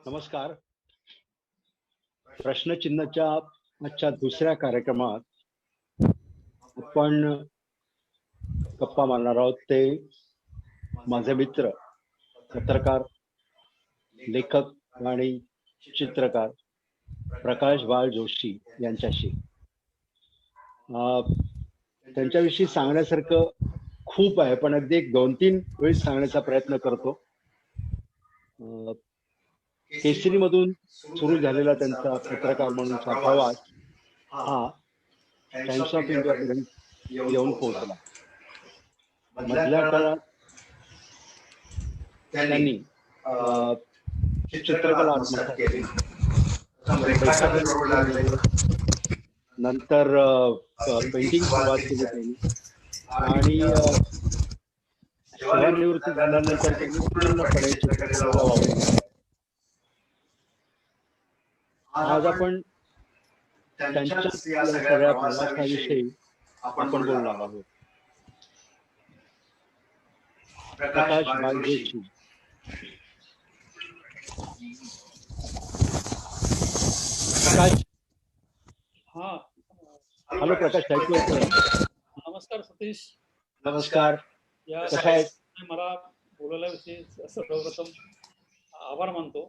नमस्कार. प्रश्नचिन्हाच्या आजच्या दुसऱ्या कार्यक्रमात आपण गप्पा मारणार आहोत ते माझे मित्र, पत्रकार, लेखक आणि चित्रकार प्रकाश बाळ जोशी यांच्याशी. त्यांच्याविषयी सांगण्यासारखं खूप आहे, पण अगदी एक 2-3 वेळी सांगण्याचा प्रयत्न करतो. केसरी मधून सुरू झालेला त्यांचा पत्रकार म्हणूनचा प्रवास हा टाइम्स ऑफ इंडिया पर्यंत येऊन पोहोचला. मधल्या काळात त्यांनी चित्रकला आत्मसात केली, नंतर पेंटिंग सुरुवात केली त्यांनी, आणि सेवानिवृत्ती झाल्यानंतर त्यांनी पूर्णपणे चित्रकलेला वावरले. आज आपण त्यांच्या सगळ्या प्रवासाविषयी आपण बोलणार आहोत. प्रकाश बाळ जोशी. प्रकाश. हा, हॅलो प्रकाश, ऐकू येतंय? नमस्कार सतीश. नमस्कार. या कसा आहे? मला बोलायला सर्वप्रथम आभार मानतो,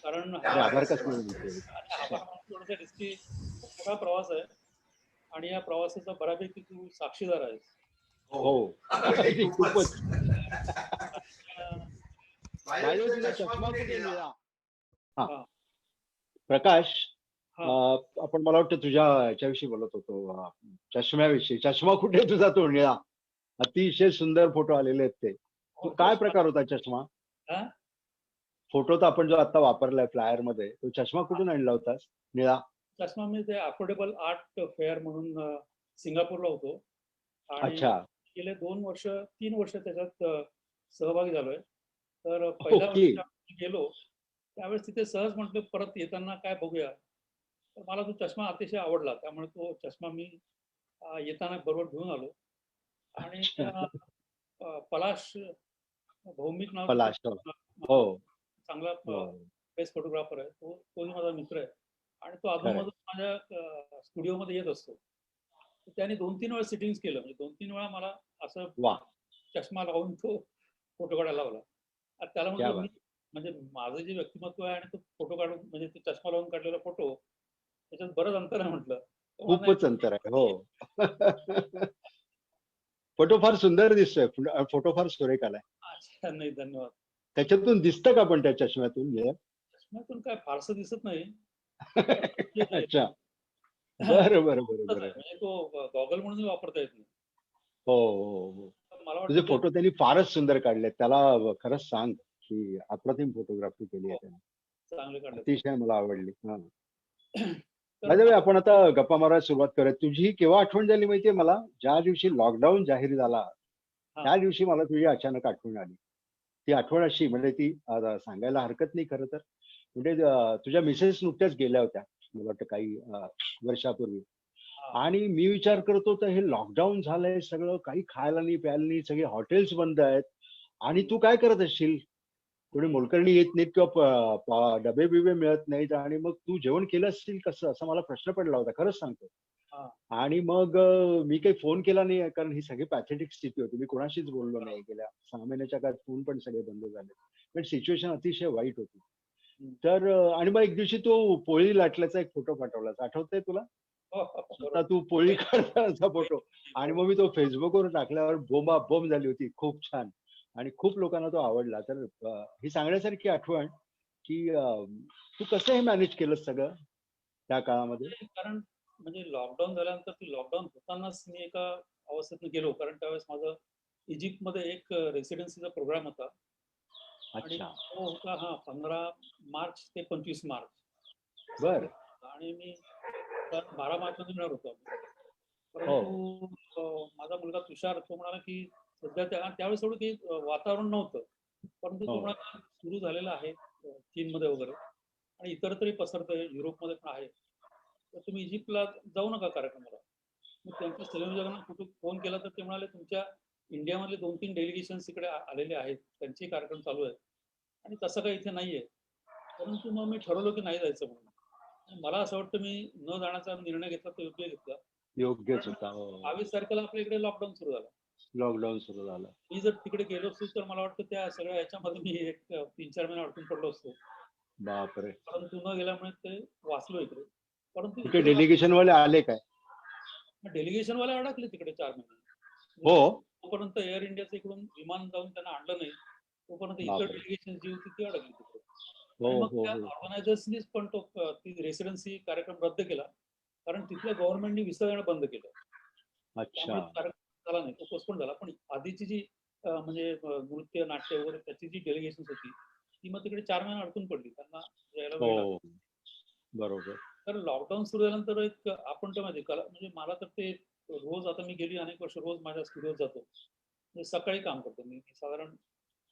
कारण आभार कसं थोडासा रिस्की मोठा प्रवास आहे आणि या प्रवासाचा बऱ्यापैकी तू साक्षीदार आहेस. हो, खूपच. चष्मा कुठे गेला? प्रकाश, आपण मला वाटतं तुझ्या याच्याविषयी बोलत होतो, चष्म्याविषयी. चष्मा कुठे तुझा तो निळा? अतिशय सुंदर फोटो आलेले आहेत ते. काय प्रकार होता चष्मा? फोटो तर आपण जो आता वापरलाय फ्लायर मध्ये, तो चष्मा कुठून आणला होतास निळा? चष्मा मी ते अफोर्डेबल आर्ट फेअर म्हणून सिंगापूरला होतो आणि गेले 3 वर्ष त्याच्यात सहभागी झालोय. तर पहिल्या वर्षी गेलो त्यावेळेस तिथे सहज म्हटलं परत येताना काय बघूया, तर मला तो चष्मा अतिशय आवडला, त्यामुळे तो चष्मा मी येताना बरोबर घेऊन आलो. आणि पलाश भौमिक नाव, चांगला बेस्ट फोटोग्राफर आहे, तोही माझा मित्र आहे आणि तो अधूनमधून माझ्या स्टुडिओमध्ये येत असतो. त्याने 2-3 वेळा सिटिंग्स केलं, म्हणजे 2-3 वेळा मला असं चष्मा लावून तो फोटो काढायला लावला. त्याला म्हणजे माझं जे व्यक्तिमत्व आहे आणि तो फोटो काढून, म्हणजे तो चष्मा लावून काढलेला फोटो, त्याच्यात बरंच अंतर आहे म्हटलं. खूपच अंतर आहे. हो. फोटो फार सुंदर दिसतोय, फोटो फार सुरेख आलाय. नाही, धन्यवाद. त्याच्यातून दिसतं का पण त्या चष्म्यातून? चष्म्यातून काय फारसं दिसत नाही. अच्छा, बरं बरं बरं बरं. म्हणजे तो गॉगल म्हणून वापरता येत नाही. हो हो हो. तुझे फोटो त्यांनी फारच सुंदर काढले. त्याला खरंच सांग की अप्रतिम फोटोग्राफी केली आहे त्याने. चांगले काढले, अतिशय मला आवडली. आपण आता गप्पा मारायला सुरुवात करूया. तुझी केव्हा आठवण झाली माहितीये मला? ज्या दिवशी लॉकडाऊन जाहीर झाला त्या दिवशी मला तुझी अचानक आठवण आली. ती आठवण अशी, म्हणजे ती सांगायला हरकत नाही खरं तर. म्हणजे तुझ्या मिसेस नुकत्याच गेल्या होत्या मला वाटतं काही वर्षापूर्वी, आणि मी विचार करतो तर हे लॉकडाऊन झालंय, सगळं काही खायला नाही प्यायला नाही, सगळे हॉटेल्स बंद आहेत, आणि तू काय करत असशील? कोणी मोलकरणी येत नाहीत किंवा डबे बिबे मिळत नाहीत, आणि मग तू जेवण केलं असशील कसं, असा मला प्रश्न पडला होता, खरंच सांगतो. आणि मग मी काही फोन केला नाही, कारण ही सगळी पॅथेटिक स्थिती होती. मी कोणाशीच बोललो नाही. गेल्या 6 महिन्याच्या काळात फोन पण सगळे बंद झाले, पण सिच्युएशन अतिशय वाईट होती. तर आणि मग एक दिवशी तो पोळी लाटल्याचा एक फोटो पाठवला, आठवतंय तुला? स्वतः तू पोळी काढतानाचा फोटो, आणि मग मी तो फेसबुकवर टाकल्यावर बोंबाबोंब झाली होती. खूप छान, आणि खूप लोकांना तो आवडला. तर ही सांगण्यासारखी आठवण की तू कसं हे मॅनेज केलं सगळं त्या काळामध्ये? कारण म्हणजे लॉकडाऊन झाल्यानंतर, ती लॉकडाऊन होतानाच मी एका अवस्थेतून गेलो, कारण त्यावेळेस माझं इजिप्तमध्ये एक रेसिडेन्सीचा प्रोग्राम होता. आणि तो होता 15 मार्च ते 25 मार्च. बर. आणि मी 12 मार्च मध्ये मिळणार होतो. परंतु माझा मुलगा तुषार तो म्हणाला की सध्या त्यावेळेस एवढं काही वातावरण नव्हतं, परंतु तो म्हणाला सुरू झालेला आहे चीनमध्ये वगैरे, आणि इतरतरी पसरतंय, युरोपमध्ये पण आहे, तर तुम्ही इजिप्तला जाऊ नका कार्यक्रमाला. मग त्यांच्या संयोजकांना कुठे फोन केला तर ते म्हणाले तुमच्या इंडियामधले 2-3 डेलिगेशन्स इकडे आलेले आहेत, त्यांचे कार्यक्रम चालू आहेत आणि तसं काही इथे नाहीये. परंतु मग मी ठरवलं की नाही जायचं म्हणून. मला असं वाटतं मी न जाण्याचा निर्णय घेतला तो योग्य घेतला. योग्यच होता. 22 तारखेला आपल्या इकडे लॉकडाऊन सुरू झाला. लॉकडाऊन सुरू झालं. मी जर तिकडे गेलो असतो तर मला वाटतं त्या सगळ्या याच्यामध्ये मी एक 3-4 महिने अडकून पडलो असतो. बापरे. परंतु न गेल्यामुळे ते वाचलो इकडे. परंतु ते डेलिगेशन वाले आले काय? डेलिगेशन वाले अडकले तिकडे 4 महिने. हो. तोपर्यंत एअर इंडियाचं इकडून विमान जाऊन त्यांना आणलं नाही, तोपर्यंत इतर डेलिगेशन जी होती ती अडकली तिकडे. आणि मग त्या ऑर्गनायझर्सनीच पण ती रेसिडेन्सी कार्यक्रम रद्द केला, कारण तिथल्या गव्हर्नमेंटनी व्हिसा देणं बंद केलं. अच्छा. झाला नाही, तो पोस्टपोन झाला. पण आधीची जी म्हणजे नृत्य, नाट्य वगैरे त्याची जी डेलिगेशन होती ती मग तिकडे 4 महिने अडकून पडली, त्यांना यायला वेळ लागला. बरोबर. तर लॉकडाऊन सुरू झाल्यानंतर एक आपण तर माहिती कला म्हणजे मला तर ते रोज, आता मी गेली अनेक वर्ष रोज माझ्या स्टुडिओत जातो. म्हणजे सकाळी काम करतो मी साधारण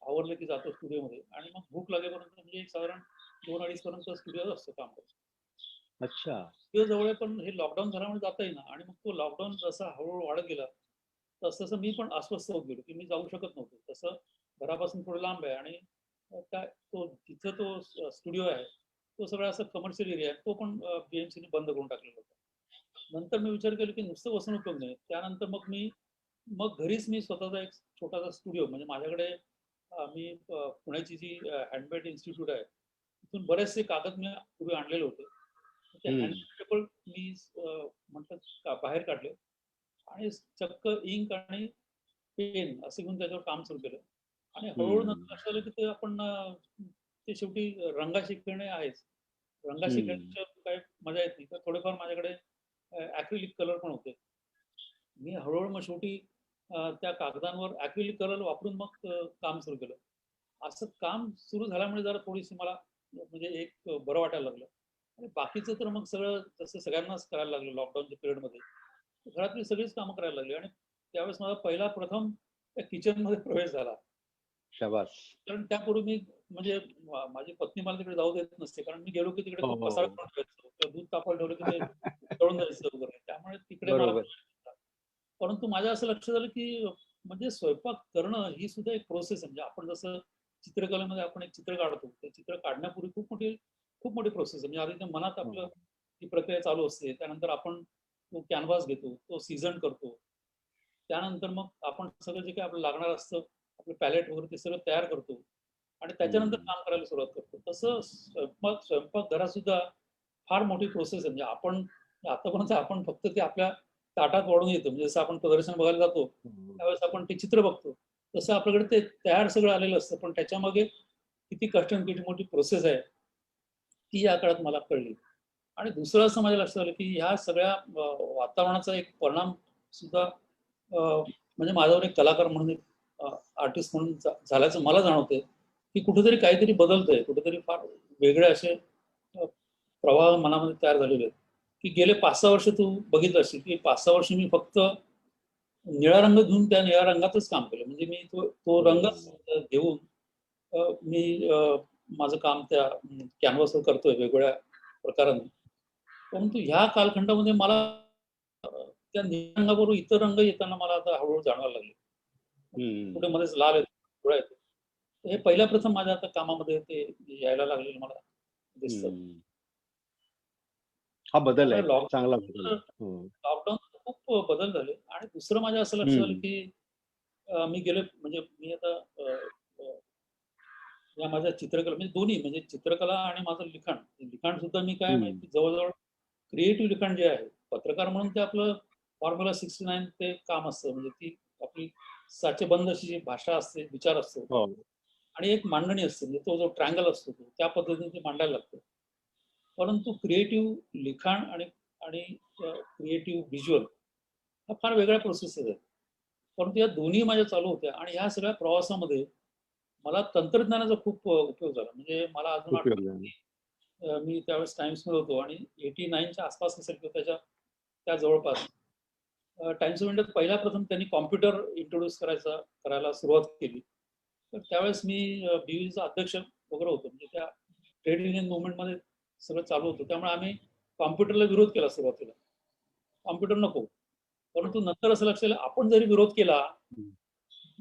आवरलं की जातो स्टुडिओमध्ये आणि मग भूक लागेपर्यंत म्हणजे साधारण 2-2:30 पर्यंत स्टुडिओत असतो काम करतो. अच्छा. स्टुडिओ जवळ आहे, पण हे लॉकडाऊन झाल्यामुळे जाता येईना आणि मग तो लॉकडाऊन जसा हळूहळू वाढत गेला तसं मी पण अस्वस्थ होत गेलो की मी जाऊ शकत नव्हतो. तसं घरापासून थोडं लांब आहे आणि काय तो तिथं तो स्टुडिओ आहे तो सगळा असं कमर्शियल एरिया आहे, तो पण बीएमसीने बंद करून टाकलेला होता. नंतर मी विचार केला की नुसतं बसून उपयोग नाही. त्यानंतर मग घरीच मी स्वतःचा एक छोटासा स्टुडिओ म्हणजे माझ्याकडे मी पुण्याची जी हँडमेड इन्स्टिट्यूट आहे तिथून बरेचसे कागद मी पूर्वी आणलेले होते. ते हँडमेड पेपर मी म्हटलं बाहेर काढले आणि चक्क इंक आणि पेन असं घेऊन त्याच्यावर काम सुरू केलं आणि हळूहळू नंतर असं झालं की ते आपण ते शेवटी रंगाशी खेळणे आहेच. रंगाशी खेळण्याच्या काय मजा येत नाही, तर थोडेफार माझ्याकडे ॲक्रिलिक कलर पण होते. मी हळूहळू मग शेवटी त्या कागदांवर ॲक्रिलिक कलर वापरून मग काम सुरू केलं. असं काम सुरू झाल्यामुळे जरा थोडीशी मला म्हणजे एक बरं वाटायला लागलं आणि बाकीचं तर मग सगळं जसं सगळ्यांनाच करायला लागलं लॉकडाऊनच्या पिरियडमध्ये. घरातली सगळीच कामं करायला लागली आणि त्यावेळेस माझा प्रथम त्या किचनमध्ये प्रवेश झाला. शाबास. कारण त्यापूर्वी मी म्हणजे माझी पत्नी मला तिकडे जाऊ देत नसते, कारण मी गेलो की तिकडे खूप पसारा करून ठेवायचो किंवा दूध तापवायला ठेवलं की ते तळून जायचं वगैरे, त्यामुळे तिकडे मला. परंतु माझ्या असं लक्षात आलं की म्हणजे स्वयंपाक करणं ही सुद्धा एक प्रोसेस आहे. म्हणजे आपण जसं चित्रकलेमध्ये आपण एक चित्र काढतो, ते चित्र काढण्यापूर्वी खूप मोठी प्रोसेस आहे. म्हणजे आधी त्या मनात आपलं ती प्रक्रिया चालू असते. त्यानंतर आपण तो कॅनव्हास घेतो, तो सीझन करतो. त्यानंतर मग आपण सगळं जे काही आपल्याला लागणार असतं, आपलं पॅलेट वगैरे ते सगळं तयार करतो आणि त्याच्यानंतर काम करायला सुरुवात करतो. तसं स्वयंपाकघरात सुद्धा फार मोठी प्रोसेस आहे. म्हणजे आपण आतापर्यंत आपण फक्त ते आपल्या ताटात वाढून येतो. म्हणजे जसं आपण प्रदर्शन बघायला जातो त्यावेळेस आपण ते चित्र बघतो, तसं आपल्याकडे ते तयार सगळं आलेलं असतं. पण त्याच्यामागे किती कष्ट आणि किती मोठी प्रोसेस आहे ती या काळात मला कळली. आणि दुसरं असं माझ्या लक्षात आलं की ह्या सगळ्या वातावरणाचा एक परिणाम सुद्धा म्हणजे माझ्यावर एक कलाकार म्हणून आर्टिस्ट म्हणून झाल्याचं मला जाणवतंय की कुठेतरी काहीतरी बदलतंय, कुठेतरी फार वेगळे असे प्रवाह मनामध्ये तयार झालेले आहेत की गेले 5-6 वर्ष तू बघितलं असेल की 5-6 वर्ष मी फक्त निळा रंग घेऊन त्या निळ्या रंगातच काम केलं. म्हणजे मी तो रंगच घेऊन मी माझं काम त्या कॅनव्हासवर करतोय वेगवेगळ्या प्रकाराने. परंतु ह्या कालखंडामध्ये मला त्या निळ्या रंगाबरोबर इतर रंग येताना मला आता हळूहळू जाणवायला लागले. कुठे मध्येच लाल येतो, पिवळा येतो. हे पहिल्या प्रथम माझ्या आता कामामध्ये ते यायला लागलेलं मला दिसतं. हा बदल आहे, चांगला बदल. लॉकडाऊन खूप बदल झाले. आणि दुसरं माझ्या असं लक्षात आलं की मी गेले म्हणजे मी आता या माझ्या चित्रकला म्हणजे दोन्ही म्हणजे चित्रकला आणि माझं लिखाण सुद्धा मी काय माहिती जवळजवळ क्रिएटिव्ह लिखाण जे आहे पत्रकार म्हणून ते आपलं फॉर्म्युला 69 ते काम असतं. म्हणजे ती आपली साचेबंद अशी जी भाषा असते, विचार असतो आणि एक मांडणी असते. म्हणजे तो जो ट्रँगल असतो तो त्या पद्धतीने ते मांडायला लागतं. परंतु क्रिएटिव्ह लिखाण आणि क्रिएटिव्ह व्हिज्युअल हा फार वेगळ्या प्रोसेसेस आहेत. परंतु या दोन्ही माझ्या चालू होत्या आणि ह्या सगळ्या प्रवासामध्ये मला तंत्रज्ञानाचा खूप उपयोग झाला. म्हणजे मला अजून आठवतं मी त्यावेळेस टाइम्समध्ये होतो आणि 89च्या आसपास असेल किंवा त्या जवळपास टाइम्स ऑफ इंडियात पहिला प्रथम त्यांनी कॉम्प्युटर इंट्रोड्यूस करायला सुरुवात केली. तर त्यावेळेस मी BUCचा अध्यक्ष वगैरे होतो. म्हणजे त्या ट्रेड युनियन मुवमेंटमध्ये सगळं चालू होतं. त्यामुळे आम्ही कॉम्प्युटरला विरोध केला सुरुवातीला. कॉम्प्युटर नको. परंतु नंतर असं लक्षात आलं, आपण जरी विरोध केला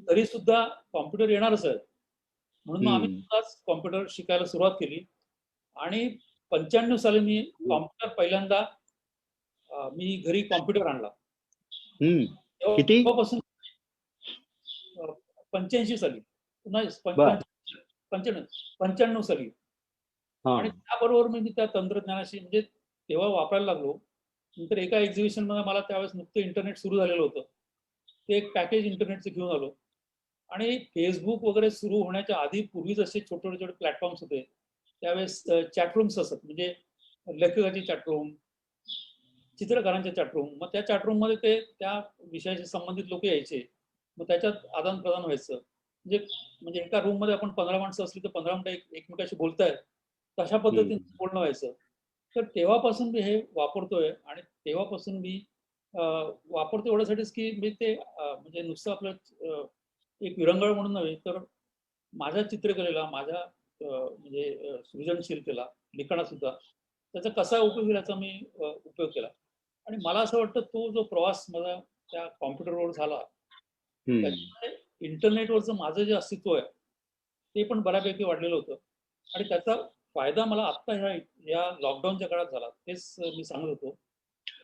तरी सुद्धा कॉम्प्युटर येणारच आहे. म्हणून मग आम्ही कॉम्प्युटर शिकायला सुरुवात केली आणि 95 साली मी कॉम्प्युटर पहिल्यांदा मी घरी कॉम्प्युटर आणला. तेव्हापासून 85 साली, नाही 95 साली. आणि त्याबरोबर मी त्या तंत्रज्ञानाशी म्हणजे तेव्हा वापरायला लागलो. नंतर एका एक्झिबिशन मध्ये मला त्यावेळेस नुकतं इंटरनेट सुरू झालेलं होतं. ते एक पॅकेज इंटरनेटचं घेऊन आलो आणि फेसबुक वगैरे सुरू होण्याच्या आधी पूर्वी जसे छोटे छोटे प्लॅटफॉर्म्स होते त्यावेळेस चॅटरूम्स असत, म्हणजे लेखकाची चॅटरूम, चित्रकारांच्या चॅटरूम. मग त्या चॅटरूम मध्ये ते त्या विषयाशी संबंधित लोक यायचे, मग त्याच्यात आदान प्रदान व्हायचं. म्हणजे एका रूम मध्ये आपण 15 माणसं असली तर 15 मिनिटं एकमेकाशी बोलतायत, तशा पद्धतीने बोलणं व्हायचं. तर तेव्हापासून मी हे वापरतोय आणि तेव्हापासून मी वापरतो एवढ्यासाठीच की मी ते म्हणजे नुसतं आपलं एक विरंगुळा म्हणून नव्हे, तर माझ्या चित्रकलेला, माझ्या म्हणजे सृजनशीलतेला, लिखाणात सुद्धा त्याचा कसा उपयोग होईल याचा मी उपयोग केला. आणि मला असं वाटतं तो जो प्रवास माझा त्या कॉम्प्युटरवर झाला, त्याच्यामुळे इंटरनेटवरचं माझं जे अस्तित्व आहे ते पण बऱ्यापैकी वाढलेलं होतं. आणि त्याचा फायदा मला आत्ता या लॉकडाऊनच्या काळात झाला, तेच मी सांगत होतो.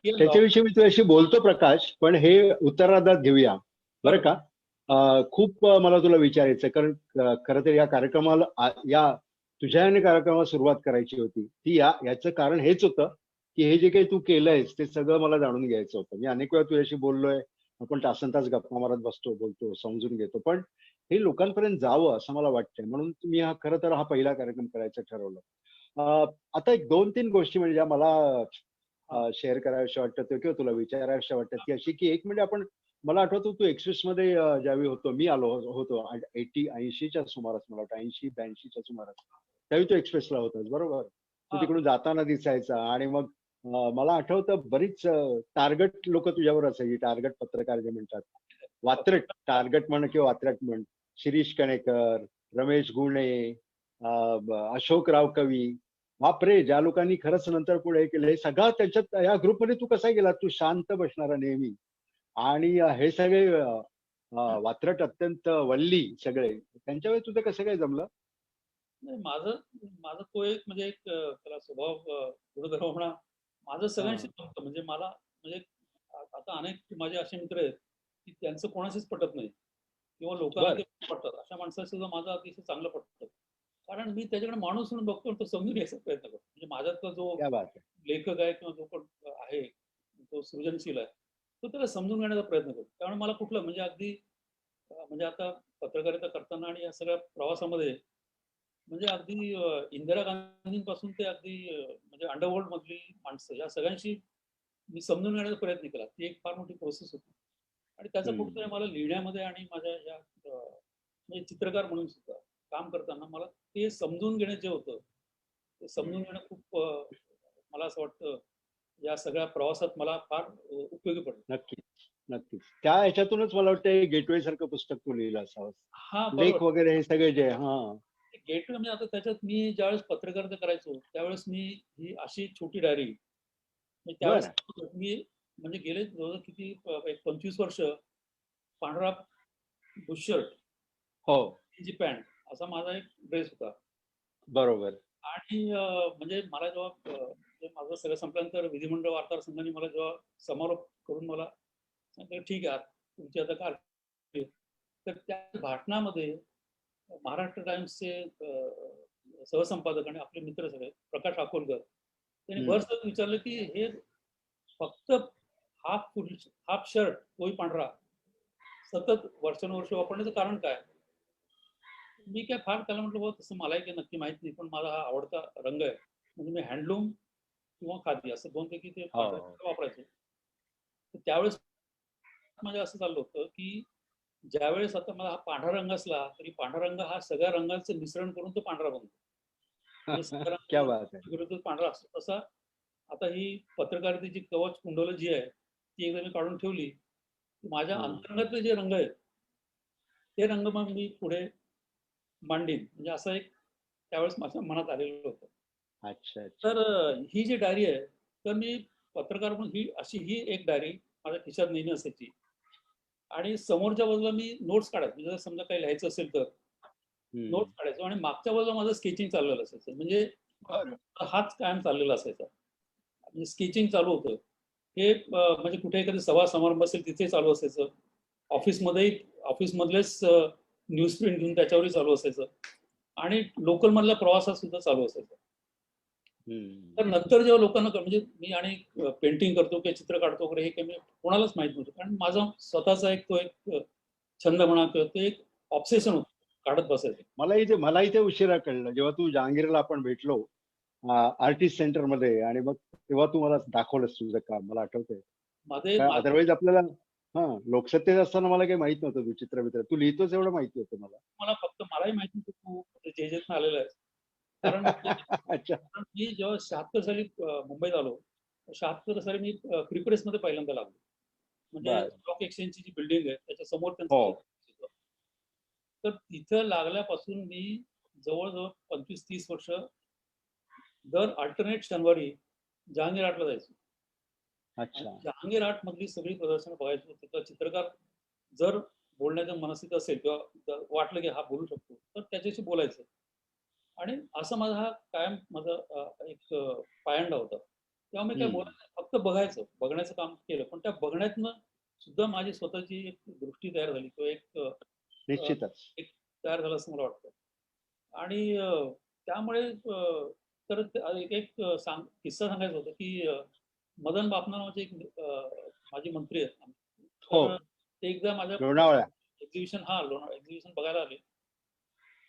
त्याच्याविषयी मी तुझ्याशी बोलतो प्रकाश, पण हे उत्तरार्धात घेऊया बरं का. खूप मला तुला विचारायचं, कारण खरं तर या कार्यक्रमाला तुझ्या कार्यक्रमाला सुरुवात करायची होती ती याचं कारण हेच होतं की हे जे काही तू केलंयस ते सगळं मला जाणून घ्यायचं होतं. मी अनेक वेळा तुझ्याशी बोललोय, आपण तासनतास गप्पा मारत बसतो, बोलतो, समजून घेतो, पण हे लोकांपर्यंत जावं असं मला वाटतंय, म्हणून मी खरं तर हा पहिला कार्यक्रम करायचं ठरवलं. आता एक 2-3 गोष्टी म्हणजे ज्या मला शेअर कराव्याशा वाटतात किंवा तुला विचाराव्याशा वाटतात ती अशी की एक म्हणजे आपण, मला आठवतो तू एक्सप्रेस मध्ये ज्यावेळी होतो, मी आलो होतो 80च्या सुमारास, मला वाटतं 80-82च्या सुमारास, त्यावेळी तू एक्सप्रेसला होतास बरोबर. तू तिकडून जाताना दिसायचा आणि मग मला आठवतं बरीच टार्गेट लोक तुझ्यावर असायची, टार्गेट पत्रकार जे म्हणतात, वात्रट टार्गेट म्हण किंवा वात्रट म्हण. शिरीष कणेकर, रमेश गुणे, अशोकराव कवी, बापरे, ज्या लोकांनी खरंच नंतर पुढे केलं, हे सगळं त्याच्यात या ग्रुपमध्ये तू कसा गेला? तू शांत बसणारा नेहमी, आणि हे सगळे वात्रट अत्यंत वल्ली सगळे, त्यांच्या वेळी तुझं कसं काय जमलं? नाही, माझं तो एक म्हणजे एक त्याला स्वभाव गुणधर्म म्हणा, माझं सगळ्यांशी जमतं. म्हणजे मला म्हणजे आता अनेक माझे असे मित्र आहेत की त्यांचं कोणाशीच पटत नाही किंवा लोकांना ते पटतात, अशा माणसाशी सुद्धा माझं अतिशय चांगलं पटतं. कारण मी त्याच्याकडे माणूस म्हणून बघतो, तो समजून घ्यायचा प्रयत्न करतो. म्हणजे माझ्यातला जो लेखक आहे किंवा जो पण आहे, तो सृजनशील आहे, तो त्याला समजून घेण्याचा प्रयत्न करतो. त्यामुळे मला कुठलं म्हणजे अगदी म्हणजे आता पत्रकारिता करताना आणि या सगळ्या प्रवासामध्ये म्हणजे अगदी इंदिरा गांधींपासून ते अगदी म्हणजे अंडरवर्ल्ड मधली माणसं या सगळ्यांशी मी समजून घेण्याचा प्रयत्न केला. ती एक फार मोठी प्रोसेस होती आणि त्याचा कुठेतरी मला लिहिण्यामध्ये आणि माझ्या या म्हणजे चित्रकार म्हणून सुद्धा काम करताना मला ते समजून घेणं जे होतं, ते समजून घेणं खूप मला असं वाटतं या सगळ्या प्रवासात मला फार उपयोगी पडलं. नक्कीच, नक्कीच. त्या ह्याच्यातूनच मला वाटतं गेटवे सारखं पुस्तक तू लिहिलं असावं, लेख वगैरे हे सगळे जे. गेटवे म्हणजे आता त्याच्यात मी ज्यावेळेस पत्रकारिता करायचो त्यावेळेस मी ही अशी छोटी डायरी, त्यावेळेस मी म्हणजे गेले जवळजवळ किती 25 वर्ष पांढरा बुशर्ट, हो, जी पॅन्ट असा माझा एक ड्रेस होता. बरोबर. आणि म्हणजे मला जेव्हा माझं सगळं संपल्यानंतर विधिमंडळ वार्ताहर संघाने मला जेव्हा समारोप करून मला सांगितलं, ठीक आहे तुमची आता कार, तर त्या भाषणामध्ये महाराष्ट्र टाइम्सचे सहसंपादक आणि आपले मित्र सगळे प्रकाश अकोलकर त्यांनी भरसक विचारलं की हे फक्त हाफ शर्ट तोही पांढरा सतत वर्षानुवर्ष वापरण्याचं कारण काय? मी काय फार त्याला म्हटलं, बाबा तसं मलाही काही नक्की माहित नाही, पण माझा हा आवडता रंग आहे, म्हणजे मी हँडलूम किंवा खादी असं दोनपैकी ते वापरायचो. तर त्यावेळेस म्हणजे असं चाललं होतं की ज्यावेळेस आता मला हा पांढरा रंग असला तरी पांढरा रंग हा सगळ्या रंगांचं मिश्रण करून तो पांढरा बनतो. विरुद्ध पांढरा असतो तसा आता ही पत्रकारितेची कवच कुंडलं जी आहे ती एकदा मी काढून ठेवली. माझ्या अंतरंगातले जे रंग आहेत ते रंग मग मी पुढे मांडीन, म्हणजे असं एक त्यावेळेस माझ्या मनात आलेलं होतं. अच्छा. तर ही जी डायरी आहे तर मी पत्रकार म्हणून ही एक डायरी माझ्या खिशात नेहमी असायची आणि समोरच्या बाजूला मी नोट्स काढायचो. म्हणजे जर समजा काही लिहायचं असेल तर नोट्स काढायचो आणि मागच्या बाजूला माझं स्केचिंग चाललेलं असायचं. म्हणजे हाच कायम चाललेला असायचा. म्हणजे स्केचिंग चालू होतं. हे म्हणजे कुठे एखादी सभा समारंभ असेल तिथे चालू असायचं. ऑफिसमधलेच न्यूज प्रिंट घेऊन त्याच्यावरही चालू असायचं आणि लोकल मधल्या प्रवासात सुद्धा चालू असायचं. तर नंतर जेव्हा लोकांना म्हणजे मी आणि पेंटिंग करतो किंवा चित्र काढतो वगैरे हे काही कोणालाच माहित नव्हतं. कारण माझा स्वतःचा एक छंद म्हणा किंवा ते एक ऑब्सेशन होतं काढत बसायचं. मलाही ते उशिरा कळलं जेव्हा तू जहांगीरला आपण भेटलो आर्टिस्ट सेंटर मध्ये आणि मग तेव्हा तू मला दाखवलंस तुझं काम. मला आठवतंय. अदरवाईज आपल्याला लोकसत्तेत असताना मला काही माहित नव्हतं तू चित्रमित्र तू लिहितोस एवढं माहिती होतं मला. फक्त मलाही माहिती होतं तू जेजेतनं आलेला आहेस. कारण मी जेव्हा 76 साली मुंबईत आलो 76 साली मी फ्री प्रेस मध्ये पहिल्यांदा लागलो. म्हणजे स्टॉक एक्सचेंजची जी बिल्डिंग आहे त्याच्या समोर त्यांचं तर तिथं लागल्यापासून मी जवळजवळ 25-30 वर्ष दर अल्टरनेट शनिवारी जहांगीर आर्टला जायचो. जहांगीर आर्ट मधली सगळी प्रदर्शनं बघायचो. तिथं चित्रकार जर बोलण्याचं मनस्थिती असेल किंवा वाटलं की हा बोलू शकतो तर त्याच्याशी बोलायचं. आणि असं माझा हा कायम माझा एक पायंडा होता. तेव्हा मी काय बोलायचं फक्त बघण्याचं काम केलं. पण त्या बघण्यातनं सुद्धा माझी स्वतःची एक दृष्टी तयार झाली किंवा एक तयार झालं असं मला वाटतं. आणि त्यामुळे तर एक किस्सा सांगायचा होता की मदन बापना नावाचे एक माजी मंत्री आहेत. तर ते एकदा माझ्या एक्झिबिशन बघायला आले.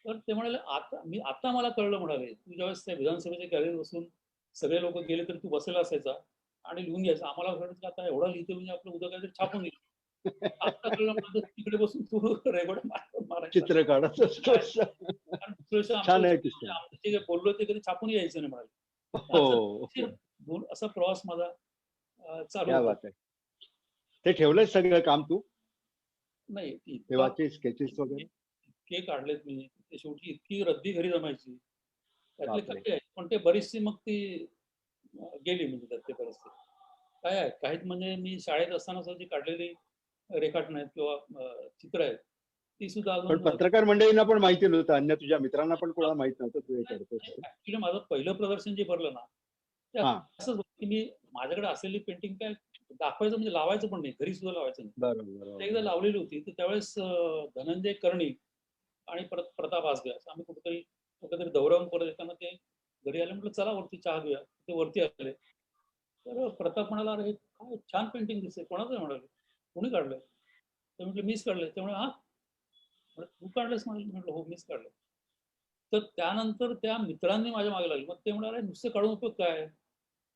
तर ते म्हणाले आता मला कळलं म्हणाले तू ज्यावेळेस त्या विधानसभेच्या गॅलरीत बसून सगळे लोक गेले तरी तू बसलेला असायचा आणि लिहून घ्यायचा. आम्हाला वाटायचं आता एवढा लिहितो म्हणजे आपलं उद्या काहीतरी छापून येईल. आता कळलं म्हणाल तिकडे बसून तू रेकॉर्ड चित्र काढत असतोस. आमचे जे बोललो ते कधी छापून यायचं नाही म्हणाले. असा प्रवास माझा चालू होता. ते ठेवलंय सगळं काम तू? नाही तेव्हाचे स्केचेस वगैरे इतके काढलेत मी. ते शेवटी इतकी रद्दी घरी जमायची त्यातले काही आहेत पण ते बरीचशी मग ती गेली म्हणजे त्यातले बरेचसे काय आहे. काहीच म्हणजे मी शाळेत असताना जी काढलेली रेखाटन आहेत किंवा चित्र आहेत ती सुद्धा अजून पत्रकार मंडळींना पण माहिती नव्हतं. अन्य तुझ्या मित्रांना पण कोणाला माहित नव्हतं तू हे करतोस. ऍक्च्युली माझं पहिलं प्रदर्शन जे भरलं ना त्यात असंच होतं की मी माझ्याकडे असलेली पेंटिंग काय दाखवायचं म्हणजे लावायचं पण नाही. घरी सुद्धा लावायचं नाही. एकदा लावलेली होती तर त्यावेळेस धनंजय कर्णिक आणि प्रताप आसगे आम्ही कुठेतरी दौऱ्याहून परत येताना ते घरी आले. म्हटलं चला वरती चहा घेऊया. ते वरती आले तर प्रताप म्हणाला अरे काय छान पेंटिंग दिसते कोणाचं म्हणाले कोणी काढलंय. तर म्हटलं मीच काढलंय. त्यामुळे हा तू काढलंस म्हटलं हो मीच काढलं. तर त्यानंतर त्या मित्रांनी माझ्या मागे लागले. मग ते म्हणाले नुसतं काढून उपयोग काय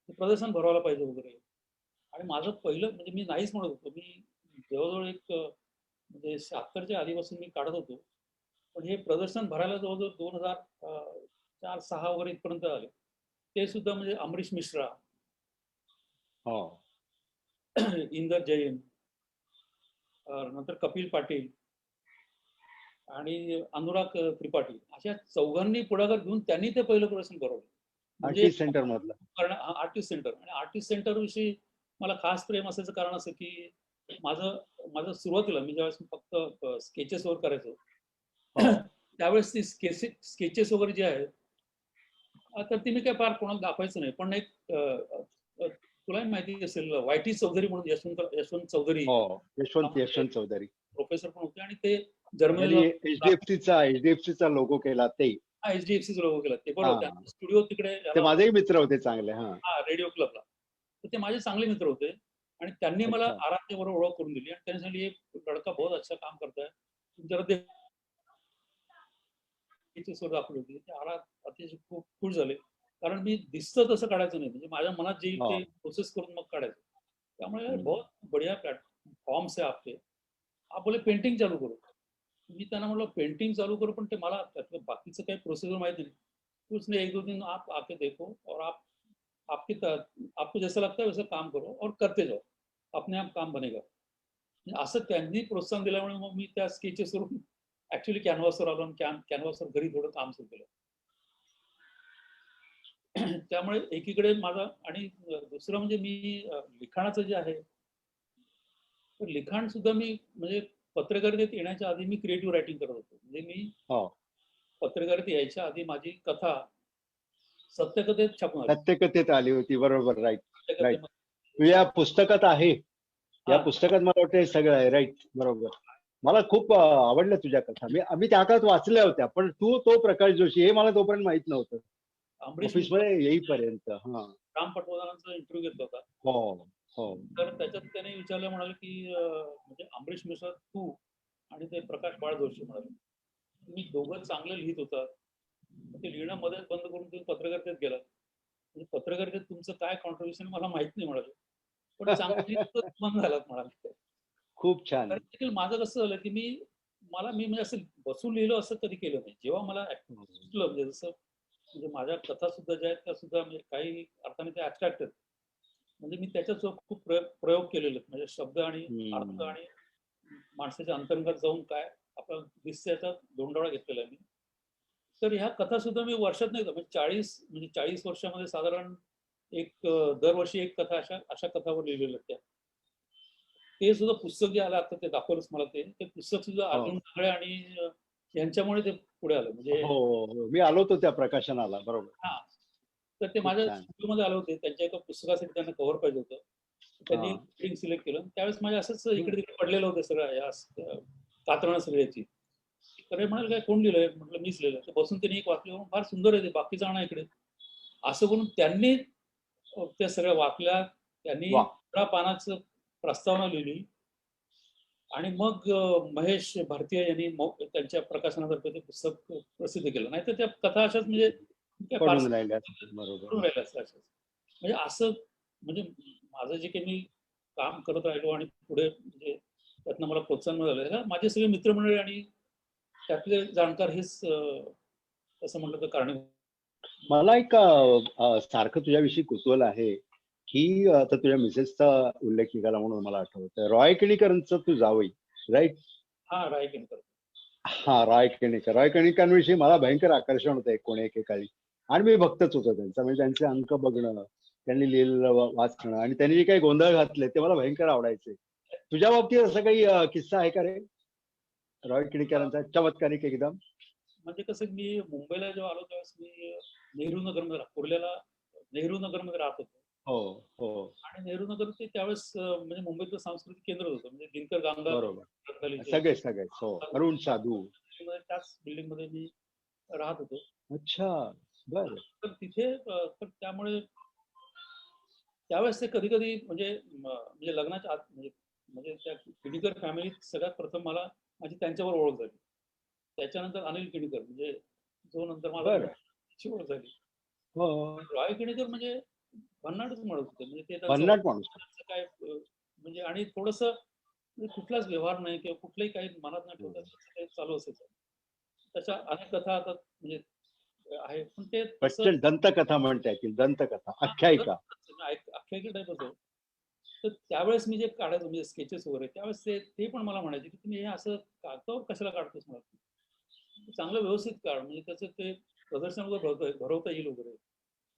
प्रदर्शन भरवायला पाहिजे वगैरे. आणि माझं पहिलं म्हणजे मी नाहीच म्हणत होतो. मी जवळजवळ एक म्हणजे 76च्या आधीपासून मी काढत होतो. पण हे प्रदर्शन भरायला जवळजवळ 2004-06 वगैरे इथपर्यंत आले. ते सुद्धा म्हणजे अमरीश मिश्रा, इंदर जैन, नंतर कपिल पाटील आणि अनुराग त्रिपाठी अशा चौघांनी पुढाकार घेऊन त्यांनी ते पहिलं प्रदर्शन भरवलं. आर्टिस्ट सेंटर मधलं आर्टिस्ट सेंटर. आणि आर्टिस्ट सेंटर विषयी मला खास प्रेम असायचं कारण असं की माझं सुरुवातीला मी ज्यावेळेस फक्त स्केचेस वर करायचो त्यावेळेस ती स्केचेस वगैरे जे आहेत तर ती मी काय फार कोणाला दाखवायचं नाही. पण एक तुलाही माहिती असेल वायटी चौधरी म्हणून यशवंत चौधरी प्रोफेसर पण होते आणि ते जर्मनीला एचडीएफसीचा लोगो केला ते एचडीएफसीचा लोगो केला ते पण होते. स्टुडिओ तिकडे माझेही मित्र होते चांगले. रेडिओ क्लबला. तर ते माझे चांगले मित्र होते आणि त्यांनी मला आराध्य बरोबर ओळख करून दिली आणि त्यांनी सांगितलं एक लडका बहुत अच्छा काम करताय तुमच्याकडे दाखवली होती. ते आराध अतिशय खूप खुश झाले कारण मी दिसतं तसं काढायचं नाही. म्हणजे माझ्या मनात जे येईल ते प्रोसेस करून मग काढायचं. त्यामुळे बहुत बढिया फॉर्म्स आहे आपले. आप बोले पेंटिंग चालू करू. मी त्यांना म्हटलं पेंटिंग चालू करू पण ते मला त्यातलं बाकीचं काही प्रोसिजर माहिती नाही. कुछ नहीं 1-2 दिन आप आके देखो और आपको जैसा लगता है वैसा काम करो और करते जाओ. अपने आप काम बनेगा. असं त्यांनी प्रोत्साहन दिल्यामुळे मग मी त्या स्केचेसवरून ऍक्च्युली कॅनव्हासवर आलो आणि कॅनव्हासवर घरी थोडं काम सुरू केलं. त्यामुळे एकीकडे माझा आणि दुसरं म्हणजे मी लिखाणाचं जे आहे, तर लिखाण सुद्धा मी म्हणजे पत्रकारितेत येण्याच्या आधी मी क्रिएटिव्ह रायटिंग करत होतो. म्हणजे मी हो. पत्रकारितेत यायच्या आधी माझी कथा सत्यकथेत छापून आली. सत्यकथेत आली होती. बरोबर. राईट. राईट. सत्यकथेमध्ये तुझ्या पुस्तकात आहे. या हां, पुस्तकात मला वाटतं हे सगळं आहे. राईट. बरोबर. मला खूप आवडल्या तुझ्या कथा. आम्ही त्या काळात वाचल्या होत्या. पण तू तो प्रकाश जोशी हे मला तोपर्यंत माहित नव्हतं. अमरीश मिश्रा, ऑफिसमध्ये येईपर्यंत. हां. राम पटवर्धनांचा इंटरव्ह्यू घेतला होता. हो. हो. तर त्याच्यात त्याने विचारलं, म्हणाले, की म्हणजे अमरीश मिश्रा तू आणि ते प्रकाश बाळ जोशी म्हणाले, तुम्ही दोघं चांगलं लिहित होता. ते लिहिणं मध्येच बंद करून तुम्ही पत्रकारितेत गेलात. म्हणजे पत्रकारितेत तुमचं काय कॉन्ट्रिब्युशन मला माहित नाही म्हणाले. पण चांगलं लिहित बंद झालात म्हणाले. खूप तर छान. देखील माझं कसं झालं, की मी म्हणजे असं बसून लिहिलं असं कधी केलं नाही. जेव्हा मला सुचलं म्हणजे जसं म्हणजे माझ्या कथा सुद्धा ज्या आहेत त्या सुद्धा म्हणजे काही अर्थाने त्या ॲब्स्ट्रॅक्ट आहेत. म्हणजे मी त्याच्यात खूप प्रयोग केलेले आहेत. म्हणजे शब्द आणि अर्थ हम्म. आणि माणसाच्या अंतरंगात जाऊन काय आपल्याला दिसतं याचा धोंडाळा घेतलेला आहे मी. तर ह्या कथा सुद्धा मी वर्षात नाही का म्हणजे 40 वर्षामध्ये साधारण दरवर्षी एक कथा अशा अशा कथावर लिहिलेल्या आहेत त्या. ते सुद्धा पुस्तक जे आलं आता ते दाखवलंच मला ते पुस्तक सुद्धा हो. अर्जुन ढाकळे आणि यांच्यामुळे ते पुढे आलं. म्हणजे हो. हो. मी आलो होतो त्या प्रकाशनाला. बरोबर. हां. तर ते खूप माझ्या छान. स्टुडिओमध्ये आले होते. त्यांच्या एका पुस्तकासाठी त्यांना कव्हर पाहिजे होतं. त्यांनी हां. हेडिंग सिलेक्ट केलं. त्यावेळेस माझ्या असंच हं. इकडे-तिकडे पडलेलं होतं सगळं कात्रणं सगळ्याची. तर हे म्हणाले, "काय कोण लिहिलंय?" म्हटलं, "मीच लिहिलंय." तर बसून त्यांनी एक वाचलं. फार सुंदर आहे ते. बाकीचं आणा इकडे. असं करून त्यांनी त्या सगळ्या वाचल्या. त्यांनी वाह! 15 पानाचं प्रस्तावना लिहिली. आणि मग महेश भारतीय यांनी त्यांच्या प्रकाशनातर्फे ते पुस्तक प्रसिद्ध केलं. नाहीतर त्या कथा अशाच म्हणजे काय पडून फारसं राहिल्या. बरोबर. पडून राहिल्या असत्या अशाच. म्हणजे असं म्हणजे माझं जे काही मी काम करत राहिलो आणि पुढे म्हणजे त्यातनं मला प्रोत्साहन मिळालं. ह्याला माझे सगळे मित्रमंडळी आणि त्यातले जाणकार हेच तसं म्हटलं तर कारणीभूत. मला एक सारखं तुझ्याविषयी कुतूहल आहे, की आता तुझ्या मिसेसचा उल्लेख निघाला म्हणून मला आठवतं. रॉय केणीकरांचं तू जावई, राइट? हां, रायगड. हां, रॉय केणीकर. रॉय केणीकरांविषयी मला भयंकर आकर्षण होतं एकेकाळी आणि मी भक्तच होतो त्यांचा. म्हणजे त्यांचे अंक बघणं, त्यांनी लिहिलेलं वाचणं आणि त्यांनी जे काही गोंधळ घातले ते मला भयंकर आवडायचे. तुझ्या बाबतीत असा काही किस्सा आहे का रे? रॉय केणीकरांचा चमत्कारिक एकदम? म्हणजे कसं मी मुंबईला जेव्हा आलो त्यावेळेस मी नेहरू नगरमध्ये कुर्ल्याला नेहरू नगरमध्ये राहत होतो. हो, हो. आणि नेहरू नगर ते त्यावेळेस म्हणजे मुंबईतलं सांस्कृतिक केंद्र होतं. म्हणजे दिनकर कामगार बरोबर. रंगोलीचे सगळेच. हो. अरुण साधू. त्याच बिल्डिंगमध्ये मी राहत होतो. अच्छा. बरं. तर तिथे तर त्यामुळे त्यावेळेस ते कधी-कधी म्हणजे म्हणजे लग्नाच्या आत म्हणजे म्हणजे त्या किणीकर फॅमिलीत सगळ्यात प्रथम मला माझी त्यांच्यावर ओळख झाली. त्याच्यानंतर अनिल किणीकर म्हणजे जो नंतर माझा बरं. त्याची ओळख झाली. हो. रॉय किणीकर म्हणजे भन्नाटच म्हणत होते. म्हणजे ते त्यांचं भन्नाट माणूस. त्यांचं काय म्हणजे आणि थोडंसं म्हणजे कुठलाच व्यवहार नाही किंवा कुठलंही काही मनात न ठेवता त्यांचं ते चालू असायचं. तशा अनेक कथा आता म्हणजे आहे. पण ते तसं प्रचंड दंतकथा म्हणता येतील. दंतकथा, हां, आख्यायिका. आख्यायिका टाइपच आहे. तर त्यावेळेस मी जे काढायचो म्हणजे स्केचेस वगैरे त्यावेळेस ते ते पण मला म्हणायचे, की "तुम्ही हे असं कागदावर कशाला काढतोस?" म्हणाले. "चांगलं व्यवस्थित काढ म्हणजे त्याचं ते प्रदर्शन वगैरे भरवता येईल वगैरे."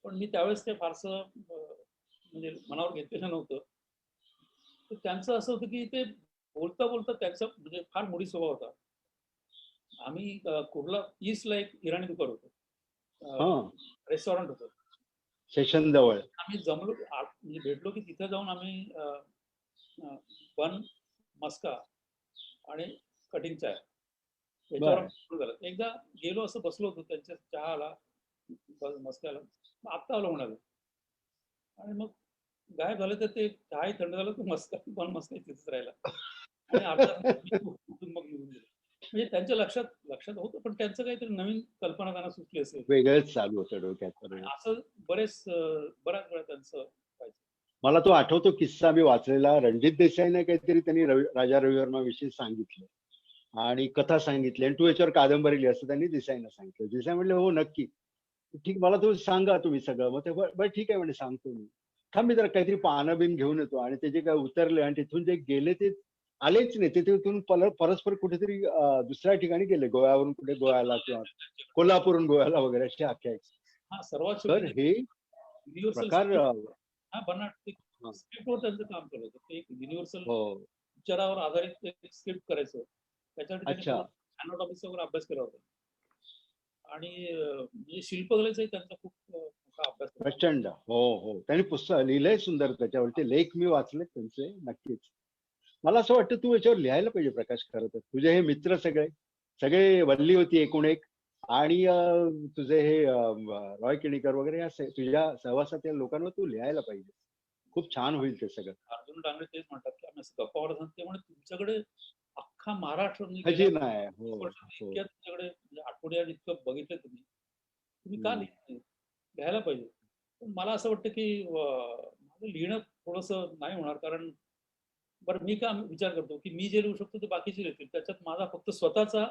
पण मी त्यावेळेस ते फारसं म्हणजे मनावर घेतलेलं नव्हतं. तर त्यांचं असं होतं, की ते बोलता-बोलता त्यांचा म्हणजे फार मोडी स्वभाव होता. आम्ही कुर्ला ईस्टला एक इराणी दुकान होतं. हां. रेस्टॉरंट होतं. सेशन जवळ. आम्ही जमलो म्हणजे भेटलो, की तिथे जाऊन आम्ही अ, बन, मस्का आणि कटिंग चाय याच्यावर बरं. आमचं सुरू झालं. एकदा गेलो असं बसलो होतो त्यांच्या चहाला, मस्काला. मग आत्ता आलो म्हणाले आणि मग गायब झालं तर ते चहाही थंड झाला, तो मस्का बन मस्का तिथेच राहिला आणि अर्धा तास उठून मग निघून गेले. म्हणजे त्यांच्या लक्षात लक्षात होतं, पण त्यांचं काहीतरी नवीन कल्पना त्यांना सुचली असेल वेगळंच चालू होतं डोक्यात. आणि बरोबर. असं बऱ्याच वेळा त्यांचं व्हायचं. मला तो आठवतो किस्सा मी वाचलेला. रणजित देसाईने काहीतरी त्यांनी राजा रविवर्माविषयी सांगितलं आणि कथा सांगितली आणि तू याच्यावर कादंबरी लिही असं त्यांनी देसाईंना सांगितलं. देसाई म्हणले, "हो, नक्की." ठीक मला तुम्ही सांगा तुम्ही सगळं. मग ते बरं ठीक आहे म्हणे सांगतो मी. थांब मी जरा काहीतरी पानं बिन घेऊन येतो आणि ते जे काही उतरले आणि तिथून जे गेले ते आलेच नाही. ते तिथून परस्पर कुठेतरी दुसऱ्या ठिकाणी गेले. गोव्यावरून कुठे गोव्याला किंवा कोल्हापूरहून गोव्याला वगैरे अशी आख्यायिका. हा सर्वात तर शेवटी हे युनिव्हर्सल प्रकार हा बर्नाड हा, स्क्रिप्टवर त्यांचं काम केलं होतं. ते एक युनिव्हर्सल हो. पिक्चरावर आधारित एक स्क्रिप्ट करायचं. त्याच्यासाठी त्यांनी अच्छा. अॅनाटॉमीचा वगैरे अभ्यास केला होता. आणि म्हणजे शिल्पकलेचाही त्यांचा खूप मोठा अभ्यास होता. प्रचंड. हो, हो. त्यांनी पुस्तक लिहिलंय सुंदर त्याच्यावरती. लेख मी वाचलेत त्यांचे नक्कीच. मला असं वाटतं तू याच्यावर लिहायला पाहिजे प्रकाश खरं तर. तुझे हे मित्र सगळे, सगळे वल्ली होती एकूण एक. आणि तुझे हे रॉय केणीकर वगैरे असे तुझ्या सहवासातील लोकांवर तू लिहायला पाहिजे. खूप छान होईल ते सगळं. अर्जुन डांगरे तेच म्हणतात की आम्ही असं गप्पा मारत असतो. ते म्हणे तुमच्याकडे अख्खा महाराष्ट्र म्हणजे गेल्या खजिना आहे. 20 हो, वर्षात हो. इतक्या तुमच्याकडे म्हणजे आठवड्यात इतकं बघितलं तुम्ही. तुम्ही का हम्म. लिहित नाही? लिहायला पाहिजे. पण मला असं वाटतं की माझं लिहिणं थोडंसं नाही होणार, कारण बरं मी का विचार करतो की मी जे लिहू शकतो ते बाकीचे लिहितील. त्याच्यात माझा फक्त स्वतःचा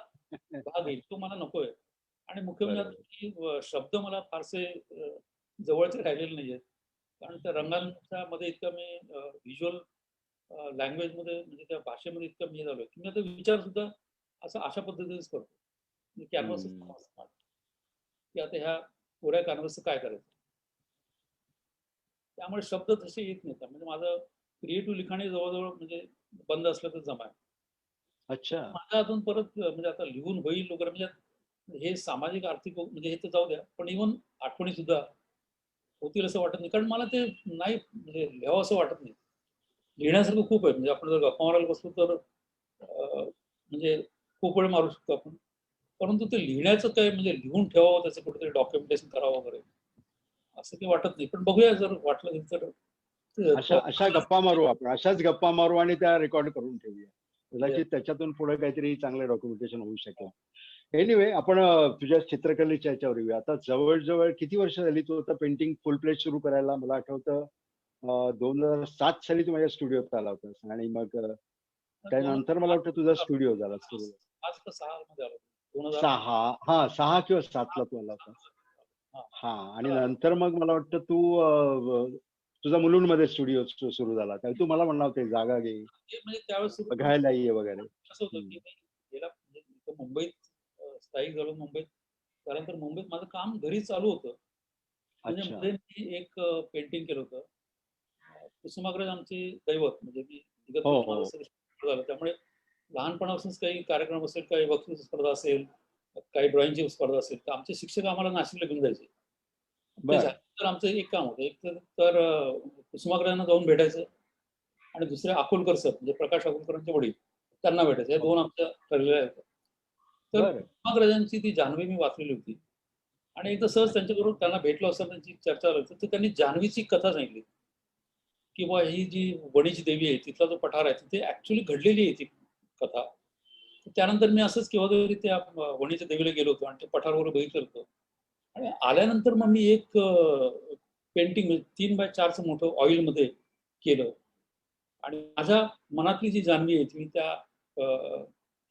भाग येईल. तो मला नकोय. आणि मुख्य म्हणजे बरोबर. आता की शब्द मला फारसे जवळचे राहिलेले नाहीयेत. कारण त्या रंगांच्या मध्ये इतकं मी व्हिज्युअल लँग्वेजमध्ये म्हणजे त्या भाषेमध्ये इतकं मी झालोय की मी आता विचार सुद्धा अशा पद्धतीनेच करतो. कॅनव्हास हम्म. की आता ह्या कोऱ्या कॅनव्हासचं काय करायचं? त्यामुळे शब्द तसे येत नाहीत. म्हणजे माझं क्रिएटिव्ह लिखाणी जवळ-जवळ म्हणजे बंद असलं तर जमाय. अच्छा. माझ्या हातून परत म्हणजे आता लिहून होईल वगैरे म्हणजे हे सामाजिक आर्थिक म्हणजे हे तर जाऊ द्या. पण इव्हन आठवणी सुद्धा होतील असं वाटत नाही. कारण मला ते नाही म्हणजे लिहावं असं वाटत नाही. लिहिण्यासारखं खूप आहे. म्हणजे आपण जर गप्पा मारायला बसलो तर म्हणजे खूप वेळ मारू शकतो आपण. परंतु ते लिहिण्याचं काय म्हणजे लिहून ठेवावं, त्याचं कुठेतरी डॉक्युमेंटेशन करावं वगैरे असं काही वाटत नाही. पण बघूया जर वाटलं तर अशा अशा गप्पा मारू आपण. अशाच गप्पा मारू आणि त्या रेकॉर्ड करून ठेवूया. येस. कदाचित त्याच्यातून पुढे काहीतरी चांगलं डॉक्युमेंटेशन होऊ शकेल. एनिवे आपण तुझ्या चित्रकलेच्या ह्याच्यावर येऊया. आता जवळ किती वर्ष झाली तू आता पेंटिंग फुल प्लेज सुरू करायला? मला आठवतं 2007 साली तू माझ्या स्टुडिओत आला होतास आणि मग त्यानंतर मला वाटतं तुझा स्टुडिओ झाला सुरू. 5 का 6 मध्ये आलो. 2000 6 हा 6 किंवा 7 ला तू आला होतास. हां. हा आणि तर नंतर मग मला वाटतं तू तुझा मुलुंडमध्ये स्टुडिओ सुरू झाला. त्यावेळी तू मला म्हणला होता जागा घे, ते म्हणजे त्यावेळेस सुरू बघायला ये वगैरे. कसं होतं की हम्म. मी गेला म्हणजे इथं मुंबईत स्थायिक झालो मुंबईत. त्यानंतर मुंबईत माझं काम घरी चालू होतं. म्हणजे अच्छा. मध्ये मी एक पेंटिंग केलं होतं. कुसुमाग्रज आमचे दैवत म्हणजे मी हो, इगतपुरीत माझं हो. सगळं शिक्षण झालं. त्यामुळे लहानपणापासूनच काही कार्यक्रम असेल, काही वक्तृत्व स्पर्धा असेल, काही ड्रॉइंगची स्पर्धा असेल, तर आमचे शिक्षक आम्हाला नाशिकला घेऊन जायचे. ते बर. झाल्यानंतर आमचं एक काम होतं. एक तर कुसुमाग्रजांना जाऊन भेटायचं आणि दुसरे अकोलकर सर म्हणजे प्रकाश अकोलकरांचे वडील त्यांना भेटायचं. हे हो. 2 आमच्या ठरलेल्या आहेत. तर बर. कुसुमाग्रजांची ती जान्हवी मी वाचलेली होती आणि एकदा सहज त्यांच्याबरोबर त्यांना भेटलो असताना त्यांची चर्चा झाली तर त्यांनी जान्हवीची कथा सांगितली. किंवा ही जी वणीची देवी आहे तिथला जो पठार आहे तिथे ऍक्च्युली घडलेली आहे ती कथा. त्यानंतर मी असंच केव्हा तरी त्या वणीच्या देवीला गेलो होतो आणि ते पठारावर बघितलं होतं. आणि आल्यानंतर मग मी एक पेंटिंग 3x4चं मोठं ऑइलमध्ये केलं आणि माझ्या मनातली जी जाणवी आहे ती मी त्या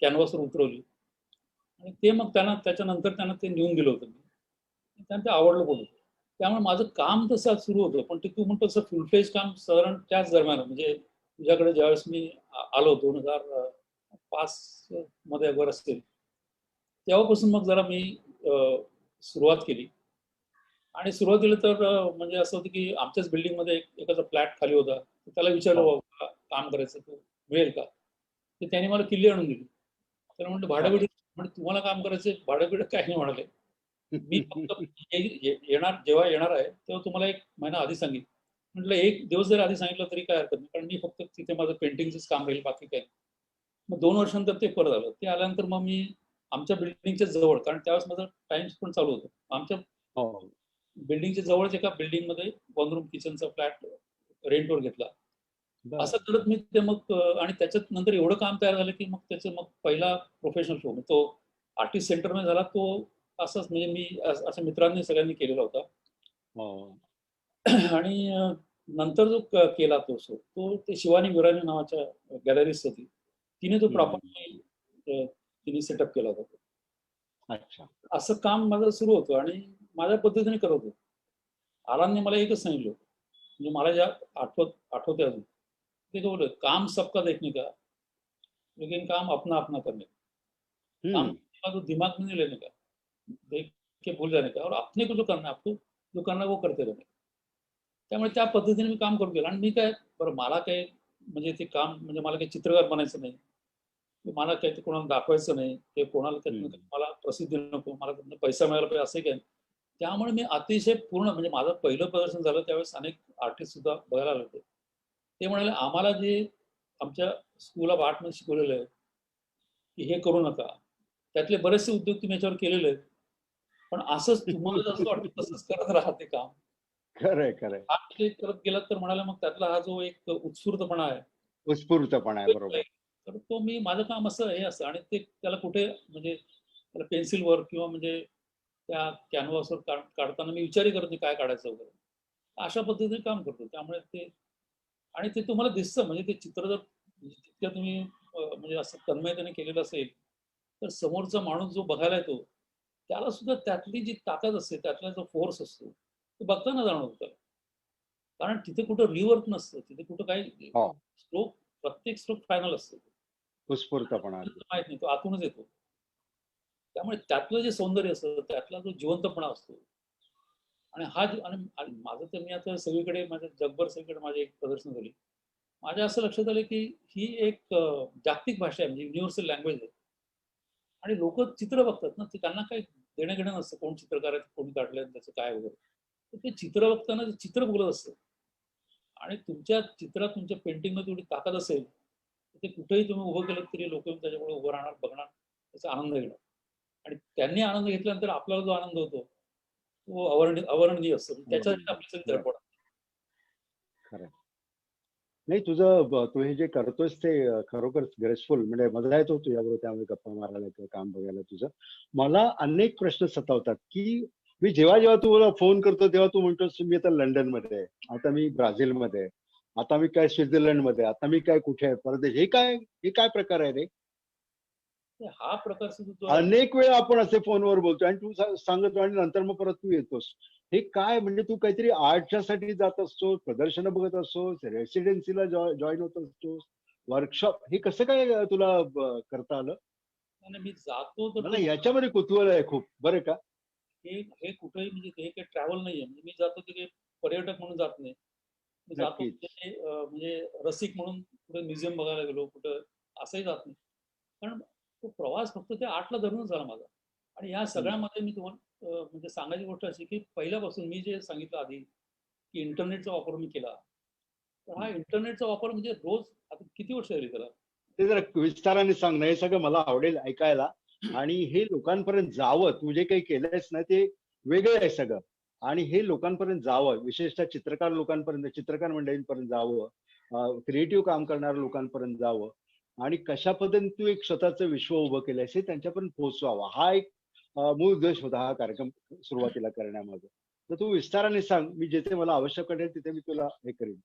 कॅनव्हासवर उतरवली आणि ते मग त्याच्यानंतर त्यांना ते नेऊन दिलं होतं मी. त्यांना ते आवडलं पण होतं. त्यामुळे माझं काम तसं आज सुरू होतं. पण ते तू म्हणतो तसं फुल फ्लेज काम साधारण त्याच दरम्यान म्हणजे तुझ्याकडे ज्यावेळेस मी आलो 2005 मध्ये अगर असतील, तेव्हापासून मग जरा मी सुरुवात केली. आणि सुरुवातीला तर म्हणजे असं होतं की आमच्याच बिल्डिंगमध्ये एकाचा फ्लॅट खाली होता. त्याला विचारलं, हो. "बाबा काम करायचं तर मिळेल का?" तर त्याने मला किल्ली आणून दिली. तर म्हटलं, खरं. "भाडं-बिडं" म्हणजे "तुम्हाला काम करायचंय, भाडं-बिडं काही नाही" म्हणाले. "मी फक्त येणार जेव्हा येणार आहे, तेव्हा तुम्हाला 1 महिना आधी सांगेन." म्हटलं, "1 दिवस जर आधी सांगितलं तरी काही हरकत नाही." कारण मी फक्त तिथे माझं पेंटिंगचंच काम राहील, बाकी काही नाही. मग 2 वर्षानंतर ते परत आलं. ते आल्यानंतर मग मी आमच्या बिल्डिंगच्या जवळ, कारण त्यावेळेस माझं टाइम्स पण चालू होतं. आमच्या हो. बिल्डिंगच्या जवळच एका बिल्डिंगमध्ये 1 रूम किचनचा फ्लॅट रेंटवर घेतला. बर. असं करत मी ते मग आणि त्याच्यात नंतर एवढं काम तयार झालं, की मग त्याचं मग पहिला प्रोफेशनल शो तो आर्टिस्ट सेंटरमध्ये झाला. तो असंच म्हणजे मी अशा मित्रांनी सगळ्यांनी केलेला होता. हो. आणि नंतर जो केला तो शो, तो ते शिवानी विरानी नावाच्या गॅलरिस्ट होती. तिने तो हम्म. प्रॉपर्ली तिने सेटअप केला होता तो. अच्छा. असं काम माझं सुरू होतं आणि माझ्या पद्धतीने करत होतो. आरामने मला एकच सांगितलं होतं. म्हणजे मला ज्या आठवते अजून. ते काय बोलले, "काम सबका देखने का, लेकिन काम अपना अपना करने का. काम हम्म. तो दिमाग में नहीं लेने का. देख कि भूल जाने का और अपने को जो करना है आपको जो करना है वो करते रहणे. त्यामुळे त्या पद्धतीने मी काम करून गेलो आणि मी काय बरं मला काय म्हणजे ते काम म्हणजे मला काही चित्रकार बनायचं नाही. मला काही ते कोणाला दाखवायचं नाही, ते कोणाला त्यातनं मला प्रसिद्धी नको, मला त्यातनं पैसा मिळाला पाहिजे असंही काही. त्यामुळे मी अतिशय पूर्ण म्हणजे माझं पहिलं प्रदर्शन झालं त्यावेळेस अनेक आर्टिस्ट सुद्धा बघायला आले होते. ते म्हणाले, "आम्हाला जे आमच्या स्कूल ऑफ आर्टमध्ये शिकवलेलं आहे, की हे करू नका." त्यातले बरेचसे उद्योग तुम्ही याच्यावर केलेले आहेत. पण असंच तुम्हाला जसं वाटतं तसंच करत राहा ते काम. खरंय, खरंय. हा ते करत गेलात तर म्हणाले मग त्यातला हा जो एक उत्स्फूर्तपणा आहे, उत्स्फूर्तपणा आहे. बरोबर. तर तो मी माझं काम असं हे असतं आणि ते त्याला कुठे म्हणजे त्याला पेन्सिलवर किंवा म्हणजे त्या कॅनव्हासवर काढताना मी विचारही करत नाही काय काढायचं वगैरे. अशा पद्धतीने काम करतो. त्यामुळे ते आणि ते तुम्हाला दिसतं म्हणजे ते चित्र जर जितक्या तुम्ही म्हणजे असं तन्मयतेने केलेलं असेल, तर समोरचा माणूस जो बघायला येतो, त्याला सुद्धा त्यातली जी ताकद असते, त्यातला जो फोर्स असतो, तो बघताना जाणवतो त्याला. कारण तिथे कुठं रिवर्क नसतं. तिथे कुठं काही हो. स्ट्रोक प्रत्येक स्ट्रोक फायनल असतो. उत्स्फूर्तपणा आहे. माहित नाही, तो आतूनच येतो. त्यामुळे त्यातलं जे सौंदर्य असतं, त्यातला जो जिवंतपणा असतो आणि हा जो आणि आणि माझं तर मी आता सगळीकडे माझ्या जगभर सगळीकडे माझी एक प्रदर्शन झाली. माझ्या असं लक्षात आलं, की ही एक जागतिक भाषा आहे म्हणजे युनिव्हर्सल लँग्वेज आहे आणि लोकं चित्र बघतात ना, ते त्यांना काही देणं-घेणं नसतं. कोण चित्रकार आहेत, कोणी काढलंय, त्याचं काय वगैरे. तर ते चित्र बघताना ते चित्र बोलत असतं आणि तुमच्या चित्रात, तुमच्या पेंटिंगमध्ये तेवढी ताकद असेल, तर ते कुठेही तुम्ही उभं केलं तरी लोकं त्याच्यापुढे उभं राहणार, बघणार, त्याचा आनंद घेणार आणि त्यांनी आनंद घेतल्यानंतर आपल्याला जो आनंद होतो, तो अवर्णनीय असतो. त्याच्यासाठी आपली सगळी खरंय, धडपड. खरंय. नाही तुझं तू हे जे करतोयस ते खरोखर ग्रेसफुल म्हणजे मजा येतो तुझ्याबरोबर त्यामुळे गप्पा मारायला किंवा काम बघायला तुझं. मला अनेक प्रश्न सतावतात, की मी जेव्हा तू मला फोन करतो तेव्हा तू म्हणतोस मी आता लंडनमध्ये आहे, आता मी ब्राझीलमध्ये आहे, आता मी काय स्वित्झर्लंडमध्ये आहे, आता मी काय कुठे आहे परदेश. हे काय प्रकार आहे रे? हा प्रकार सुद्धा जो आहे अनेक वेळा आपण असे फोनवर बोलतो आणि तू सांगतो आणि नंतर मग परत तू येतोस. हे काय म्हणजे तू काहीतरी आर्टच्या साठी जात असतो, प्रदर्शनं बघत असतोस, रेसिडेन्सीला जॉईन होत असतोस, वर्कशॉप हे कसं काय तुला करता आलं? आणि मी जातो तर मला तो याच्यामध्ये कुतूहल आहे खूप बरं का. हे हे कुठेही म्हणजे हे काही ट्रॅव्हल नाहीये. म्हणजे मी जातो ते काही पर्यटक म्हणून जात नाही. मी जातो नक्कीच. म्हणजे म्हणजे रसिक म्हणून कुठे म्युझियम बघायला गेलो, कुठं असंही जात नाही. कारण तो प्रवास फक्त त्या आर्टला धरूनच झाला माझा. आणि या हम्म, सगळ्यामध्ये मी तुम्हाला म्हणजे सांगायची गोष्ट अशी की पहिल्यापासून मी जे सांगितलं आधी, की इंटरनेटचा वापर मी केला. तर हा हम्म. इंटरनेटचा वापर म्हणजे रोज आता किती वर्ष झाली त्याला? ते जरा विस्ताराने सांग ना, हे सगळं मला आवडेल ऐकायला. आणि हे लोकांपर्यंत जावं, तू जे काही केलंयस ना ते वेगळं आहे सगळं. आणि हे लोकांपर्यंत जावं, विशेषतः चित्रकार लोकांपर्यंत, चित्रकार मंडळींपर्यंत जावं, क्रिएटिव्ह काम करणाऱ्या लोकांपर्यंत जावं आणि कशा पद्धतीने तू एक स्वतःचं विश्व उभं केलंयस हे त्यांच्यापर्यंत पोहोचवावं. हा एक मूळ उद्देश होता हा कार्यक्रम सुरुवातीला करण्यामागे. तर तू विस्ताराने सांग. मी जिथे मला आवश्यक वाटेल तिथे मी तुला हे करीन,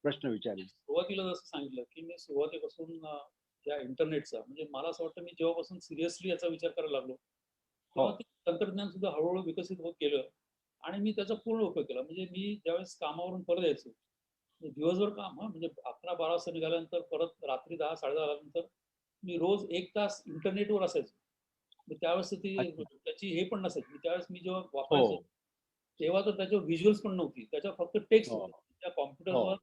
प्रश्न विचारेन. सुरुवातीला जसं सांगितलं, की मी सुरुवातीपासून या इंटरनेटचा म्हणजे मला असं वाटतं मी जेव्हापासून सिरियसली याचा विचार करायला लागलो, हो. तेव्हा ते तंत्रज्ञान सुद्धा हळू-हळू विकसित होत गेलं आणि मी त्याचा पूर्ण उपयोग केला. म्हणजे मी ज्यावेळेस कामावरून परत यायचो, म्हणजे दिवसभर काम हां, म्हणजे 11-12 वाजता निघाल्यानंतर परत रात्री 10-10:30 नंतर मी रोज 1 तास इंटरनेटवर असायचो. मग त्यावेळेस तर ती अच्छा. त्याची हे पण नसायची. त्यावेळेस मी जेव्हा हो. वापरायचो, तेव्हा तर त्याच्यावर व्हिज्युअल्स पण नव्हती. त्याच्यावर फक्त टेक्स्ट हो. होतं. त्या हो. कॉम्प्युटरवर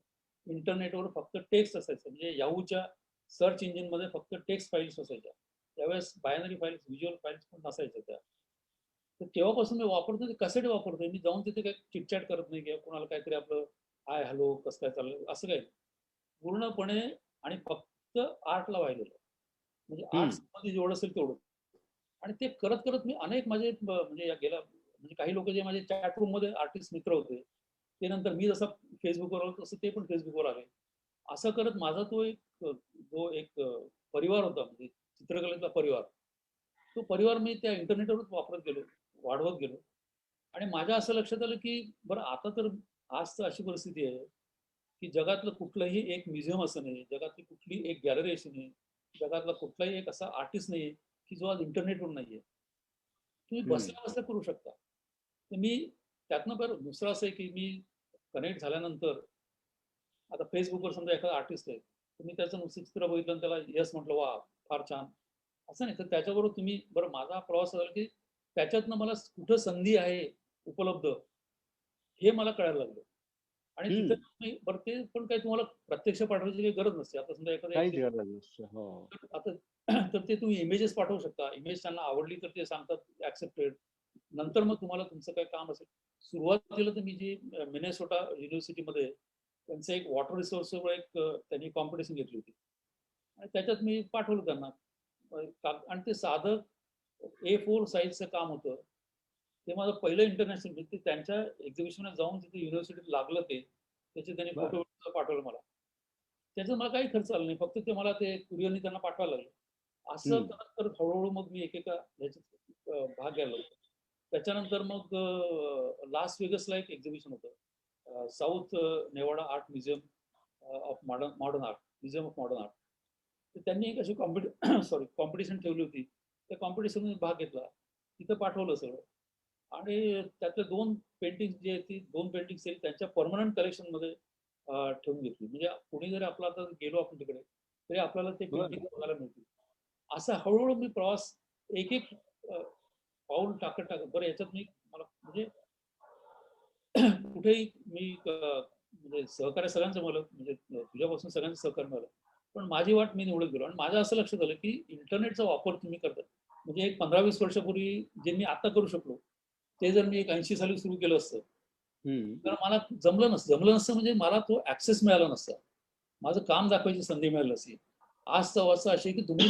इंटरनेटवर फक्त टेक्स्ट असायचं. म्हणजे Yahooच्या सर्च इंजिनमध्ये फक्त टेक्स्ट फाइल्स असायच्या. त्यावेळेस बायनरी फाइल्स, व्हिज्युअल फाइल्स पण नसायच्या त्या. तर तेव्हापासून मी वापरतोय ते कॅसेट वापरतोय. मी जाऊन तिथे काही चिट करत नाही किंवा कोणाला काहीतरी आपलं हाय, हॅलो, कसं काय चाललंय असं काही. पूर्णपणे आणि फक्त आर्टला वाहिलेलं. म्हणजे हम्म. आर्ट्समध्ये जेवढं असेल तेवढं. आणि ते करत मी अनेक माझे म्हणजे या गेल्या म्हणजे काही लोक जे माझे चॅट रूममध्ये आर्टिस्ट मित्र होते. ते नंतर मी जसा Facebookवर आलो तसं ते पण Facebookवर आले. असं करत माझा तो एक जो एक परिवार होता म्हणजे चित्रकलेचा परिवार. तो परिवार मी त्या इंटरनेटवरच वापरत गेलो, वाढवत गेलो. आणि माझ्या असं लक्षात आलं, की बरं आता तर आज तर अशी परिस्थिती आहे, की जगातलं कुठलंही एक म्युझियम असं नाही, जगातली कुठली एक गॅलरी अशी नाही, जगातला कुठलाही एक असा आर्टिस्ट नाहीये, की जो आज इंटरनेटवर नाहीये. तुम्ही हम्म. बसल्या-बसल्या करू शकता. तर मी त्यातनं बरं दुसरं असं आहे, की मी कनेक्ट झाल्यानंतर आता Facebookवर समजा एखादा आर्टिस्ट आहे, तर मी त्याचं नुसतं चित्र बघितलं आणि त्याला येस म्हटलं, "वाह! फार छान." असं नाही, तर त्याच्याबरोबर तुम्ही बरं माझा प्रवास झाला, की त्याच्यातनं मला कुठं संधी आहे उपलब्ध हे मला कळायला लागलं. आणि तिथं बरं ते पण काही तुम्हाला प्रत्यक्ष पाठवायची काही गरज नसते. आता समजा आता तर ते तुम्ही इमेजेस पाठवू शकता. इमेज त्यांना आवडली तर ते सांगतात ऍक्सेप्टेड. नंतर मग तुम्हाला तुमचं काही काम असेल. सुरुवातीला तर मी जी मिनेसोटा युनिव्हर्सिटीमध्ये त्यांचं एक वॉटर रिसोर्सवर एक त्यांनी कॉम्पिटिशन घेतली होती आणि त्याच्यात मी पाठवलं त्यांना. आणि ते साधं A4 साईजचं काम होतं. ते माझं पहिलं इंटरनॅशनल, ते त्यांच्या एक्झिबिशनला जाऊन तिथे युनिव्हर्सिटीत लागलं ते. त्याचे त्यांनी फोटो पाठवलं मला. त्याचा मला काही खर्च आला नाही. फक्त ते मला ते कुरिअरनी त्यांना पाठवायला लागलं. असं करत हळूहळू मग मी एकेका ह्याच्यात भाग घ्यायला लागलो. त्याच्यानंतर मग लास वेगसला एक एक्झिबिशन होतं. South Nevada art museum of modern art, museum of modern art. तर त्यांनी एक अशी कॉम्पिटिशन ठेवली होती. त्या कॉम्पिटिशनमध्ये भाग घेतला. तिथं पाठवलं सगळं. आणि त्यातले 2 पेंटिंग जे आहेत, ती 2 पेंटिंग्स त्यांच्या परमनंट कलेक्शनमध्ये ठेवून घेतली. म्हणजे कुणी जरी आपला आता गेलो आपण तिकडे तरी आपल्याला ते पेंटिंग बघायला मिळतील. असा हळूहळू मी प्रवास एक पाऊल टाकत बरं याच्यात मी मला म्हणजे कुठेही मी म्हणजे सहकार्य सगळ्यांचं मला म्हणजे तुझ्यापासून सगळ्यांचं सहकार्य मिळालं. पण माझी वाट मी निवडत गेलो आणि माझं असं लक्षात आलं की इंटरनेटचा वापर तुम्ही करता म्हणजे एक 15-20 वर्षापूर्वी जे मी आता करू शकलो ते जर मी एक 80 साली सुरू केलं असतं तर मला जमलं नसतं म्हणजे मला तो ऍक्सेस मिळाला नसता. माझं काम दाखवायची संधी मिळाली असती. आज तर अवस्था अशी की तुम्ही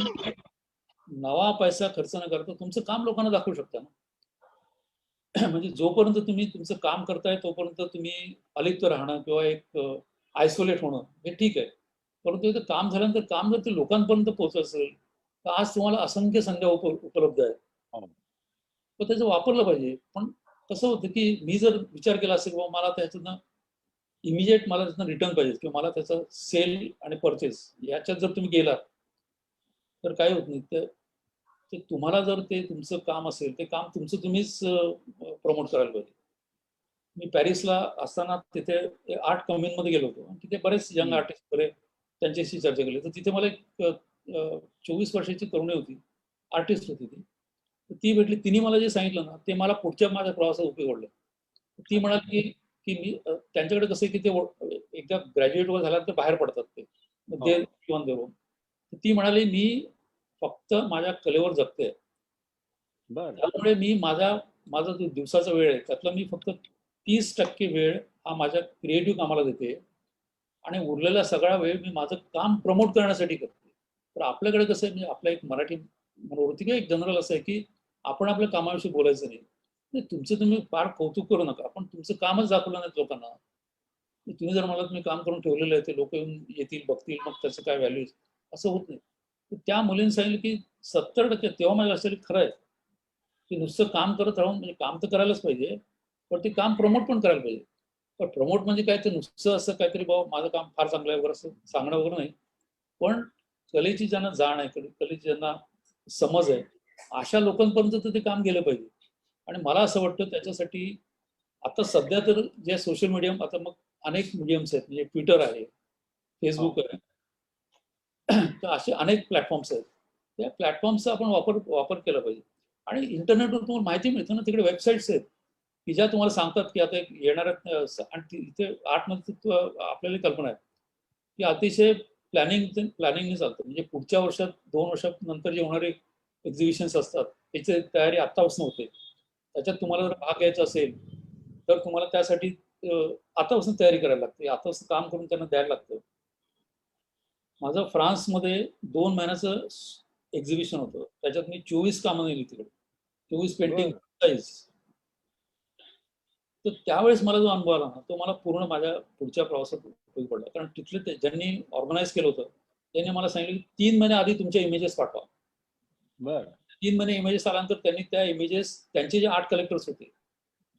नवा पैसा खर्च न करता तुमचं काम लोकांना दाखवू शकता ना. म्हणजे जोपर्यंत तुम्ही तुमचं काम करताय तोपर्यंत तुम्ही अलिप्त राहणं किंवा एक आयसोलेट होणं हे ठीक आहे. परंतु इथं काम झाल्यानंतर काम जर ते लोकांपर्यंत पोहोचत असेल तर आज तुम्हाला असंख्य संध्या उपलब्ध आहेत. तर त्याचं वापरलं पाहिजे. पण कसं होतं की मी जर विचार केला असेल बाबा मला त्याच्यातनं इमिजिएट मला त्यातनं रिटर्न पाहिजे किंवा मला त्याचा सेल आणि परचेस याच्यात जर तुम्ही गेलात तर काय होत नाही. ते तुम्हाला जर ते तुमचं काम असेल ते काम तुमचं तुम्हीच प्रमोट करायला पाहिजे. मी पॅरिसला असताना तिथे आर्ट कम्युनमध्ये गेलो होतो. तिथे बरेच यंग आर्टिस्ट बरे त्यांच्याशी चर्चा केली. तर तिथे मला एक 24 वर्षाची तरुणी होती, आर्टिस्ट होती ती. ती भेटली. तिने मला जे सांगितलं ना ते मला पुढच्या माझ्या प्रवासात उपयोग पडलं. ती म्हणाली की मी त्यांच्याकडे कसं की ते एकदा ग्रॅज्युएट वर झाल्यानंतर बाहेर पडतात ते देऊन. ती म्हणाली मी फक्त माझ्या कलेवर जगते. त्यामुळे मी माझा जो दिवसाचा वेळ आहे त्यातला मी फक्त 30% वेळ हा माझ्या क्रिएटिव्ह कामाला देते आणि उरलेला सगळा वेळ मी माझं काम प्रमोट करण्यासाठी करते. तर आपल्याकडे कसं आहे म्हणजे आपला एक मराठी मनोवृत्ती किंवा एक जनरल असं आहे की आपण आपल्या कामाविषयी बोलायचं नाही. तुमचं तुम्ही फार कौतुक करू नका. पण तुमचं कामच दाखवलं नाही लोकांना. तुम्ही जर मला तुम्ही काम करून ठेवलेलं आहे ते लोक येतील बघतील मग त्याचं काय व्हॅल्यू असं होत नाही. त्या मुलीने सांगितलं की 70% तेव्हा माझ्या असेल खरं आहे की नुसतं काम करत राहून म्हणजे काम तर करायलाच पाहिजे पण ते काम प्रमोट पण करायला पाहिजे. पण प्रमोट म्हणजे काय ते नुसतं असं काहीतरी बाबा माझं काम फार चांगलं आहे वगैरे असं सांगणं वगैरे नाही. पण कलेची ज्यांना जाण आहे कलेची ज्यांना समज आहे अशा लोकांपर्यंत तर ते काम गेलं पाहिजे. आणि मला असं वाटतं त्याच्यासाठी आता सध्या तर जे सोशल मीडियम आता मग अनेक मीडियम्स आहेत म्हणजे ट्विटर आहे, फेसबुक आहे, तर असे अनेक प्लॅटफॉर्म्स आहेत. त्या प्लॅटफॉर्मचा आपण वापर केला पाहिजे. आणि इंटरनेटवर तुम्हाला माहिती मिळतं ना तिकडे वेबसाईट्स आहेत की ज्या तुम्हाला सांगतात की आता येणाऱ्या आणि इथे आर्टमध्ये आपल्याला कल्पना आहे की अतिशय प्लॅनिंगने चालतं. म्हणजे पुढच्या वर्षात 2 वर्षानंतर जे होणारे एक्झिबिशन्स असतात त्याची तयारी आत्तापासून होते. त्याच्यात तुम्हाला जर भाग घ्यायचा असेल तर तुम्हाला त्यासाठी आतापासून तयारी करायला लागते. आतापासून काम करून त्यांना द्यायला लागतं. माझं फ्रान्समध्ये 2 महिन्याचं एक्झिबिशन होतं. त्याच्यात मी 24 कामं नेली तिकडे. 24 पेंटिंग साईज. तर त्यावेळेस मला जो अनुभव आला ना तो मला पूर्ण माझ्या पुढच्या प्रवासात उपयोगी पडला. कारण तिथले ज्यांनी ऑर्गनाईज केलं होतं त्यांनी मला सांगितलं की 3 महिने आधी तुमच्या इमेजेस पाठवा. 3 महिने इमेजेस आल्यानंतर त्यांनी त्या इमेजेस त्यांचे जे आर्ट कलेक्टर्स होते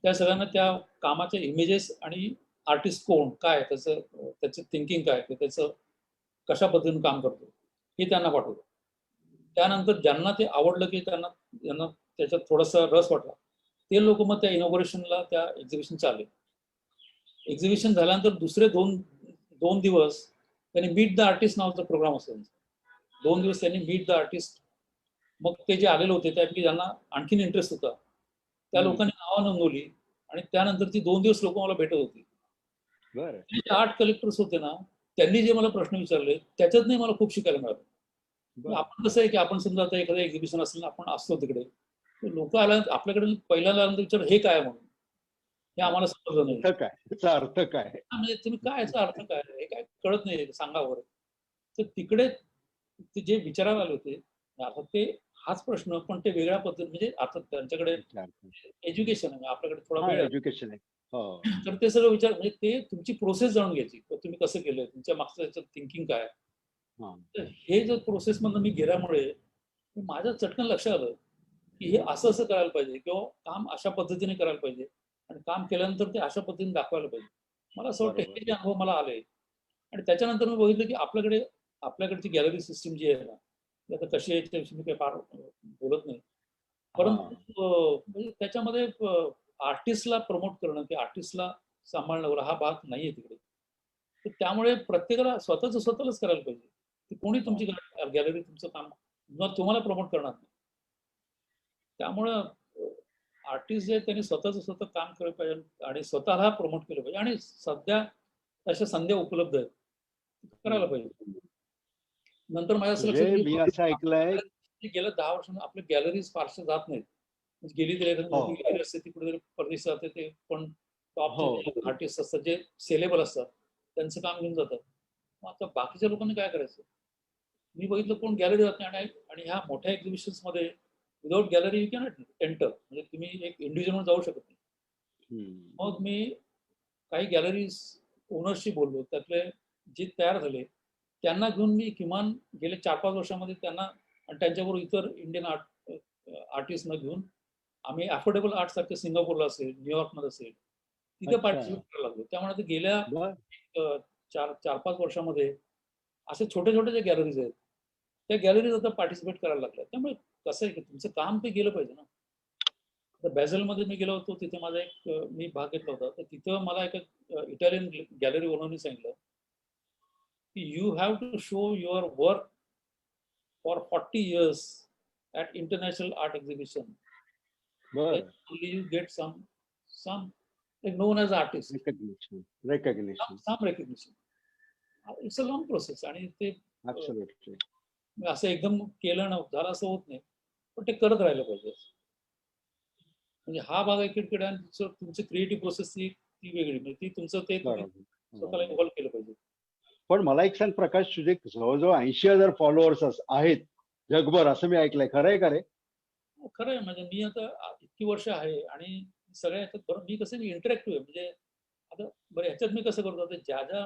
त्या सगळ्यांना त्या कामाच्या इमेजेस आणि आर्टिस्ट कोण काय त्याचं थिंकिंग काय त्याचं कशा पद्धतीने काम करतो हे त्यांना पाठवलं. त्यानंतर ज्यांना ते आवडलं की त्यांना त्याच्यात थोडासा रस वाटला ते लोक मग त्या इनॉग्रेशनला त्या एक्झिबिशनचे आले. एक्झिबिशन झाल्यानंतर दुसरे दोन दिवस त्यांनी मीट द आर्टिस्ट नावाचा प्रोग्राम असतो. 2 दिवस त्यांनी मीट द आर्टिस्ट. मग ते जे आलेले होते त्यापैकी ज्यांना आणखीन इंटरेस्ट होता त्या लोकांनी नावं नोंदवली आणि त्यानंतर ती 2 दिवस लोक मला भेटत होती. बरं. ते जे 8 कलेक्टर्स होते ना, त्यांनी जे मला प्रश्न विचारले त्याच्यातनं मला खूप शिकायला मिळालं. बरं. आपण कसं आहे की आपण समजा आता एखादं एक्झिबिशन असेल आपण असतो तिकडे, लोक आल्या आपल्याकडे पहिल्यांदा आल्यानंतर विचार हे काय म्हणून, हे आम्हाला समजलं नाही. अर्थ काय, त्याचा अर्थ काय? म्हणजे तुम्ही काय याचा अर्थ काय, हे काय कळत नाही, सांगा वगैरे. तर तिकडे ते जे विचारायला आले होते, अर्थात ते हाच प्रश्न पण ते वेगळ्या पद्धतीने, म्हणजे अर्थात त्यांच्याकडे एज्युकेशन आहे, आपल्याकडे थोडा वेळ आहे. एज्युकेशन आहे. हो. तर ते सगळं विचार, म्हणजे ते तुमची प्रोसेस जाणून घ्यायची, तुम्ही कसं केलंय, तुमच्या मागचं त्याचं थिंकिंग काय. तर हे जर प्रोसेस मधून मी गेल्यामुळे माझ्या चटकन लक्षात आलं की हे असं असं करायला पाहिजे किंवा काम अशा पद्धतीने करायला पाहिजे आणि काम केल्यानंतर ते अशा पद्धतीने दाखवायला पाहिजे. मला असं वाटतं हे जे अनुभव मला आले आणि त्याच्यानंतर मी बघितलं की आपल्याकडची गॅलरी सिस्टीम जी आहे ना, ती आता कशी आहे त्याविषयी मी काही फार बोलत नाही, परंतु म्हणजे त्याच्यामध्ये आर्टिस्टला प्रमोट करणं की आर्टिस्टला सांभाळणं वगैरे हा भाग नाहीये तिकडे. तर त्यामुळे प्रत्येकाला स्वतःलाच करायला पाहिजे की कोणी तुमची गॅलरी तुमचं काम तुम्हाला प्रमोट करणार नाही. त्यामुळं आर्टिस्ट जे त्यांनी स्वतः काम केलं पाहिजे आणि स्वतःला प्रमोट केलं पाहिजे आणि सध्या तशा संध्या उपलब्ध आहेत, करायला पाहिजे. नंतर माझ्या असं लक्षात मी असं ऐकलंय गेल्या 10 वर्षांनी आपल्या गॅलरीज फारशा जात नाहीत. गेली तरी एखादी मोठी गॅलरी असते तिकडे परदेशात जाते, ते पण टॉपचे आर्टिस्ट असतात जे सेलेबल असतात त्यांचं काम घेऊन जातात. मग आता बाकीच्या लोकांनी काय करायचं? मी बघितलं कोण गॅलरी जात नाही आणि ह्या मोठ्या एक्झिबिशन्स मध्ये without gallery you cannot enter, म्हणजे तुम्ही एक इंडिव्हिज्युअल जाऊ शकत नाही. मग मी काही गॅलरीज ओनर्सशी बोललो, त्यातले जे तयार झाले त्यांना घेऊन मी किमान गेले 4-5 वर्षामध्ये त्यांना आणि त्यांच्याबरोबर इतर इंडियन आर्टिस्टना घेऊन आम्ही अफोर्डेबल आर्ट सारखे सिंगापूरला असेल, न्यूयॉर्कमध्ये असेल, तिथे पार्टिसिपेट करायला लागलो. त्यामुळे ते गेल्या 4-5 वर्षामध्ये असे छोटे छोटे जे गॅलरीज आहेत त्या गॅलरीज आता पार्टिसिपेट करायला लागल्या. त्यामुळे कसं आहे की तुमचं काम ते गेलं पाहिजे ना. आता बॅझलमध्ये मी गेलो होतो, तिथे माझा एक मी भाग घेतला होता, तर तिथं मला एका इटालियन गॅलरी ओनरनी सांगितलं की you have to show your work for 40 years at international art exhibition. Then only you get some like known as artist. Recognition. Some recognition. It's a long process आणि ते असं एकदम केलं ना झालं असं होत नाही, पण ते करत राहिलं पाहिजे. म्हणजे हा भाग आहे क्रिकेट आणि तुमची क्रिएटिव्ह प्रोसेस ती वेगळी, म्हणजे ती तुमचं ते स्वतःला इन्व्हॉल्व केलं पाहिजे. पण मला एक सांग प्रकाश, तुझे जवळजवळ 80,000 फॉलोअर्स आहेत जगभर असं मी ऐकलंय, खरं आहे का रे? खरं आहे, म्हणजे मी आता इतकी वर्ष आहे आणि सगळ्या ह्याच्यात बरं मी कसं मी इंटरॅक्टिव्ह आहे, म्हणजे आता बरं ह्याच्यात मी कसं करतो ज्या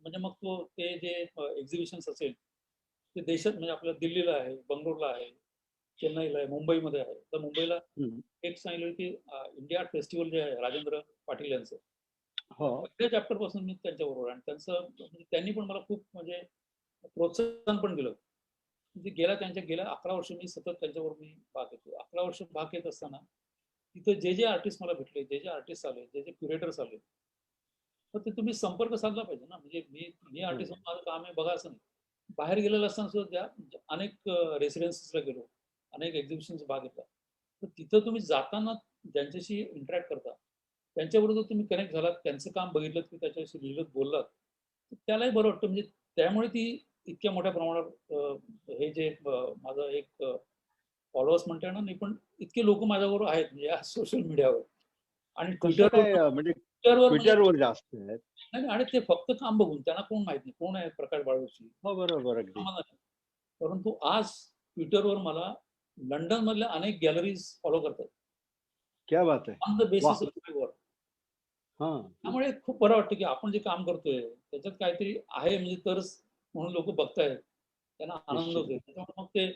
म्हणजे मग तो ते जे एक्झिबिशन्स असेल ते देशात, म्हणजे आपल्या दिल्लीला आहे, बंगलोरला आहे, चेन्नईला आहे, मुंबईमध्ये आहे. तर मुंबईला एक सांगितलं की इंडिया आर्ट फेस्टिवल जे आहे राजेंद्र पाटील यांचं, पहिल्या चॅप्टर पासून मी त्यांच्याबरोबर आणि म्हणजे त्यांनी पण मला खूप म्हणजे प्रोत्साहन पण दिलं. म्हणजे गेल्या 11 वर्ष मी सतत त्यांच्याबरोबर मी भाग घेतो. 11 वर्ष भाग घेत असताना तिथं जे आर्टिस्ट मला भेटले, जे आर्टिस्ट आले, जे क्युरेटर्स आले, तर ते तुम्ही संपर्क साधला पाहिजे ना. म्हणजे मी आर्टिस्ट म्हणून माझं काम आहे बघा असं नाही. बाहेर गेलेलं असताना सुद्धा अनेक रेसिडेन्सीजला गेलो, अनेक एक्झिबिशन्स भाग घेतला. तर तिथं तुम्ही जाताना ज्यांच्याशी इंटरॅक्ट करता त्यांच्याबरोबर तुम्ही कनेक्ट झालात, त्यांचं काम बघितलं की त्याच्याशी लिहिलं बोललात, त्यालाही बरं वाटतं. म्हणजे त्यामुळे ती इतक्या मोठ्या प्रमाणात हे जे माझं एक फॉलोअर्स म्हणता येणार नाही, पण इतके लोक माझ्याबरोबर आहेत म्हणजे या सोशल मीडियावर आणि ट्विटरवर जास्त आहेत. नाही आणि ते फक्त काम बघून, त्यांना कोण माहित नाही कोण आहे प्रकाश बाळवशी, बरोबर. परंतु आज ट्विटरवर मला लंडन मधल्या अनेक गॅलरीज फॉलो करतात. क्या बात आहे. On the basis of work. त्यामुळे खूप बरं वाटतं की आपण जे काम करतोय त्याच्यात काहीतरी आहे, म्हणजे तरच म्हणून लोक बघतायत, त्यांना आनंद होतोय. त्याच्यामुळे मग ते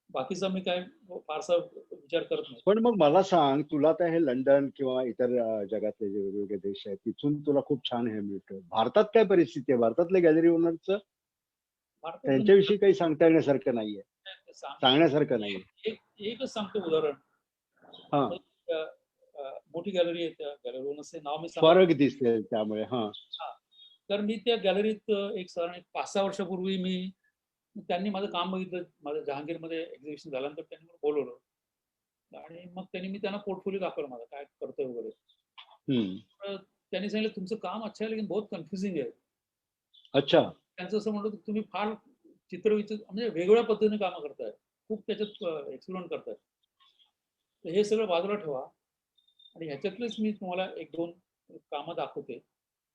बाकीचा मी काय फारसा विचार करत नाही. पण मग मला सांग, तुला तर हे लंडन किंवा इतर जगातले जे वेगवेगळे देश आहेत तिथून तुला खूप छान हे मिळतं. भारतात काय परिस्थिती आहे? भारतातल्या गॅलरी ओनरचं त्यांच्याविषयी काही सांगता येण्यासारखं नाहीये, सांगण्यासारखं नाहीये. एकच सांगतो उदाहरण. मोठी गॅलरी आहे, त्या गॅलरी ओनरचे नाव मी फरक दिसते त्यामुळे. तर मी त्या गॅलरीत एक साधारण 5-6 वर्षापूर्वी त्यांनी माझं काम बघितलं. माझं जहांगीरमध्ये एक्झिबिशन झाल्यानंतर त्यांनी मला बोलवलं आणि मग मी त्यांना पोर्टफोलिओ दाखवला माझा काय करतोय वगैरे. हम्म. तर त्यांनी सांगितलं तुमचं काम अच्छा आहे लेकिन बहुत कन्फ्युजिंग आहे. अच्छा. त्यांचं असं म्हणलं तुम्ही फार चित्रविचित्र म्हणजे वेगवेगळ्या पद्धतीने कामं करताय. खूप त्याच्यात एक्सपेरिमेंट करताय. तर हे सगळं बाजूला ठेवा आणि ह्याच्यातलेच मी तुम्हाला 1-2 कामं दाखवते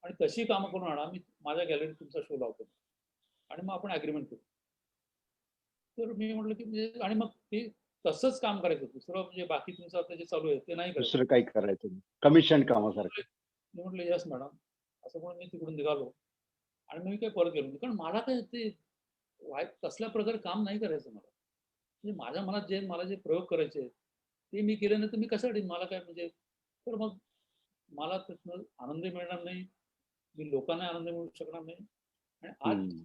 आणि तशी कामं करून आणा. मी माझ्या गॅलरीत तुमचा शो लावतो आणि मग आपण ॲग्रीमेंट करू. तर मी म्हटलं की म्हणजे आणि मग ते तसंच काम करायचं. दुसरं म्हणजे बाकी तुमचं आता जे चालू आहे ते नाही करायचं. दुसरं काही करायचं नाही. कमिशन कामासारखं. मी म्हटलं, "येस मॅडम." असं म्हणून मी तिकडून निघालो आणि मग मी काही परत गेलो नाही. कारण मला काय ते तसल्या प्रकारे काम नाही करायचं मला. म्हणजे माझ्या मनात मला जे प्रयोग करायचे आहेत, ते मी केले नाही तर मी कशासाठी मला काय म्हणजे तर मग मला त्यातनं आनंदही मिळणार नाही. मी लोकांना आनंद मिळू शकणार नाही. आणि आज हम्म.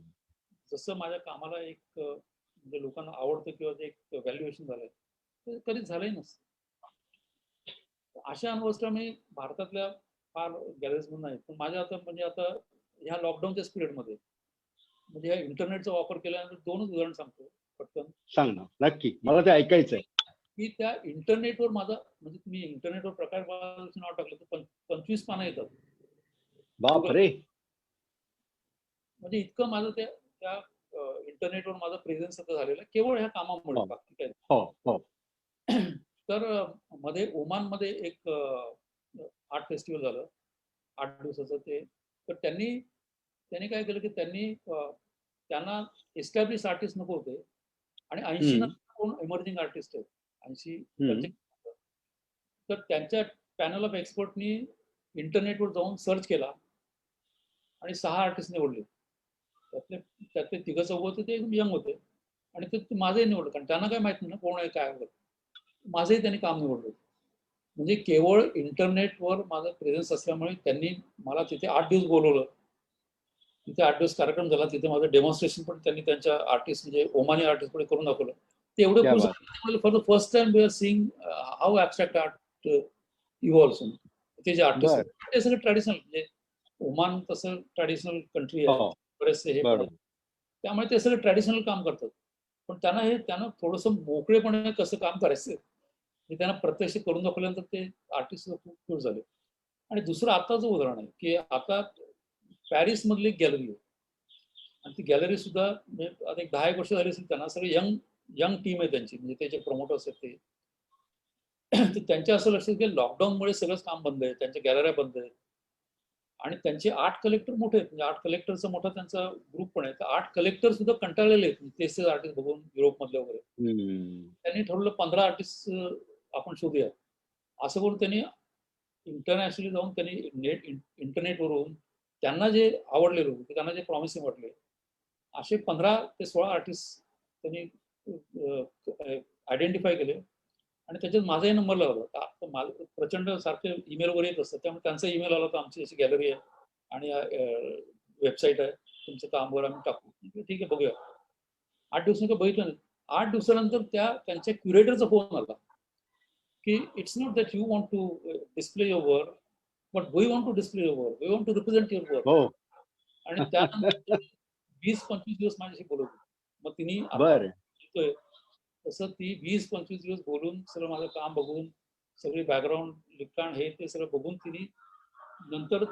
जसं माझ्या कामाला एक म्हणजे लोकांना आवडतं किंवा जे एक व्हॅल्युएशन झालंय, ते कधीच झालंही नसतं. अशा अनुभवाला मी भारतातल्या फार गॅलरीजमधून नाही. पण माझ्या आता म्हणजे आता ह्या लॉकडाऊनच्याच पिरियडमध्ये म्हणजे ह्या इंटरनेटचा वापर केल्यानंतर 2च उदाहरण सांगतो पटकन. सांग ना, नक्की. मला ते ऐकायचंय. की त्या इंटरनेटवर माझा म्हणजे तुम्ही इंटरनेटवर प्रकाश बाळाचं नाव टाकलं तर 25 पानं येतात. बाप Google रे. म्हणजे इतकं माझं त्या त्या इंटरनेटवर माझा प्रेझेन्स आता झालेला आहे, केवळ ह्या कामामुळे हो बाकी काय हो हो. तर मध्ये ओमानमध्ये एक आर्ट फेस्टिवल झालं 8 दिवसाचं ते. तर त्यांनी त्यांनी काय केलं की त्यांना एस्टॅब्लिश आर्टिस्ट नको होते आणि 80 हम्म. नंतर कोण इमर्जिंग आर्टिस्ट आहेत. 80 त्यांचे हम्म. तर त्यांच्या पॅनल ऑफ एक्सपर्टनी इंटरनेटवर जाऊन सर्च केला आणि 6 आर्टिस्ट निवडले. त्यातले त्यातले 3-4 होते ते एकदम यंग होते आणि ते माझंही निवडलं कारण त्यांना काय माहित नाही ना कोण आहे काय वगैरे. माझंही त्यांनी काम निवडलं. म्हणजे केवळ इंटरनेटवर माझा प्रेझेन्स असल्यामुळे त्यांनी मला तिथे 8 दिवस बोलवलं. तिथे 8 दिवस कार्यक्रम झाला. तिथे माझं डेमॉन्स्ट्रेशन पण त्यांनी त्यांच्या आर्टिस्ट म्हणजे ओमानी आर्टिस्ट पुढे करून दाखवलं. ते एवढे क्या खुश बात. झाले for the first time we are seeing how abstract art evolves. ते जे आर्टिस्ट बर. आहेत ते सगळं ट्रॅडिशनल म्हणजे ओमान तसं ट्रॅडिशनल कंट्री आहे. हो. बरेचसे हे पण आहेत. बरोबर. त्यामुळे ते सगळं ट्रॅडिशनल काम करतात. पण त्यांना थोडंसं मोकळेपणे कसं काम करायचं हे त्यांना प्रत्यक्ष करून दाखवल्यानंतर ते आर्टिस्ट खूप खुश झाले. आणि दुसरं आत्ताचं उदाहरण आहे, की आता पॅरिसमधली एक गॅलरी आहे. आणि ती गॅलरी सुद्धा म्हणजे आता एक 10 वर्ष झाली असेल त्यांना सगळी यंग यंग टीम आहे त्यांची म्हणजे त्याचे प्रमोटर्स आहेत ते. तर त्यांच्या असं लक्षात की लॉकडाऊनमुळे सगळंच काम बंद आहे. त्यांच्या गॅलऱ्या बंद आहेत. आणि त्यांचे आर्ट कलेक्टर मोठे आहेत. म्हणजे आर्ट कलेक्टरचा मोठा त्यांचा ग्रुप पण आहे. तर आर्ट कलेक्टर सुद्धा कंटाळलेले आहेत. तेच आर्टिस्ट बघून युरोपमधले वगैरे. हम्म. त्यांनी ठरवलं 15 आर्टिस्ट आपण शोधूया. असं करून त्यांनी इंटरनॅशनली जाऊन त्यांनी इंटरनेटवरून त्यांना जे आवडलेलं होतं, त्यांना जे प्रॉमिसिंग वाटले, असे 15 ते 16 आर्टिस्ट त्यांनी आयडेंटिफाय केले आणि त्याच्यात माझाही नंबर लावला. आता माझं प्रचंड सारखे ईमेल वगैरे येत असतात. त्यामुळे त्यांचा ईमेल आला होता, आमची अशी गॅलरी आहे आणि वेबसाईट आहे. तुमचं काम वगैरे आम्ही टाकू. ठीक आहे, बघूया. 8 दिवसांनी बघितलं नाही. 8 दिवसानंतर त्यांच्या क्युरेटरचा फोन आला, की it's not that you want to display your work, but we want to display your work. We want to represent your work. हो. आणि त्यानंतर 20-25 दिवस माझ्याशी बोलत होती. मग तिने आता बर. बोलतोय तसं ती 20-25 दिवस बोलून सगळं माझं काम बघून सगळी बॅकग्राऊंड लिखाण हे ते सगळं बघून तिने नंतर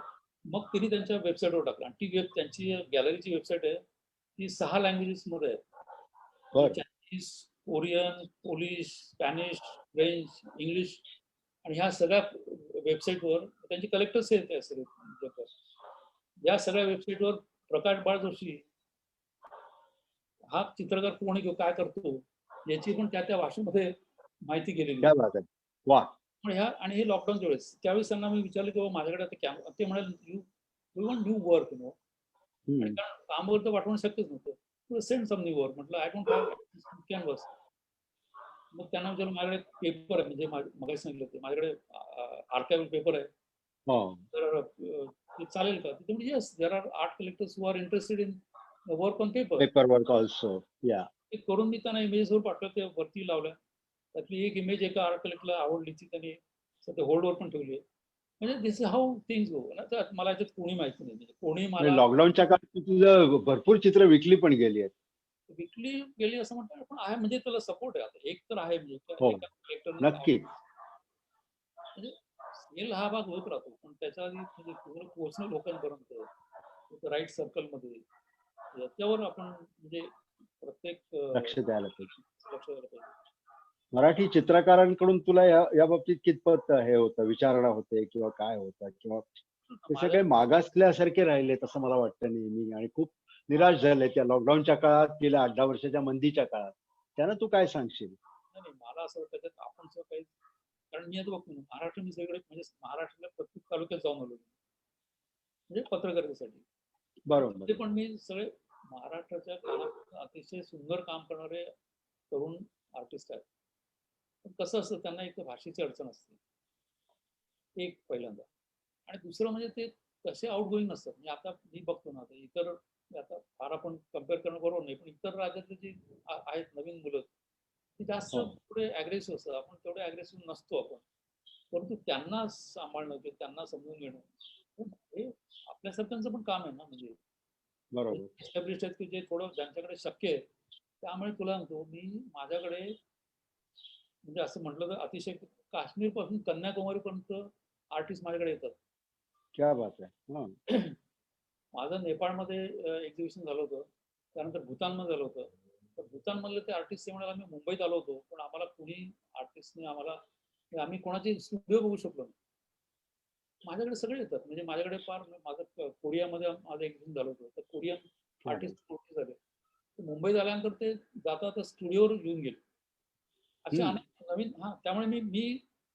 मग तिने त्यांच्या वेबसाईटवर टाकलं आणि त्यांची गॅलरीची वेबसाईट आहे ती 6 लँग्वेजेसमध्ये आहे. म्हणजे बर. Chinese, Korean, Polish, Spanish, French, English आणि ह्या सगळ्या वेबसाईटवर त्यांचे कलेक्टर्स आहेत सगळे. या सगळ्या वेबसाईटवर प्रकाश बाळ जोशी हा चित्रकार कोण आहे, काय करतो याची पण त्या भाषेमध्ये माहिती केलेली क्या आहे. बात आहे. वा. पण आणि हे लॉकडाऊनच्या वेळेस त्यावेळेस त्यांना मी विचारलं की बाबा माझ्याकडे आता कॅमेरा ते म्हणाले यू वॉन्ट न्यू वर्क आणि हम्म. कारण काम वगैरे तर पाठवणं शक्यच नव्हतं. सेंड सम न्यू वर्क म्हटलं आय डोंट हॅव कॅनव्हास. मग त्यांना विचारलं माझ्याकडे पेपर आहे म्हणजे मगाशी सांगितलं ते माझ्याकडे आर्काइव्ह पेपर आहे. हो. तर ते चालेल का? ते म्हणजे yes there are art collectors who are interested in work on paper. Paper work also. Yeah. ते करून मी त्यांना इमेजेसवर पाठवलं ते वरती लावल्या. त्यातली एक इमेज एका आर्ट कलेक्टरला आवडली ती त्यांनी सध्या होल्डवर पण ठेवली आहे. म्हणजे दिस इज हाऊ थिंग्स गो ना. तर मला याच्यात कोणी माहिती नाही म्हणजे कोणी मला लॉकडाऊनच्या काळात तुझं भरपूर चित्र विकली पण गेली आहेत. विकली गेली असं म्हणतात, पण आहे म्हणजे त्याला सपोर्ट आहे. आता एक तर आहे म्हणजे हो, एका character नक्कीच. म्हणजे सेल हा भाग होत राहतो, पण त्याच्या आधी म्हणजे पुढे पोहोचणं लोकांपर्यंत राईट सर्कलमध्ये, याच्यावर आपण म्हणजे प्रत्येक लक्ष द्यायला पाहिजे. लक्ष द्यायला पाहिजे. मराठी चित्रकारांकडून तुला या बाबतीत कितपत हे होतं, विचारणा होते किंवा काय होतं, किंवा ते माझ्या सगळे मागासल्यासारखे राहिले तसं मला वाटतं नेहमी, आणि खूप निराश झाले त्या लॉकडाऊनच्या काळात, गेल्या 8-10 वर्षाच्या मंदीच्या काळात. त्यानं तू काय सांगशील? नाही, नाही, मला असं वाटतं त्यात आपण सगळं काही, कारण मी आता बघतो ना, महाराष्ट्र मी सगळे म्हणजे महाराष्ट्रातल्या प्रत्येक तालुक्यात जाऊन आलो म्हणजे पत्रकारितेसाठी. बरोबर. ते पण मी सगळे महाराष्ट्राच्या कानात अतिशय सुंदर काम करणारे तरुण आर्टिस्ट आहेत. पण कसं असतं, त्यांना एक भाषेची अडचण असते, एक पहिल्यांदा. आणि दुसरं म्हणजे ते कसे आउटगोईंग नसतात. म्हणजे आता मी बघतो ना, आता इतर, आता फार आपण कम्पेअर करणं बरोबर नाही, पण इतर राज्यातले जी आहेत नवीन मुलं, ती जास्त हो. थोडे अग्रेसिव्ह असतात. आपण तेवढे अग्रेसिव्ह नसतो आपण, परंतु त्यांना सांभाळणं किंवा त्यांना समजून घेणं हे आपल्यासारख्यांचं पण काम आहे ना. म्हणजे बरोबर. एस्टॅब्लिश आहेत की जे थोडं ज्यांच्याकडे शक्य आहे. त्यामुळे तुला म्हणतो मी, माझ्याकडे म्हणजे असं म्हटलं तर अतिशय काश्मीर पासून कन्याकुमारी पर्यंत आर्टिस्ट माझ्याकडे येतात. क्या बात आहे. हा. माझं नेपाळमध्ये एक्झिबिशन झालं होतं, त्यानंतर भूतानमध्ये झालं होतं. तर भूतानमधले ते आर्टिस्ट म्हणाले आम्ही मुंबईत आलो होतो, पण आम्हाला कुणी आर्टिस्टने आम्हाला, आम्ही कोणाचे स्टुडिओ बघू शकलो नाही. माझ्याकडे सगळे येतात. म्हणजे माझ्याकडे फार माझं कोरियामध्ये माझं एक्झिबिशन झालं होतं, तर कोरियन आर्टिस्ट मोठे झाले. मुंबईत आल्यानंतर ते जाता स्टुडिओवर येऊन गेले. असे अनेक नवीन, त्यामुळे मी मी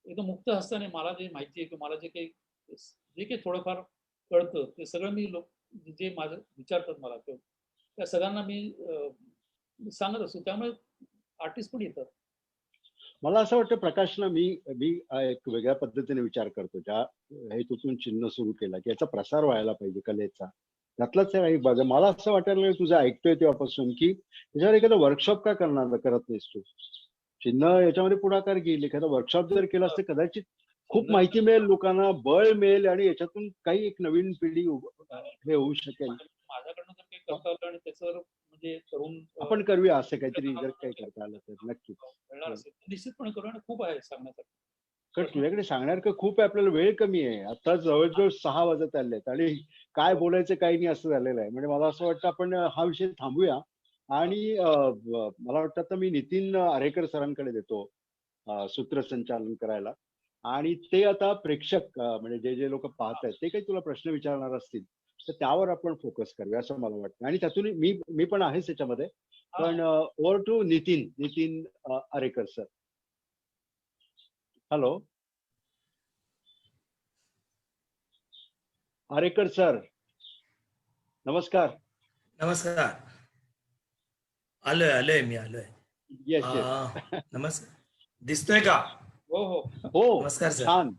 एकदम मुक्त हस्ताने, मला जे माहिती आहे किंवा मला जे काही थोडंफार कळतं, ते सगळं मी जे माझं विचारतात मला, त्या सगळ्यांना मी सांगत असतो. त्यामुळे आर्टिस्ट पण येतात. मला असं वाटतं प्रकाशना, मी मी एक वेगळ्या पद्धतीने विचार करतो. ज्या हेतूतून चिन्ह सुरू केला की याचा प्रसार व्हायला पाहिजे कलेचा, त्यातलाच एक बाजू. मला असं वाटायला लागलं तुझं ऐकतोय तेव्हापासून, की त्याच्यावर एखादा वर्कशॉप का करत नाहीस तू? चिन्ह याच्यामध्ये पुढाकार घेईल, एखादा वर्कशॉप जर केला तर कदाचित खूप माहिती मिळेल लोकांना, बळ मिळेल, आणि याच्यातून काही एक नवीन पिढी हे होऊ शकेल. माझ्याकडनं जर काही करता आलं आणि त्याचं म्हणजे तरुण आपण करूया असं काहीतरी, जर काही करता आलं तर नक्कीच मिळणार असेल निश्चितपणे करू. आणि खूप आहे सांगण्यासाठी, कारण तुझ्याकडे सांगण्यासारखं खूप आहे, आपल्याला वेळ कमी आहे. आता जवळजवळ 6 वाजत आले आहेत आणि काय बोलायचं काही नाही असं झालेलं आहे. म्हणजे मला असं वाटतं आपण हा विषय थांबूया, आणि मला वाटतं आता मी नितीन आरेकर सरांकडे देतो सूत्रसंचालन करायला, आणि ते आता प्रेक्षक म्हणजे जे जे लोक पाहत आहेत ते काही तुला प्रश्न विचारणार असतील तर त्यावर आपण फोकस करूया असं मला वाटतं. आणि त्यातून मी पण आहेच त्याच्यामध्ये. पण over to Nitin Arekar sir. Hello Arekar sir, नमस्कार. नमस्कार. आलोय मी आलोय. Yes yes. नमस्कार. दिसतोय का? हो हो हो, नमस्कार सर. छान.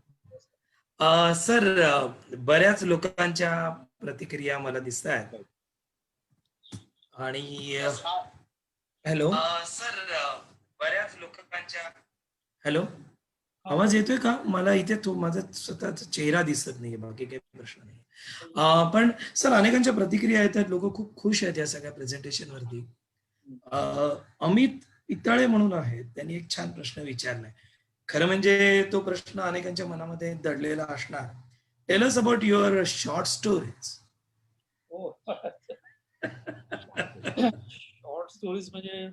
सर, बऱ्याच लोकांच्या प्रतिक्रिया मला दिसत आहेत. आणि हॅलो सर, बऱ्याच लोकांच्या, हॅलो, आवाज येतोय का? मला इथे माझा स्वतःचा चेहरा दिसत नाहीये, बाकी काही प्रश्न नाही. पण सर, अनेकांच्या प्रतिक्रिया येतात, लोक खूप खुश आहेत या सगळ्या प्रेझेंटेशन वरती. अमित पितळे म्हणून आहेत, त्यांनी एक छान प्रश्न विचारलाय. खरं म्हणजे तो प्रश्न अनेकांच्या मनामध्ये दडलेला असणार. Tell us about your short stories. Short stories म्हणजे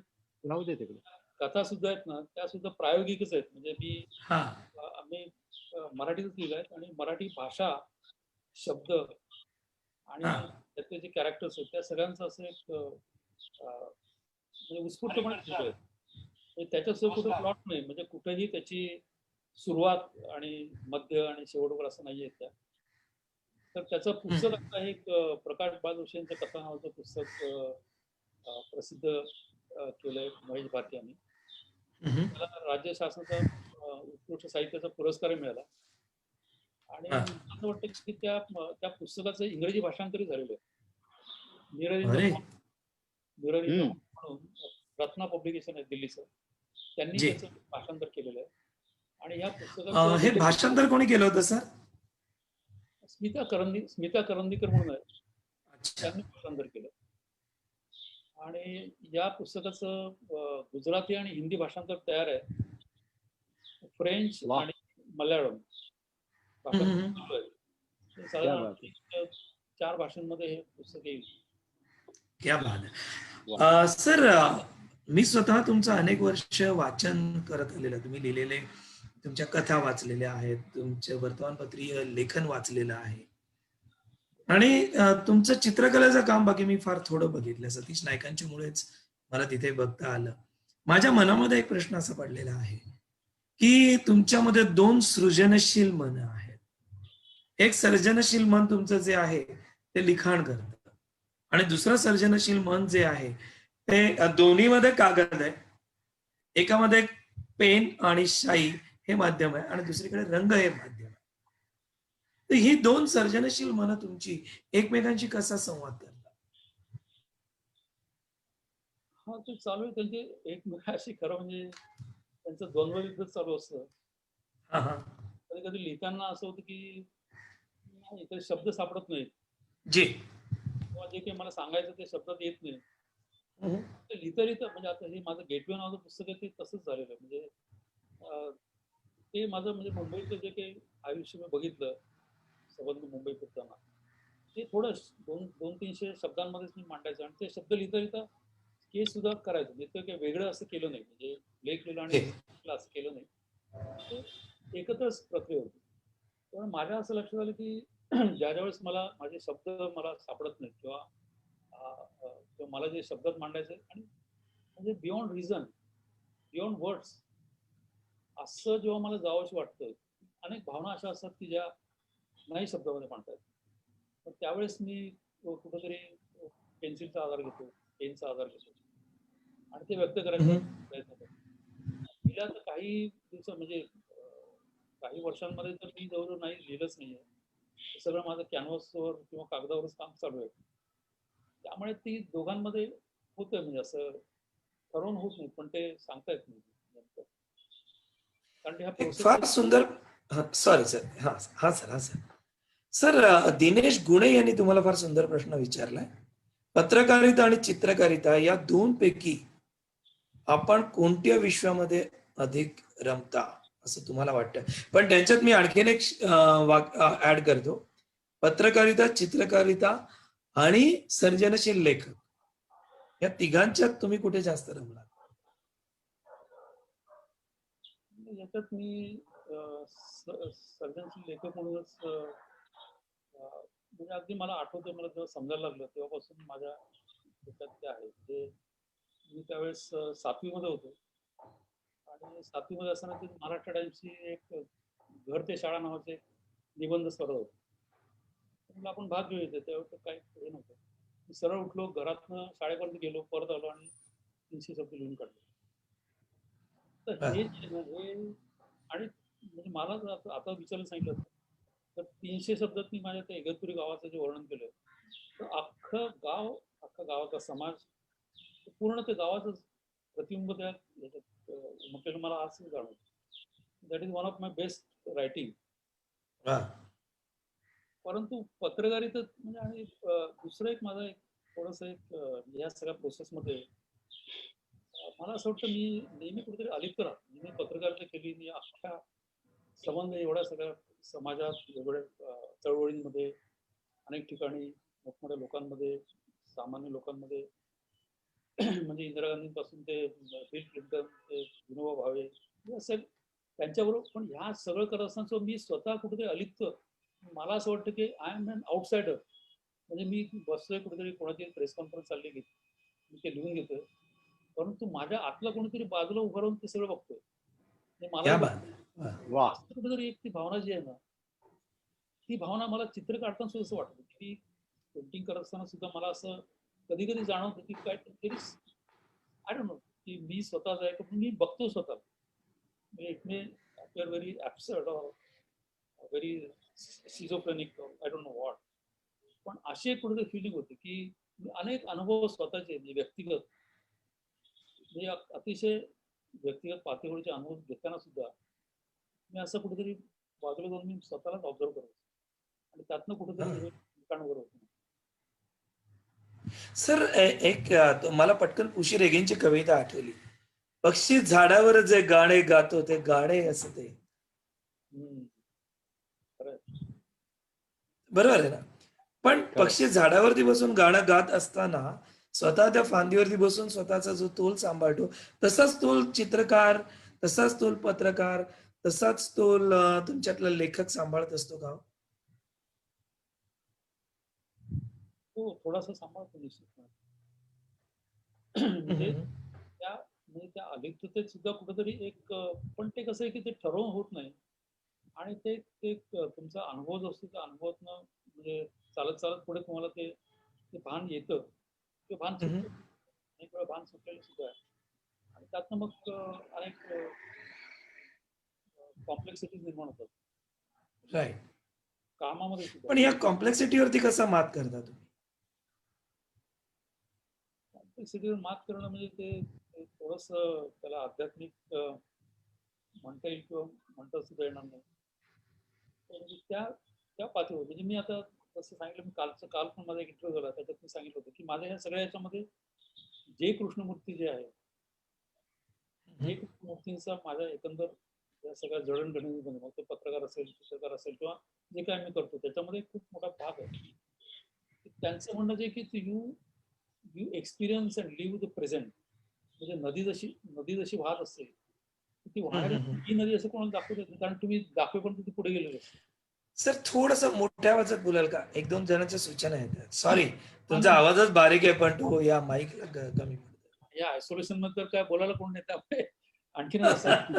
राहू दे तिकडे. कथा सुद्धा आहेत ना, त्या सुद्धा प्रायोगिकच आहेत. म्हणजे आम्ही मराठीतच लिहिलाय, आणि मराठी भाषा, शब्द आणि त्यातले जे कॅरेक्टर्स आहेत त्या सगळ्यांचं असं एक म्हणजे उत्स्फूर्तपणे लिहितोय. त्याच्यासह कुठे प्लॉट नाही, म्हणजे कुठेही त्याची सुरुवात आणि मध्य आणि शेवटवर असं नाहीये त्या. तर त्याचं पुस्तक आता एक प्रकाश बालवंशी यांचं कथा नावाचं पुस्तक प्रसिद्ध केलंय महेश भारती यांनी. त्याला राज्य शासनाचा उत्कृष्ट साहित्याचा पुरस्कारही मिळाला. आणि असं वाटतं की त्या पुस्तकाचं इंग्रजी भाषांतरही झालेलं आहे. मिरर म्हणून रत्ना पब्लिकेशन आहे दिल्लीचं, त्यांनी त्याचं भाषांतर केलेलं आहे. आणि ह्या पुस्तकाचं हे भाषांतर कोणी केलं होतं सर? स्मिता करंदीकर म्हणून आहे, त्यांनी भाषांतर केलं. आणि या पुस्तकाचं गुजराती आणि हिंदी भाषांतर तयार आहे. फ्रेंच वा. आणि मल्याळम भाषांतर चालू आहे. ते क्या साधारण बात आहे. 4 भाषांमध्ये हे पुस्तक येईल. क्या बात आहे. वा. सर, मी स्वतः तुमचं अनेक वर्ष वाचन करत आलेलं. तुम्ही लिहिलेले तुमच्या कथा वाचलेल्या आहेत, तुमचे वर्तमानपत्रीय लेखन वाचलेलं आहे आणि तुमचं चित्रकलेचं काम बाकी मी फार थोडं बघितलं. सतीश नाईकांच्या मुळेच मला तिथे बघता आलं. माझ्या मनामध्ये एक प्रश्न असा पडलेला आहे की तुमच्यामध्ये 2 सृजनशील मन आहेत. एक सर्जनशील मन तुमचं जे आहे ते लिखाण करतं आणि दुसरं सर्जनशील मन जे आहे ते दोन्हीमध्ये कागद आहे. एकामध्ये पेन आणि शाई हे माध्यम आहे आणि दुसरीकडे रंग हे माध्यम आहे. तर ही 2 सर्जनशील मन तुमची एकमेकांशी कसा संवाद करतात? हा, ते चालू आहे त्यांचे एकमेकांशी. खरं म्हणजे त्यांचं द्वंद्वयुद्ध चालू असतं. हा हा. कधी कधी लिहिताना असं होतं की नाही, इथे शब्द सापडत नाहीत जी. किंवा जे काही मला सांगायचं ते शब्दात येत नाही. ते लिहिता लिहिता म्हणजे आता हे माझं गेटवे नावाचं पुस्तक आहे ते तसंच झालेलं आहे. म्हणजे ते माझं म्हणजे मुंबईचं जे काही आयुष्य मी बघितलं संबंध मुंबई फिरताना, ते थोडं 200-300 शब्दांमध्येच मी मांडायचं आणि ते शब्द लिहिता लिहिता केस सुद्धा करायचं. म्हणजे ते काही वेगळं असं केलं नाही. म्हणजे लेख लिहिला आणि लिहिला असं केलं नाही. ते एकत्रच प्रक्रिया होती. पण माझ्या असं लक्षात आलं की ज्या वेळेस मला माझे शब्द मला सापडत नाहीत किंवा मला जे शब्दात मांडायचे आणि म्हणजे बियॉन्ड रिझन, बियॉन्ड वर्ड्स असं जेव्हा मला जावंसं वाटतं, अनेक भावना अशा असतात की ज्या नाही शब्दामध्ये मांडता येत. तर त्यावेळेस मी कुठेतरी पेन्सिलचा आधार घेतो, पेनचा आधार घेतो आणि ते व्यक्त करायचा प्रयत्न करतो. गेल्या तर काही दिवस म्हणजे काही वर्षांमध्ये तर मी जवळजवळ नाही लिहिलंच नाहीये. हे सगळं माझं कॅनव्हासवर किंवा कागदावरच काम चालू आहे. त्यामुळे ती दोघांमध्ये होतं म्हणजे असं ठरवून होत नाही, पण ते सांगता येत नाही नेमकं. कारण ह्या एक फार प्रोसेस. सुंदर. Sorry sir. हा हा सर. हा सर. सर, दिनेश गुणे यांनी तुम्हाला फार सुंदर प्रश्न विचारलाय. पत्रकारिता आणि चित्रकारिता या 2 पैकी आपण कोणत्या विश्वामध्ये अधिक रमता असं तुम्हाला वाटतं? पण त्यांच्यात मी आणखीन एक ऍड करतो. पत्रकारिता, चित्रकारिता आणि सर्जनशील लेखक या तिघांच्यात तुम्ही कुठे जास्त रमलात? याच्यात मी सर्जनशील लेखक म्हणूनच म्हणजे अगदी मला आठवतं, मला जेव्हा समजायला लागलं तेव्हापासून माझ्या डोक्यात ते आहे. ते मी त्यावेळेस 7वी मध्ये होतो आणि 7वी मध्ये असताना ते महाराष्ट्र टाइम्सची एक घर ते शाळा नावाचे एक निबंध स्पर्धा होती. म्हणलं आपण भाग घेऊ. त्यावेळेस काही हे नव्हतं. मी सरळ उठलो, घरातनं शाळेपर्यंत गेलो, परत आलो आणि 300 शब्द लिहून काढले. तर हे जे ना हे आणि म्हणजे मला जर आता विचारायला सांगितलं तर 300 शब्दात मी माझ्या त्या इगतपुरी गावाचं जे वर्णन केलं, तर अख्खा गावाचा समाज पूर्ण ते गावाचं प्रतिबिंब त्या याच्यात म्हटलेलं मला आज जाणवतं. That is one of my best writing. परंतु पत्रकारिता म्हणजे आणि दुसरं एक माझं एक थोडंसं एक या सगळ्या प्रोसेसमध्ये मला असं वाटतं मी नेहमी कुठेतरी अलिप्त राहतो. मी पत्रकारिता केली, मी अख्ख्या संबंध एवढ्या सगळ्या समाजात वेगवेगळ्या चळवळींमध्ये अनेक ठिकाणी मोठमोठ्या लोकांमध्ये, सामान्य लोकांमध्ये म्हणजे इंदिरा गांधींपासून ते बिल क्लिंटन, ते विनोबा भावे, हे असं त्यांच्याबरोबर. पण ह्या सगळं करत असताना मी स्वतः कुठेतरी अलिप्त. मला असं वाटतं की आय एम एन आउटसाइडर. म्हणजे मी बसलोय कुठेतरी, कोणाची प्रेस कॉन्फरन्स चालली की मी ते लिहून घेतोय, परंतु माझ्या आतला कोणीतरी बाजूला उभं राहून ते सगळं बघतोय. क्या मलाही बात है. वा. कुठेतरी एक ती भावना जी आहे ना, ती भावना मला चित्र काढताना सुद्धा असं वाटतं की पेंटिंग करत असताना सुद्धा मला असं कधी कधी जाणवतं की काय तरी आय डोंट नो की मी स्वतःच आहे, पण मी बघतो स्वतः. म्हणजे it may appear very absurd or very schizophrenic, I don't know what. पण अशी एक कुठेतरी फिलिंग होती की अनेक अनुभव स्वतःचे म्हणजे व्यक्तिगत, म्हणजे अतिशय व्यक्तिगत पातळीवरचे अनुभव घेताना सुद्धा मी असं कुठेतरी बाजूला जाऊन मी स्वतःलाच ऑब्झर्व करतो आणि त्यातनं कुठेतरी हे ठिकाण वर होतं. सर एक मला पटकन पुशी रेगेंची कविता आठवली. पक्षी झाडावर जे गाणे गातो ते गाणे असते. हम्म. खरंय. बरोबर आहे ना? पण खरंय. पक्षी झाडावरती बसून गाणं गात असताना स्वतः त्या फांदीवरती बसून स्वतःचा जो तोल सांभाळतो, तसाच तोल चित्रकार, तसाच तोल पत्रकार, तसाच तोल तुमच्यातला लेखक सांभाळत असतो का हो? हो, थोडासा सांभाळतो निश्चितपणे. हं, म्हणजे हं. त्या म्हणजे त्या अलिप्ततेत सुद्धा कुठेतरी एक पण ते कसं आहे की ते ठरवून होत नाही आणि ते ते तुमचा अनुभव जो असतो त्या अनुभवातनं म्हणजे चालत चालत पुढे तुम्हाला ते ते भान येतं ते भान हं, हं. सुटतं. अनेक वेळा भान सुटलेलं सुद्धा आहे आणि त्यातनं मग अनेक कॉम्प्लेक्सिटीज निर्माण होतात राइट. कामामध्ये सुद्धा. पण या कॉम्प्लेक्सिटीवरती कसा मात करता तुम्ही? कॉम्प्लेक्सिटीवर मात करणं म्हणजे ते थोडंसं त्याला आध्यात्मिक म्हणता येईल किंवा म्हणता सुद्धा येणार नाही. तर म्हणजे त्या त्या पातळीवर म्हणजे मी आता जसं सांगितलं मी काल पण माझा एक इंटरव्ह्यू झाला त्याच्यात मी सांगितलं होतं की माझ्या ह्या सगळ्या याच्यामध्ये जे कृष्णमूर्ती जे आहे हं, जे हं. कृष्णमूर्तींचा माझ्या एकंदर या सगळ्या जडणघडणीमध्ये मग ते पत्रकार असेल चित्रकार असेल किंवा जे काय मी करतो त्याच्यामध्ये खूप मोठा भाग आहे. त्यांचं म्हणणं जे की you you experience and live the present म्हणजे नदी जशी वाहत असते ती हं, वाहायला हं, हं. ही नदी असं कोणाला दाखवत येत नाही कारण तुम्ही दाखवेपर्यंत ती पुढे गेलेली असते. सर थोडंसं मोठ्या आवाजात बोलाल का? 1-2 जणांच्या सूचना आहेत. सॉरी, तुमचा आणि आवाजच बारीक आहे, पण तो या माईकला कमी पडतोय. या आयसोलेशन मध्ये तर काय बोलायला कोण नाही त्यामुळे आणखीनच असं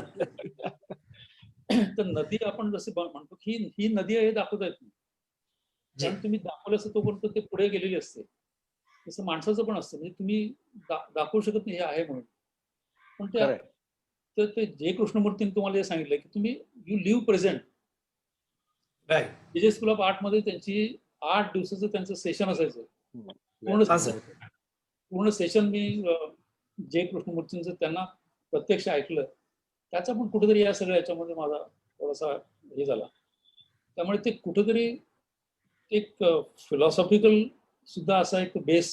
तर नदी आपण जसे म्हणतो की ही नदी आहे हे दाखवता येत नाही जी. कारण तुम्ही दाखवलं असं तोपर्यंत ते पुढे गेलेली असते. तसं माणसाचं पण असतं म्हणजे तुम्ही दाखवू शकत नाही हे आहे म्हणून पण त्या खरंय. तर ते जे कृष्णमूर्तींनी तुम्हाला हे सांगितलं की तुम्ही you live present. Right. Vijay school of art मध्ये त्यांची 8 दिवसाचं त्यांचं सेशन असायचं. हं. पूर्ण हां, सर. पूर्ण सेशन मी जे कृष्णमूर्तींचं त्यांना प्रत्यक्ष ऐकलं त्याचा पण कुठेतरी या सगळ्या याच्यामध्ये माझा थोडासा हे झाला. त्यामुळे ते कुठेतरी एक फिलॉसॉफिकल सुद्धा असा एक बेस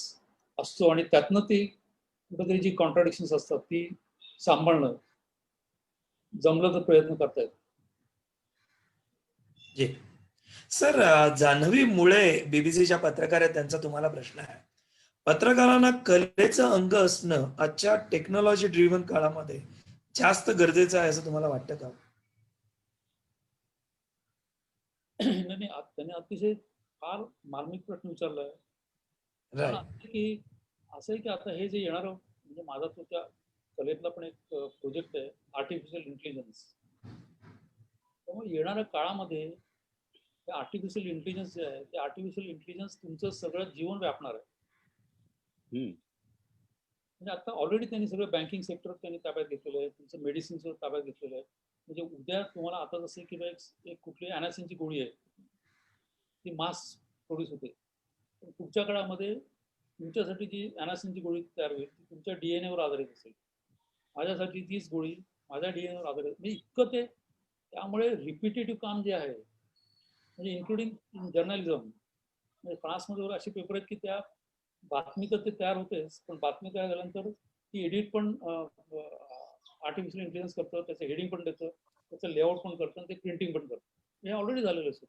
असतो आणि त्यातनं ती कुठेतरी जी कॉन्ट्राडिक्शन्स असतात ती सांभाळणं जमलं तर प्रयत्न करतायत. जी. सर जान्हवी मुळे बीबीसीच्या पत्रकार आहेत, त्यांचा तुम्हाला प्रश्न आहे. पत्रकारांना कलेचं अंग असणं आजच्या टेक्नॉलॉजी ड्रिव्हन काळामध्ये जास्त गरजेचं आहे असं तुम्हाला वाटतं का? नाही नाही त्यांनी अतिशय फार मार्मिक प्रश्न विचारलाय. कारण राइट. असं आहे की आता हे जे येणारं म्हणजे माझा तो त्या कलेतला पण एक प्रोजेक्ट आहे आर्टिफिशियल इंटेलिजन्स. त्यामुळे येणाऱ्या काळामध्ये ते आर्टिफिशियल इंटेलिजन्स जे आहे ते आर्टिफिशियल इंटेलिजन्स तुमचं सगळं जीवन व्यापणार आहे. हं. म्हणजे आता ऑलरेडी त्यांनी सगळं बँकिंग सेक्टर त्यांनी ताब्यात घेतलेलं आहे तुमचं मेडिसिनचं ताब्यात घेतलेलं आहे. म्हणजे उद्या तुम्हाला आता जसं की एक कुठली अॅनासिनची गोळी आहे ती मास प्रोड्यूस होते पण पुढच्या काळामध्ये तुमच्यासाठी जी अॅनासिनची गोळी तयार होईल ती तुमच्या DNA वर आधारित असेल. माझ्यासाठी तीच गोळी माझ्या DNA वर आधारित म्हणजे इतकं ते त्यामुळे रिपिटेटिव्ह काम जे आहे म्हणजे इन्क्लुडिंग जर्नलिझम म्हणजे फ्रान्समध्ये असे पेपर आहेत की त्या बातमी तर ते तयार होतेच पण बातमी तयार झाल्यानंतर ती एडिट पण आर्टिफिशियल इंटेलिजन्स करतं त्याचं हेडिंग पण देतं त्याचं लेआउट पण करतं आणि ते प्रिंटिंग पण करतं हे ऑलरेडी झालेलं असतं.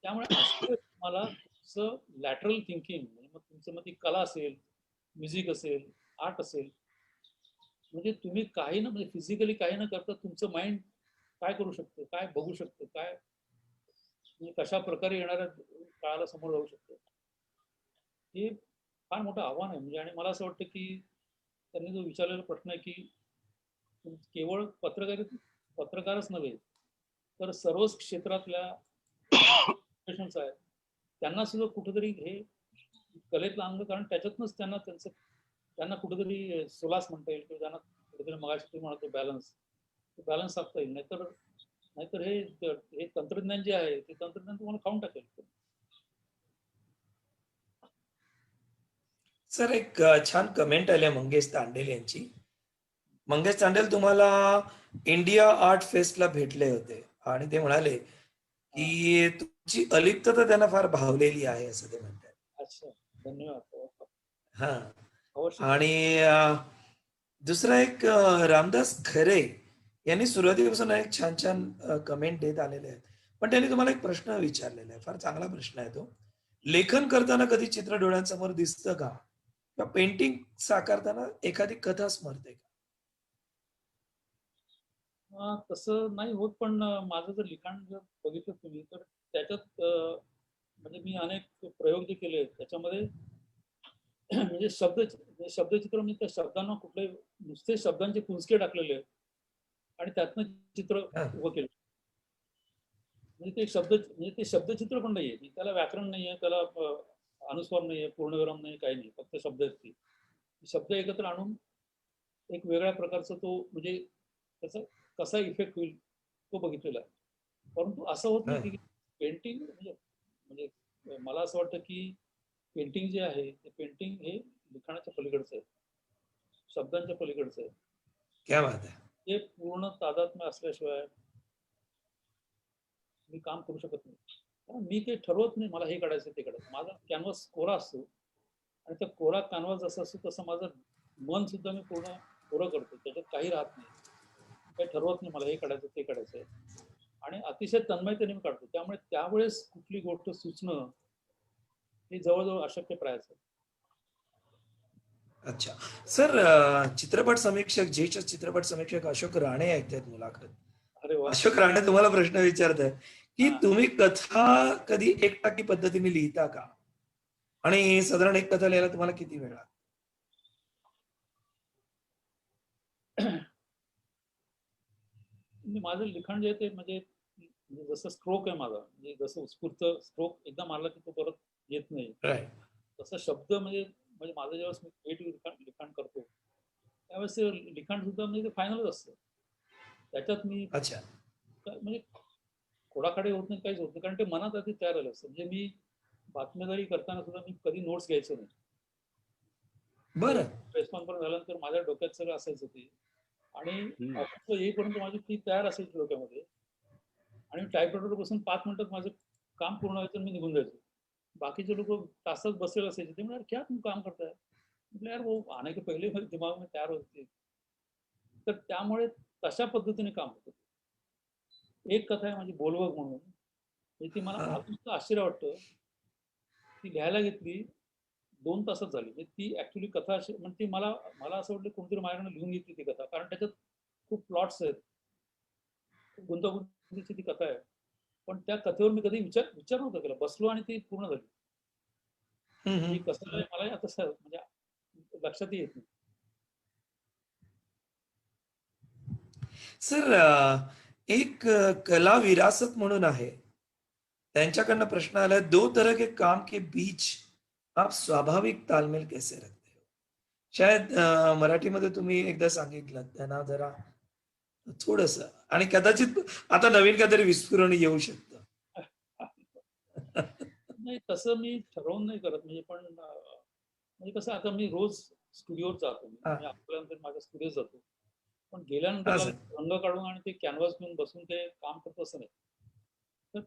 त्यामुळे असं तुम्हाला तुमचं लॅटरल थिंकिंग म्हणजे मग तुमचं मग ती कला असेल म्युझिक असेल आर्ट असेल म्हणजे तुम्ही काही ना म्हणजे फिजिकली काही न करता तुमचं माइंड काय करू शकतं काय बघू शकतं काय म्हणजे कशा प्रकारे येणाऱ्या काळाला समोर जाऊ शकतं हे फार मोठं आव्हान आहे म्हणजे आणि मला असं वाटतं की त्यांनी जो विचारलेला प्रश्न आहे की केवळ पत्रकारच नव्हे तर सर्वच क्षेत्रातल्या प्रोफेशनल्स आहेत त्यांना सुद्धा कुठेतरी हे कलेतलं अंग कारण त्याच्यातनंच त्यांना कुठेतरी सुलास म्हणता येईल किंवा त्यांना कुठेतरी मगाशी तुम्ही म्हणतो बॅलन्स साधता येईल नाहीतर हे तंत्रज्ञान जे आहे ते तंत्रज्ञान तुम्हाला खाऊन टाकेल. सर एक छान कमेंट आली मंगेश तांडेल यांची. मंगेश तांडेल तुम्हाला इंडिया आर्ट फेस्टला भेटले होते आणि ते म्हणाले हा, की तुमची अलिप्तता त्यांना फार भावलेली आहे असं ते म्हणतात. अच्छा धन्यवाद. हा. अवश्य. आणि दुसरा एक रामदास खरे यांनी सुरुवातीपासून एक छान छान कमेंट देत आलेले आहेत, पण त्यांनी तुम्हाला एक प्रश्न विचारलेला आहे, फार चांगला प्रश्न आहे तो. लेखन करताना कधी चित्र डोळ्यांसमोर दिसतं का, किंवा पेंटिंग साकारताना एखादी कथा स्मरते का? तसं नाही होत, पण माझं जर लिखाण जर बघितलं तुम्ही तर त्याच्यात म्हणजे मी अनेक प्रयोग जे केले त्याच्यामध्ये म्हणजे शब्दचित्र म्हणजे त्या शब्दांना कुठले नुसते शब्दांचे पुंजके टाकलेले आहेत आणि त्यातनं चित्र हा. उभं केलं. म्हणजे ते शब्दचित्र पण नाहीये, त्याला व्याकरण नाहीये, त्याला अनुस्वार नाहीये, पूर्णविराम नाही, काही नाही, फक्त शब्द आहेत. ती शब्द एकत्र आणून एक वेगळ्या प्रकारचा तो म्हणजे त्याचा कसा इफेक्ट होईल तो बघितलेला आहे. परंतु असं होत नाही की पेंटिंग म्हणजे म्हणजे मला असं वाटतं की पेंटिंग जे आहे ते पेंटिंग हे लिखाणाच्या पलीकडचं आहे, शब्दांच्या पलीकडचं आहे. क्या बात आहे. ते पूर्ण तादात्म्य असल्याशिवाय मी काम करू शकत नाही. कारण मी ते ठरवत नाही मला हे काढायचं ते काढायचं. माझा कॅनव्हास कोरा असतो आणि त्या कोरा कॅनव्हास जसं असतो तसं माझं मन सुद्धा मी पूर्ण कोरं करतो, त्याच्यात काही राहत नाही, काही ठरवत नाही मला हे काढायचं ते काढायचं आणि अतिशय तन्मयतेने मी काढतो. त्यामुळे त्यावेळेस कुठली गोष्ट सुचणं हे जवळजवळ अशक्यप्रायच आहे. अच्छा सर, चित्रपट समीक्षक ज्येष्ठ चित्रपट समीक्षक अशोक राणे ऐकतात मुलाखत. अरे वा. अशोक राणे तुम्हाला प्रश्न विचारताय की तुम्ही कथा कधी एकटाकी पद्धतीने लिहिता का, आणि साधारण एक कथा लिहायला तुम्हाला किती वेळ लागतो? माझं लिखाण जे आहे ते म्हणजे जसं स्ट्रोक आहे माझा, म्हणजे जसं उत्स्फूर्त स्ट्रोक एकदा मारला की तो परत येत नाही, तसं शब्द म्हणजे म्हणजे माझं ज्यावेळेस मी क्रिएटिव्ह लिखाण करतो त्यावेळेस ते लिखाण सुद्धा म्हणजे ते फायनलच असतं. त्याच्यात मी अच्छा म्हणजे खोडाखाडी होत नाही, काहीच होत नाही, कारण ते मनात आधी तयार झालं असतं. म्हणजे मी बातमीदारी करताना सुद्धा मी कधी नोट्स घ्यायचो नाही. बरं. प्रेस कॉन्फरन्स झाल्यानंतर माझ्या डोक्यात सगळं असायचं ते, आणि ऑफिसला येईपर्यंत माझी ती तयार असायची डोक्यामध्ये, आणि टाईपरायटरवर बसून 5 मिनिटात माझं काम पूर्ण व्हायचं, मी निघून जायचो. बाकीचे लोक तास बसलेले असायचे, ते म्हणाले क्या तुम काम करताय, म्हटलं यार वो आने के पहिले मेरे दिमाग में तयार होती. तर त्यामुळे तशा पद्धतीने काम होतं. एक कथा आहे माझी बोलवग म्हणून, ती मला अजून सुद्धा आश्चर्य वाटतं. ती लिहायला घेतली 2 तासात झाली. म्हणजे ती ऍक्च्युली कथा अशी म्हणजे ती मला मला असं वाटलं कोणतरी माझ्याकडे लिहून घेतली ती कथा, कारण त्याच्यात खूप प्लॉट्स आहेत, गुंतागुंतीची ती कथा आहे. पण त्या कथेवर मी कधी विचार नव्हता केला, बसलो आणि ती पूर्ण झाली. मी कसं काय मला आता म्हणजे लक्षातही येत नाही. सर, एक कला विरासत म्हणून आहे, त्यांच्याकडनं प्रश्न आला, दो तरह के काम के बीच आप स्वाभाविक तालमेल कैसे रखते हो? शायद मराठीमध्ये तुम्ही एकदा सांगितलं त्यांना जरा थोडस, आणि कदाचित आता नवीन काहीतरी विस्फोरण येऊ शकतं. नाही तसं मी ठरवून नाही करत, म्हणजे पण म्हणजे कसं आता मी रोज स्टुडिओत जातो, मी आपल्यानंतर माझ्या स्टुडिओत जातो, पण गेल्यानंतर मला रंग काढून आणि ते कॅनव्हास घेऊन बसून ते काम करतो असं नाही. तर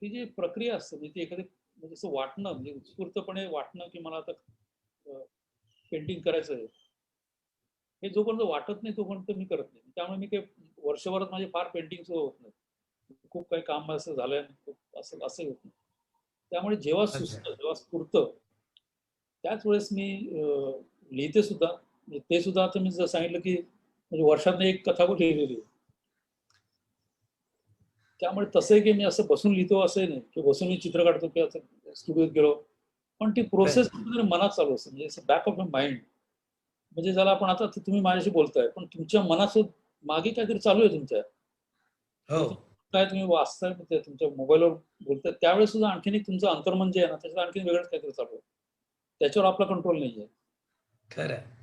ती जी प्रक्रिया असते म्हणजे ती एखादी म्हणजे असं वाटणं, म्हणजे उत्स्फूर्तपणे वाटणं की मला आता पेंटिंग करायचं आहे, हे जोपर्यंत वाटत नाही तोपर्यंत मी करत नाही. त्यामुळे मी काही वर्षभरात माझे फार पेंटिंग सुद्धा होत नाही, खूप काही काम असं झालंय असं असंही होत नाही. त्यामुळे जेव्हा सुचतं जेव्हा स्फुरतं त्याच वेळेस मी लिहिते सुद्धा. ते सुद्धा आता मी जर सांगितलं की म्हणजे वर्षात एक कथा पण लिहिलेली आहे. त्यामुळे तसंही की मी असं बसून लिहितो असंही नाही की बसून मी चित्र काढतो किंवा स्टुडिओत गेलो, पण ती प्रोसेस मनात चालू असते, म्हणजे बॅक ऑफ माय माइंड. म्हणजे ज्याला आपण आता तुम्ही माझ्याशी बोलताय पण तुमच्या मनात मागे काहीतरी चालू आहे तुमच्या, काय तुम्ही वाचताय तुमच्या मोबाईलवर बोलताय त्यावेळेस सुद्धा आणखीन एक तुमचं अंतर्मन जे आहे ना त्याच्यात आणखीन वेगळंच काहीतरी चालू आहे, त्याच्यावर आपला कंट्रोल नाहीये. खरं.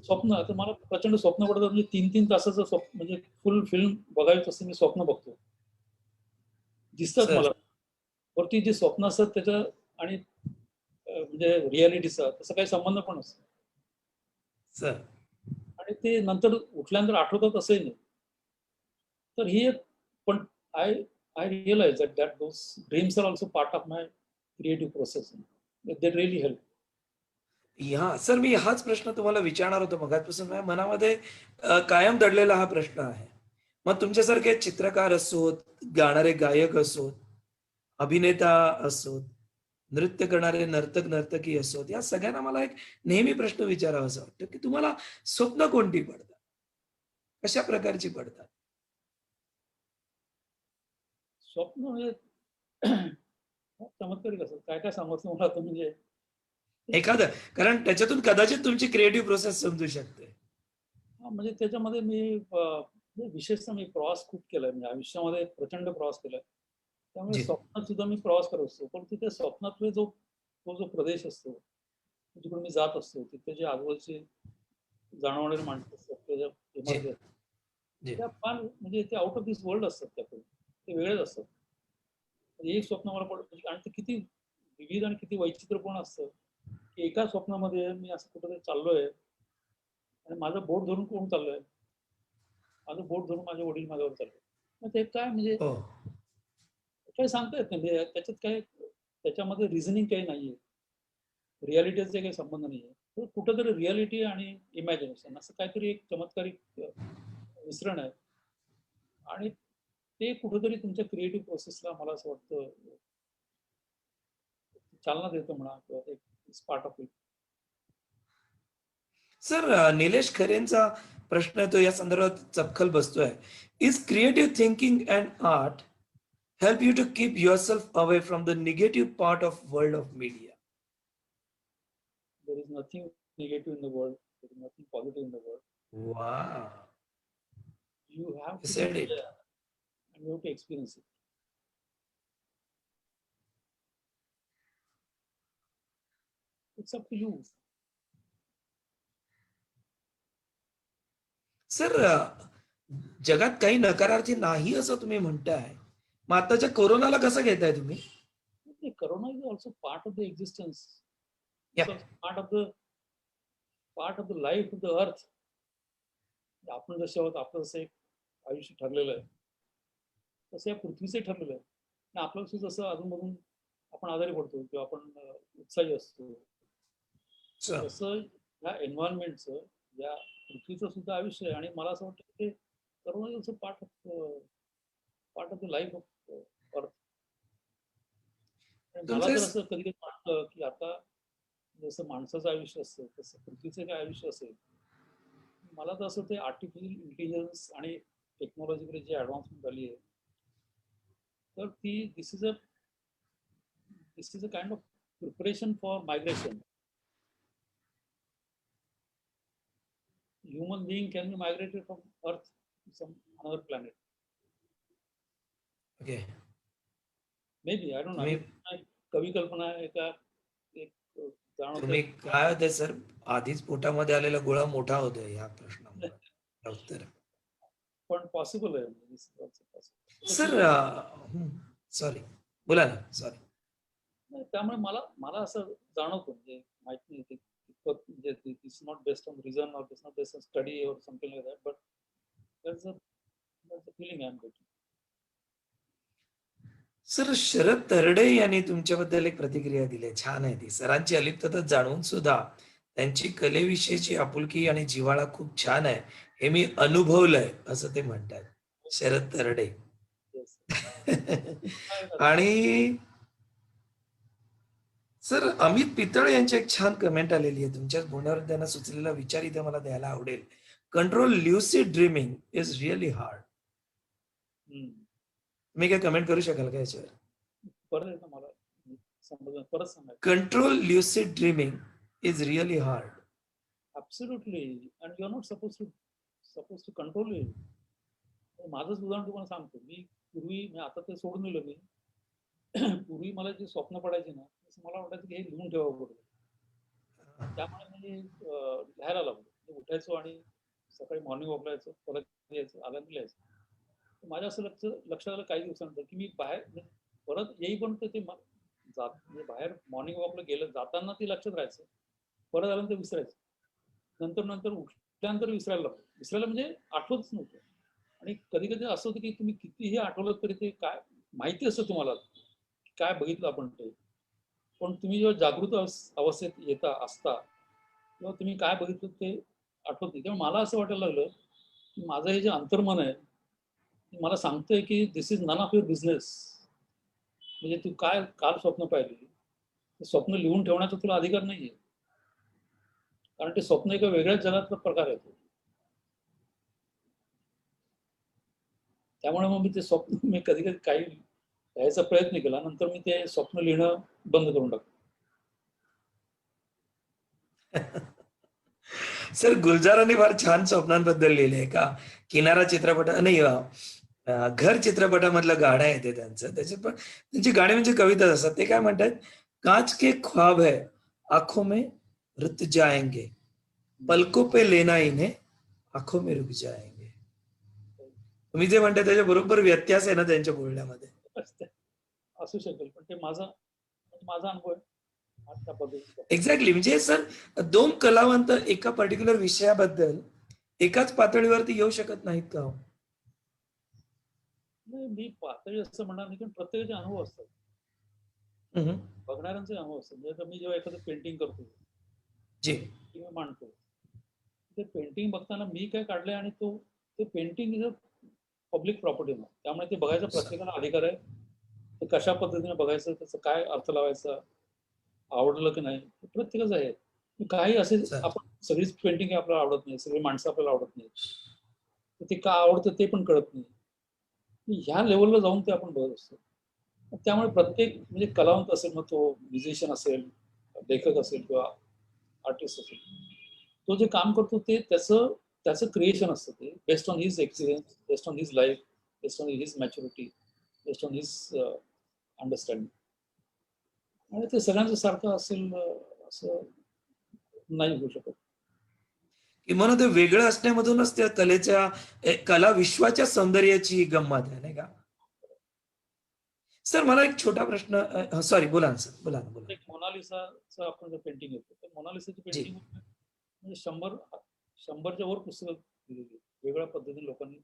स्वप्न आता मला प्रचंड स्वप्न पडतात, म्हणजे 3-3 तासाचं स्वप्न, म्हणजे फुल फिल्म बघायचं असं मी स्वप्न बघतो, दिसतात मला. वरती जी स्वप्न असतात त्याच्या आणि म्हणजे रियालिटीचा तसा काही संबंध पण असतो सर, आणि ते नंतर उठल्यानंतर आठवतात असंही नाही. तर ही एक पण I realise that those dreams are also part of my creative process. They really help. ह्या सर मी हाच प्रश्न तुम्हाला विचारणार होतो मगाचपासून माझ्या मनामध्ये कायम दडलेला हा प्रश्न आहे. मग तुमच्यासारखे चित्रकार असोत, गाणारे गायक असोत, अभिनेता असोत, नृत्य करणारे नर्तक नर्तकी असोत, या सगळ्यांना मला एक नेहमी प्रश्न विचारावासा वाटतो, की तुम्हाला स्वप्न कोणती पडतात? कशा प्रकारची पडतात? स्वप्न म्हणजे चमत्कारिक असतं. काय काय सांगायचं मला आता म्हणजे एखादं कारण त्याच्यातून कदाचित तुमची क्रिएटिव्ह प्रोसेस समजू शकते. म्हणजे त्याच्यामध्ये मी म्हणजे विशेषतः मी प्रवास खूप केलाय. म्हणजे आयुष्यामध्ये प्रचंड प्रवास केलाय. त्यामुळे जी. स्वप्नात सुद्धा मी प्रवास करत असतो. पण तिथे स्वप्नातले तो जो प्रदेश असतो, जिकडून मी जात असतो, तिथे जे आजूबाजूचे जाणवणारी माणसं असतात, त्याच्या जी. इमारती असतात, जी. त्या फार म्हणजे ते आउट ऑफ दिस वर्ल्ड असतात त्याकडे. ते वेगळेच असतात. म्हणजे एक स्वप्न मला पडतं म्हणजे आणि ते किती विविध आणि किती वैचित्र्यपूर्ण असतं, की एका स्वप्नामध्ये मी असं कुठेतरी चाललोय आणि माझं बोट धरून कोण चाललंय? माझं बोट धरून माझे वडील माझ्यावर चालले. मग ते काय म्हणजे हो. काही सांगता येत नाही. म्हणजे त्याच्यात काय त्याच्यामध्ये रिझनिंग काही नाहीये. रिॲलिटीचा काही संबंध नाहीये. तर कुठेतरी रिॲलिटी आणि इमॅजिनेशन असं काहीतरी एक चमत्कारिक मिश्रण आहे. आणि ते कुठेतरी तुमच्या क्रिएटिव्ह प्रोसेसला मला असं वाटतं चालना देतं म्हणा किंवा ते it's part of it. Sir Nilesh खरेंचा प्रश्न तो या संदर्भात चपखल बसतोय. Is creative thinking and art help you to keep yourself away from the negative part of world of media? There is nothing negative in the world. There is nothing positive in the world. Wow, you have you to be said it. There and you have to experience it. It's up to you. Sir जगात काही नकारार्थी नाही असं तुम्ही म्हणताय. मग आताच्या कोरोनाला कसं घेताय तुम्ही? Corona is also part of the existence. It's Yeah. also part of the life of the earth. आपण जसे आहोत आपलं जसं एक आयुष्य ठरलेलं आहे तसं या पृथ्वीचं ठरलेलं आहे. आणि आपलं जसं अधूनमधून आपण आजारी पडतो किंवा आपण उत्साही असतो Sir. तसं ह्या एन्व्हायरमेंटचं या पृथ्वीचं सुद्धा आयुष्य आहे. आणि मला असं वाटतं की ते corona is part of the life of earth. मला तुमचे तर असं कधी कधी वाटतं की आता जसं माणसाचं आयुष्य असतं तसं पृथ्वीचं काय आयुष्य असेल. मला तर असं ते आर्टिफिशियल इंटेलिजन्स आणि टेक्नॉलॉजीकडे जी ऍडव्हान्समेंट झाली आहे तर ती this is a kind of preparation for migration. Human being can be migrated from earth to some another planet. Okay. Maybe I don't know. तुम्ही कवी कल्पना आहे का एक जाणवत तुम्ही काय होते सर आधीच पोटामध्ये आलेला गोळा मोठा होतोय या प्रश्नामुळे उत्तर. पण पॉसिबल आहे. सर सॉरी बोला ना सॉरी. त्यामुळे मला मला असं जाणवतं म्हणजे माहित नाही ते कितपत म्हणजे this not based on reason or this not based on study or something like that. But that's a feeling I am getting. Sir Sharad Tarde यांनी तुमच्याबद्दल एक प्रतिक्रिया दिली आहे. छान आहे ती. सरांची अलिप्तता जाणवून सुद्धा त्यांची कलेविषयीची आपुलकी आणि जिव्हाळा खूप छान आहे. हे मी अनुभवलंय असं ते म्हणतात. शरद तरडे. आणि सर अमित पितळे यांची एक छान कमेंट आलेली आहे. तुमच्या बोलण्यावर त्यांना सुचलेला विचार इथे मला द्यायला आवडेल. Control lucid dreaming is really hard. तुम्ही काय कमेंट करू शकाल का याच्यावर? परत एकदा मला समजलं परत सांगा. Control lucid dreaming is really hard. Absolutely. And you are not suppose to control it. माझंच उदाहरण तुम्हाला सांगतो. मी पूर्वी आता ते सोडून दिलं मी. पूर्वी मला जी स्वप्न पडायची ना तसं मला वाटायचं की हे लिहून ठेवावं बरोबर. त्यामुळे मी लिहायला लागलो. मी उठायचो आणि सकाळी मॉर्निंग वॉकला यायचो, परत यायचं, आल्यानंतर लिहायचं. माझ्या असं लक्षात आलं काही दिवसानंतर की मी बाहेर परत येईपर्यंत ते म्हणजे बाहेर मॉर्निंग वॉकला गेलं जाताना ते लक्षात राहायचं, परत आल्यानंतर विसरायचं, नंतर उठल्यानंतर विसरायला लागलो. विसरायला म्हणजे आठवतच नव्हतं. आणि कधी कधी असं होतं की तुम्ही कितीही आठवलं तरी ते काय माहिती असतं तुम्हाला काय बघितलं आपण ते. पण तुम्ही जेव्हा जागृत अवस्थेत असता किंवा तुम्ही काय बघितलं ते आठवत नाही. तेव्हा मला असं वाटायला लागलं की माझं हे जे अंतर्मन आहे ते मला सांगतंय की this is none of your business. म्हणजे तू काय काल स्वप्न पाहिली ते स्वप्न लिहून ठेवण्याचा तुला अधिकार नाहीये, कारण ते स्वप्न एका वेगळ्याच जगातला प्रकार आहे तो. त्यामुळे मग मी ते स्वप्न मी कधी कधी काही लिहायचा प्रयत्न केला, नंतर मी ते स्वप्न लिहिणं बंद करून टाकलं. सर गुलजारांनी फार छान स्वप्नांबद्दल लिहिले का किनारा चित्रपट नाही घर चित्रपटामधलं गाणं आहे ते त्यांचं. त्याच्यात पण त्यांची गाणी म्हणजे कविताच असतात. ते काय म्हणतात, कांच के ख्वाब है आंखों में रुत जाएंगे, पलकों पे लेना इन्हें आंखों में रुक जाएंगे. तुम्ही जे म्हणताय त्याच्या बरोबर व्यत्यास आहे ना त्यांच्या बोलण्यामध्ये. असू शकेल, पण ते माझा माझा अनुभव आहे त्या पद्धतीचा. एक्झॅक्टली. म्हणजे सर दोन कलावंत एका पर्टिक्युलर विषयाबद्दल एकाच पातळीवरती येऊ शकत नाहीत का हो? नाही, मी पातळी असं म्हणणार नाही, पण प्रत्येकाचे अनुभव असतात, बघणाऱ्यांचे अनुभव असतात. म्हणजे मी जेव्हा एखादं पेंटिंग करतो जी किंवा मांडतो, ते पेंटिंग बघताना मी काय काढलंय आणि तो ते painting is a public property ना, त्यामुळे ते बघायचा प्रत्येकाला अधिकार आहे. ते कशा पद्धतीने बघायचं, त्याचा काय अर्थ लावायचा, आवडलं की नाही, प्रत्येकाच आहे. काही असे सर. आपण सगळीच पेंटिंग आपल्याला आवडत नाही, सगळी माणसं आपल्याला आवडत नाही, तर ते का आवडतं ते पण कळत नाही. ह्या लेवलला जाऊन ते आपण बघत असतो. त्यामुळे प्रत्येक म्हणजे कलावंत असेल, मग तो म्युझिशियन असेल, लेखक असेल किंवा आर्टिस्ट असेल, तो जे काम करतो ते त्याचं त्याचं क्रिएशन असतं. ते based on his experience, based on his life, based on his maturity, based on his understanding. आणि ते सगळ्यांचं सारखं असेल असं नाही होऊ शकत. किंवा ते वेगळं असण्यामधूनच त्या कलेच्या कला विश्वाच्या सौंदर्याची गंमत आहे, नाही का? सर मला एक छोटा प्रश्न, सॉरी बोला ना सर, बोला ना, बोला. एक मोनालिसाचं आपण जर पेंटिंग घेतो, तर मोनालिसाची जी. पेंटिंग म्हणजे 100च्या वर पुस्तकं लिहिली, वेगळ्या पद्धतीने लोकांनी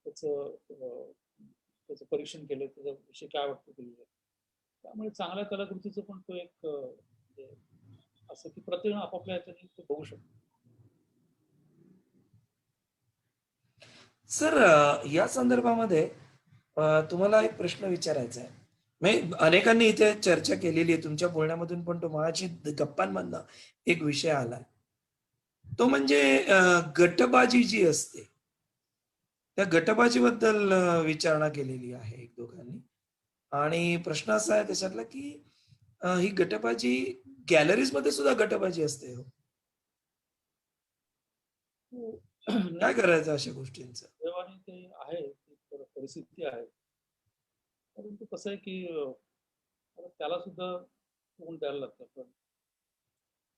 त्याचं परीक्षण केलं, त्याच्याविषयी काय वाटतं ते लिहिलं. त्यामुळे चांगल्या कलाकृतीचं पण तो एक म्हणजे असं की प्रत्येक आपापल्या ह्याच्याने ते बघू शकतो. सर या संदर्भामध्ये तुम्हाला एक प्रश्न विचारायचा आहे. म्हणजे अनेकांनी इथे चर्चा केलेली आहे, तुमच्या बोलण्यामधून पण तो माझी गप्पांमधनं एक विषय आला, तो म्हणजे गटबाजी जी असते, त्या गटबाजीबद्दल विचारणा केलेली आहे एक दोघांनी. आणि प्रश्न असा आहे त्याच्यातला की ही गटबाजी गॅलरीज मध्ये सुद्धा गटबाजी असते हो. काय नाही, करायचं अशा गोष्टींचं? देवाने ते आहे, ती परिस्थिती आहे. परंतु कसं आहे की त्याला सुद्धा तोंड द्यायला लागतं पण,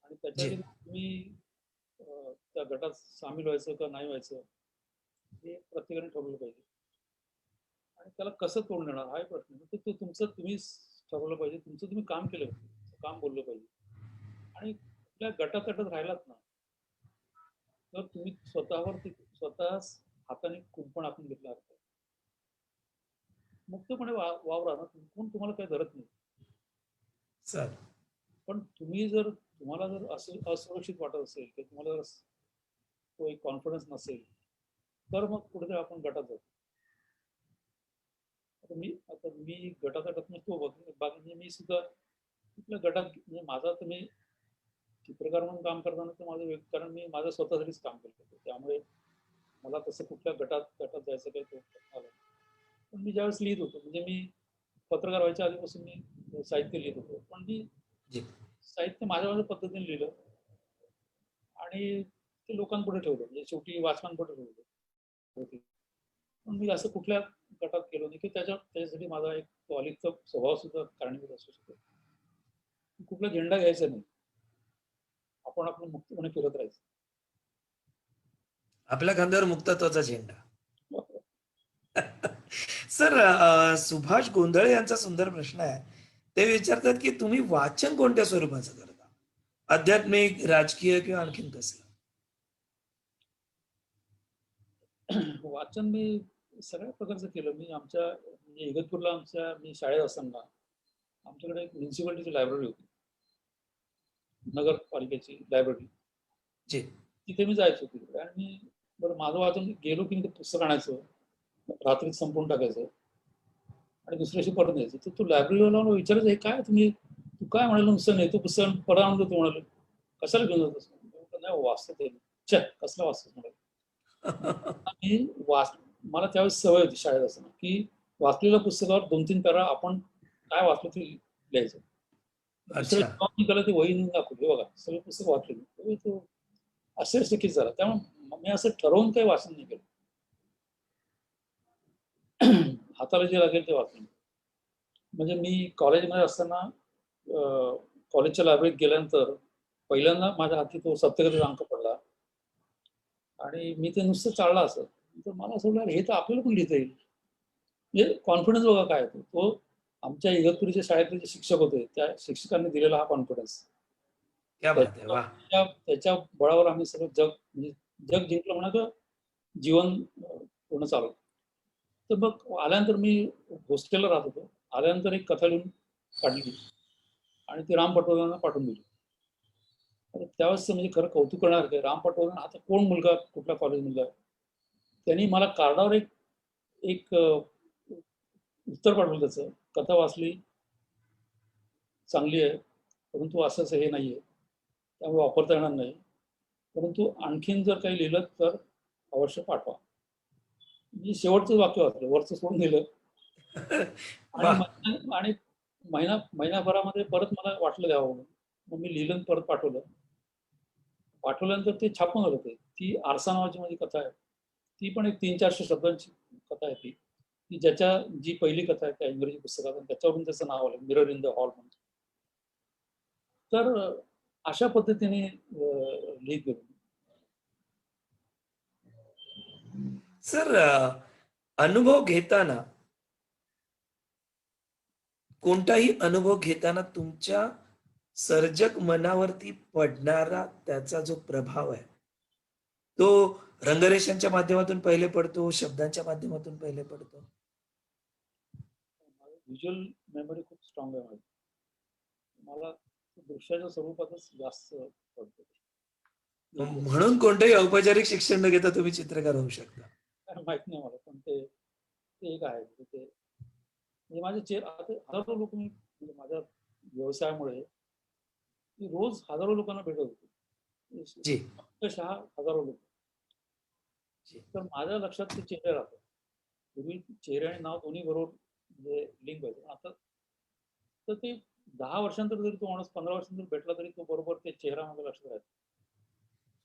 आणि जी त्याच्यासाठी तुम्ही त्या गटात सामील व्हायचं का नाही व्हायचं हे प्रत्येकाने ठरवलं पाहिजे. आणि त्याला कसं तोंड देणार हा एक प्रश्न आहे. तर ते तुमचं तुम्हीच ठरवलं पाहिजे, तुमचं तुम्ही काम केलं पाहिजे, काम बोललं पाहिजे. आणि कुठल्या गटातटात राहिलात ना, तर तुम्ही स्वतःवर स्वतः हाताने कुंपण आपण घेतलं अर्थ. मुक्तपणे वावरा ना, कोण तुम्हाला काही धरत नाही. सर. पण तुम्हाला जर असं असुरक्षित वाटत असेल किंवा तुम्हाला जर तो एक कॉन्फिडन्स नसेल, तर मग कुठेतरी आपण गटात जातो. आता मी गटातटात नसतो, बाकी मी सुद्धा कुठल्या गटात म्हणजे माझा तर मी चित्रकार म्हणून काम करताना तर कारण मी माझ्या स्वतःसाठीच काम करत होतो, त्यामुळे मला तसं कुठल्या गटात जायचं काही तो आलं. पण मी ज्यावेळेस लिहित होतो, म्हणजे मी पत्रकार व्हायच्या आधीपासून मी साहित्य लिहित होतो, पण मी जी साहित्य माझ्या पद्धतीने लिहिलं आणि ते लोकांपुढे ठेवलं, म्हणजे शेवटी वाचकांपुढे ठेवलं. पण मी असं कुठल्या गटात केलो नाही की त्याच्यासाठी माझा एक अलिप्त स्वभाव सुद्धा कारणीभूत असू शकतो. कुठला झेंडा घ्यायचा नाही, आपण मुक्तपणे फिरत राहायचं. आपल्या खांद्यावर मुक्तत्वाचा झेंडा. सर सुभाष गोंधळे यांचा सुंदर प्रश्न आहे. ते विचारतात की तुम्ही वाचन कोणत्या स्वरूपाचं करता, आध्यात्मिक, राजकीय किंवा आणखीन कसलं? वाचन मी सगळ्या प्रकारचं केलं. मी आमच्या म्हणजे इगतपूरला मी शाळेत असताना आमच्याकडे एक म्युन्सिपालिटीची लायब्ररी होती, नगरपालिकेची लायब्ररी. जी. तिथे मी जायचो तिकडे आणि मी बरं माझं वाचन गेलो की मी ते पुस्तक आणायचं, रात्रीत संपवून टाकायचं आणि दुसऱ्या दिवशी परत यायचं. तर तो लायब्ररीवाला विचारायचा, हे काय तुम्ही, तू काय म्हणाल नुसतं नाही, तू पुस्तक परत आणून देतो म्हणाले, कशाला घेऊन जातोस? नाही वाचतो ते. छे कसला वाचतोस म्हणाले. मी मला त्यावेळेस सवय होती शाळेत असताना की वाचलेल्या पुस्तकावर 2-3 पॅरा आपण काय वाचलं ते लिहायचं. दुसऱ्या अच्छा. दिवशी मी त्याला ते वही दाखवली, बघा सगळे पुस्तक वाचले. तो आश्चर्यचकित झाला. त्यामुळे मी असं ठरवून काही वाचन नाही केलं. हाताला जे लागेल ते वाचन. म्हणजे मी कॉलेजमध्ये असताना कॉलेजच्या लायब्ररीत गेल्यानंतर पहिल्यांदा माझ्या हाती तो सत्यगतीचा अंक पडला आणि मी ते नुसतं चाललं असं. तर मला असं वाटलं हे तर आपल्याला पण लिहिता येईल. म्हणजे कॉन्फिडन्स बघा काय होतो. तो आमच्या इगतपुरीच्या शाळेतले जे शिक्षक होते, त्या शिक्षकांनी दिलेला हा कॉन्फिडन्स. क्या बात आहे. वा. त्याच्या बळावर आम्ही सगळं जग म्हणजे जग जिंकलं म्हणा किंवा जीवन पूर्ण चालवलं. तर मग आल्यानंतर मी हॉस्टेलला राहत होतो. आल्यानंतर एक कथा लिहून काढली आणि ती राम पटवर्धनांना पाठवून दिली. तर त्यावेळेस म्हणजे खरं कौतुक करणार राम पटवर्धन आता कोण मुलगा, कुठल्या कॉलेज मुलगा, त्यांनी मला कार्डावर एक एक उत्तर पाठवलं, त्याचं कथा वाचली, चांगली आहे, परंतु असंच हे नाहीये, त्यामुळे वापरता येणार नाही, परंतु आणखीन जर काही लिहिलं तर अवश्य पाठवा. मी शेवटचं वाक्य वाचलं, वरचं सोडून दिलं. वा. आणि महिनाभरामध्ये परत मला वाटलं द्यावं म्हणून मग मी लिहिलं, परत पाठवलं. पाठवल्यानंतर ते छापून आलं. ती आरसा नावाची माझी कथा आहे. ती पण एक 300-400 शब्दांची कथा आहे. ती ज्याच्या जी पहिली कथा आहे त्या इंग्रजी पुस्तकात, त्याच्यावरून त्याचं नाव आलं, मिरर इन द हॉल म्हणून. तर अशा पद्धतीने लिहित गेलो. सर, अनुभव घेताना, कोणताही अनुभव घेताना तुमच्या सर्जक मनावरती पडणारा त्याचा जो प्रभाव आहे, तो रंगरेषांच्या माध्यमातून पहिले पडतो, शब्दांच्या माध्यमातून पहिले पडतो? व्हिज्युअल मेमरी खूप स्ट्रॉंग आहे माझी. मला दृश्याच्या स्वरूपातच जास्त पडतो. म्हणून कोणतेही औपचारिक शिक्षण न घेता तुम्ही चित्रकार होऊ शकता. माहित नाही मला, पण ते एक आहे ते म्हणजे माझे हजारो लोक मी म्हणजे माझ्या व्यवसायामुळे रोज हजारो लोकांना भेटत होतो. जी. अक्षरशः हजारो लोक. तर माझ्या लक्षात ते चेहरे राहतात. पूर्वी चेहरे आणि नाव दोन्ही बरोबर म्हणजे लिंक व्हायचं. आता तर ते 10 वर्षांतर जरी तो माणूस 15 वर्षांतर भेटला तरी तो बरोबर ते चेहरा माझ्या लक्षात राहतो.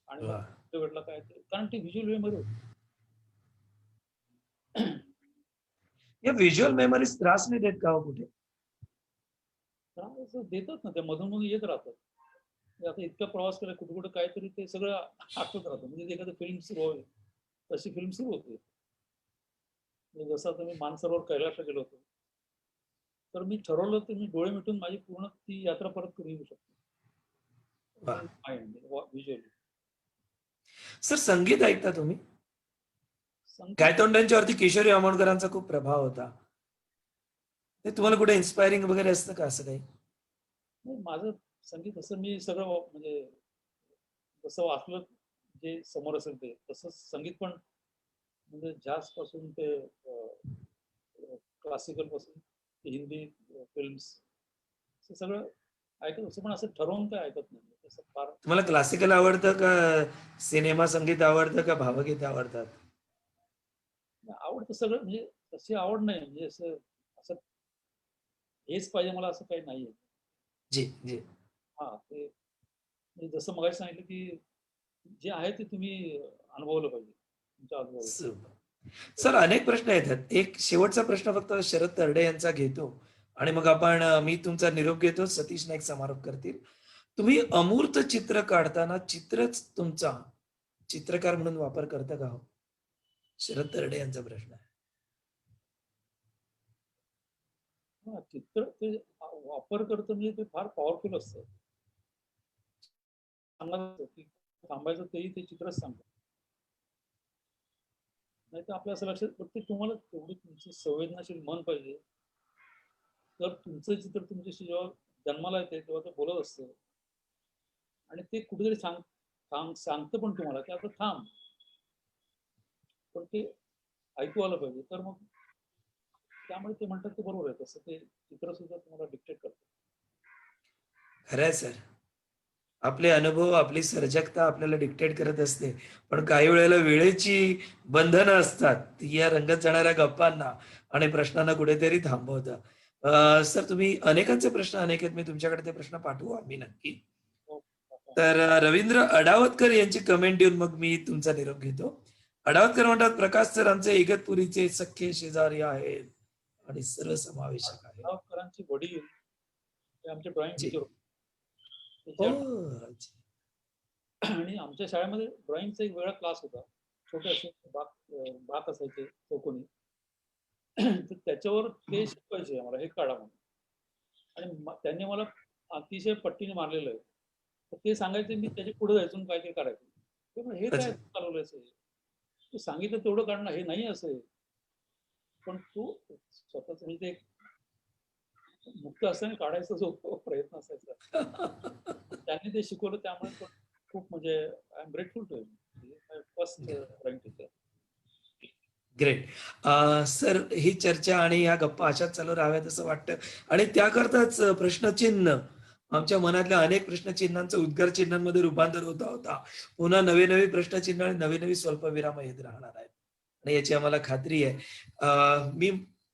आणि मग तो भेटला काय, कारण ती व्हिज्युअल मेमरी होती. या व्हिज्युअल मेमरीज त्रास नाही देत का हो कुठे? त्रास देतात ना, ते मधून मधून येत राहतात. आता इतका प्रवास केला, कुठे कुठे काहीतरी ते सगळं आठवत राहतं. म्हणजे एखादं फिल्म सुरू होईल तशी फिल्म सुरू होते. म्हणजे जसं आता मी मानसरोवर कैलासला गेलो होतो, तर मी ठरवलं की मी डोळे मिटून माझी पूर्ण ती यात्रा परत करू येऊ शकतो. व्हिज्युअली. सर, संगीत ऐकता तुम्ही? संगीत गायतोंडांच्यावरती किशोरी आमोणकरांचा खूप प्रभाव होता. ते तुम्हाला कुठे इन्स्पायरिंग वगैरे असतं का असं काही? माझं संगीत असं मी सगळं म्हणजे जसं वाचलं जे समोर असेल ते तसंच संगीत पण, म्हणजे जॅझ पासून ते क्लासिकल पासून ते हिंदी फिल्म्स सगळं ऐकत असं, पण असं ठरवून काय ऐकत नाही. तसं फार तुम्हाला क्लासिकल आवडतं का सिनेमा संगीत आवडतं का भावगीत आवडतात? आवडतं सगळं. म्हणजे तशी आवड नाही, म्हणजे असं असं हेच पाहिजे मला असं काही नाहीये. जी, जी. हा ते म्हणजे जसं मगाशी सांगितलं की जे आहे ते तुम्ही अनुभवलं पाहिजे तुमच्या आजूबाजूला. सर, अनेक प्रश्न येतात. एक शेवटचा प्रश्न फक्त शरद तरडे यांचा घेतो आणि मग आपण मी तुमचा निरोप घेतो. सतीश नाईक समारोप करतील. तुम्ही अमूर्त चित्र काढताना चित्रच तुमचा चित्रकार म्हणून वापर करता का हो? शरद तरडे यांचा प्रश्न आहे. हा चित्र ते वापर करतं म्हणजे ते फार पॉवरफुल असतं. सांगायचं की थांबायचं तेही ते चित्रच सांगतं. नाही तर आपल्या असं लक्षात प्रत्येक तुम्हाला तेवढी तुमचं संवेदनाशील मन पाहिजे. तर तुमचं चित्र तुमच्याशी जेव्हा जन्माला येते तेव्हा ते बोलत असतं आणि ते कुठेतरी सांगतं पण तुम्हाला की आता थांब, पण ते ऐकू आलं पाहिजे. तर मग त्यामुळे ते म्हणतात ते बरोबर आहे. तसं ते चित्र सुद्धा तुम्हाला डिक्टेट करतं. खरंय सर. आपले अनुभव, आपली सर्जकता आपल्याला डिक्टेट करत असते. पण काही वेळेला वेळेची बंधनं असतात. ती या रंगत जाणाऱ्या गप्पांना आणि प्रश्नांना कुठेतरी थांबवतात. सर तुम्ही अनेकांचे प्रश्न अनेक आहेत. मी तुमच्याकडे ते प्रश्न पाठवू आम्ही नक्की. हो. तर रवींद्र अडावतकर यांची कमेंट देऊन मग मी तुमचा निरोप घेतो. अडावतकर म्हणतात, प्रकाश सर आमचे इगतपुरीचे सख्खे शेजारी आहेत आणि सर्वसमावेशक आहेत. अडावकरांचे वडील हे आमचे ड्रॉइंग जी. टीचर हो. होते. अच्छा. आणि आमच्या शाळेमध्ये ड्रॉइंगचा एक वेगळा क्लास होता. छोटे असे बाक असायचे चौकोनी. तर त्याच्यावर ते शिकवायचे आम्हाला, हे काढा म्हणून. आणि त्यांनी मला अतिशय पट्टीने मारलेलं आहे. तर ते सांगायचे, मी त्याच्या पुढे जायचो आणि काहीतरी काढायचं. ते म्हणे, हे काय अच्छा. चालवलंय असं? तू सांगितलं तेवढं काढणं हे नाही असं आहे. पण तू स्वतःच म्हणजे एक मुक्त असताना काढायचा जो प्रयत्न असायचा, त्यांनी ते शिकवलं. त्यामुळे पण खूप म्हणजे I am grateful to him. First drawing teacher. Great. Sir ही चर्चा आणि या गप्पा अशाच चालू राहाव्यात असं वाटतं आणि त्याकरताच प्रश्नचिन्ह आमच्या मनातल्या अनेक प्रश्नचिन्हांचं उद्गार चिन्हांमध्ये रूपांतर होता. पुन्हा नवे प्रश्नचिन्ह आणि नवी स्वल्पविराम येत राहणार आहेत आणि याची आम्हाला खात्री आहे. मी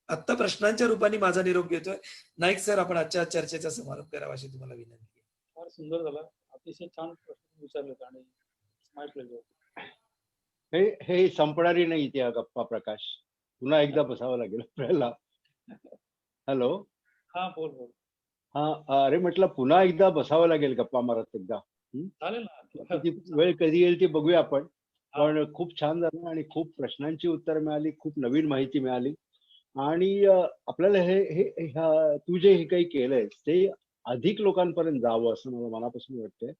आत्ता प्रश्नांच्या रूपाने माझा निरोप घेतोय. नाईक सर, आपण आजच्या चर्चेचा समारोप करावा अशी तुम्हाला विनंती आहे. फार सुंदर झाला. अतिशय छान प्रश्न विचारलेत आणि माय प्लेजर. हे संपणारी नाही त्या गप्पा प्रकाश. पुन्हा एकदा बसावं लागेल आपल्याला. हॅलो. हा, बोल बोल. हा, अरे म्हटलं पुन्हा एकदा बसावं लागेल गप्पा मारत एकदा. चालेल ना. ती वेळ कधी येईल ती बघूया आपण. पण खूप छान झालं आणि खूप प्रश्नांची उत्तर मिळाली, खूप नवीन माहिती मिळाली. आणि आपल्याला तू जे हे काही केलंय ते अधिक लोकांपर्यंत जावं असं मला मनापासून वाटतंय.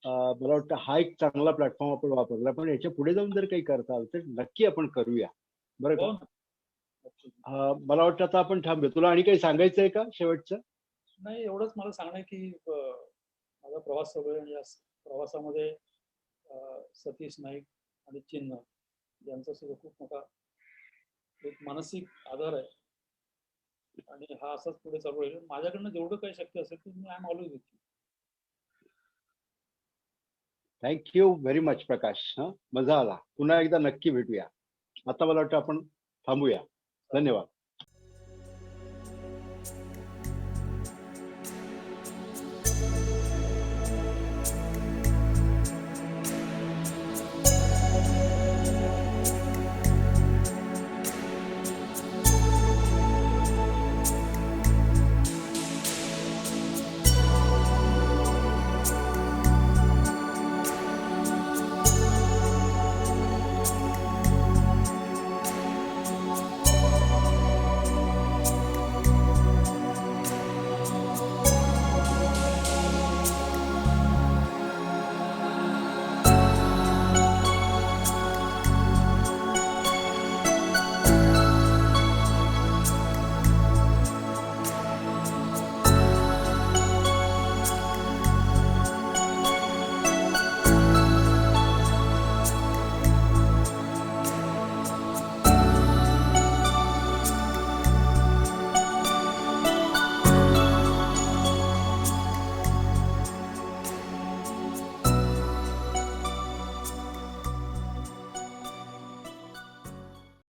मला वाटतं हा एक चांगला प्लॅटफॉर्म आपण वापरला, पण याच्या पुढे जाऊन जर काही करता आलं तर नक्की आपण करूया, बरं का? हो ना. मला वाटतं आता आपण थांबूया. तुला आणि काही सांगायचंय का शेवटचं? नाही, एवढंच मला सांगणं आहे की माझा प्रवास सगळे म्हणजे प्रवासामध्ये सतीश नाईक आणि चिन्ह यांचा सुद्धा खूप मोठा एक मानसिक आधार आहे. आणि हा असाच पुढे चालू राहील. माझ्याकडनं जेवढं काही शक्य असेल तर मी I am always with you. Thank you very much Prakash. मजा आला. पुन्हा एकदा नक्की भेटूया. आता मला वाटतं आपण थांबूया. धन्यवाद.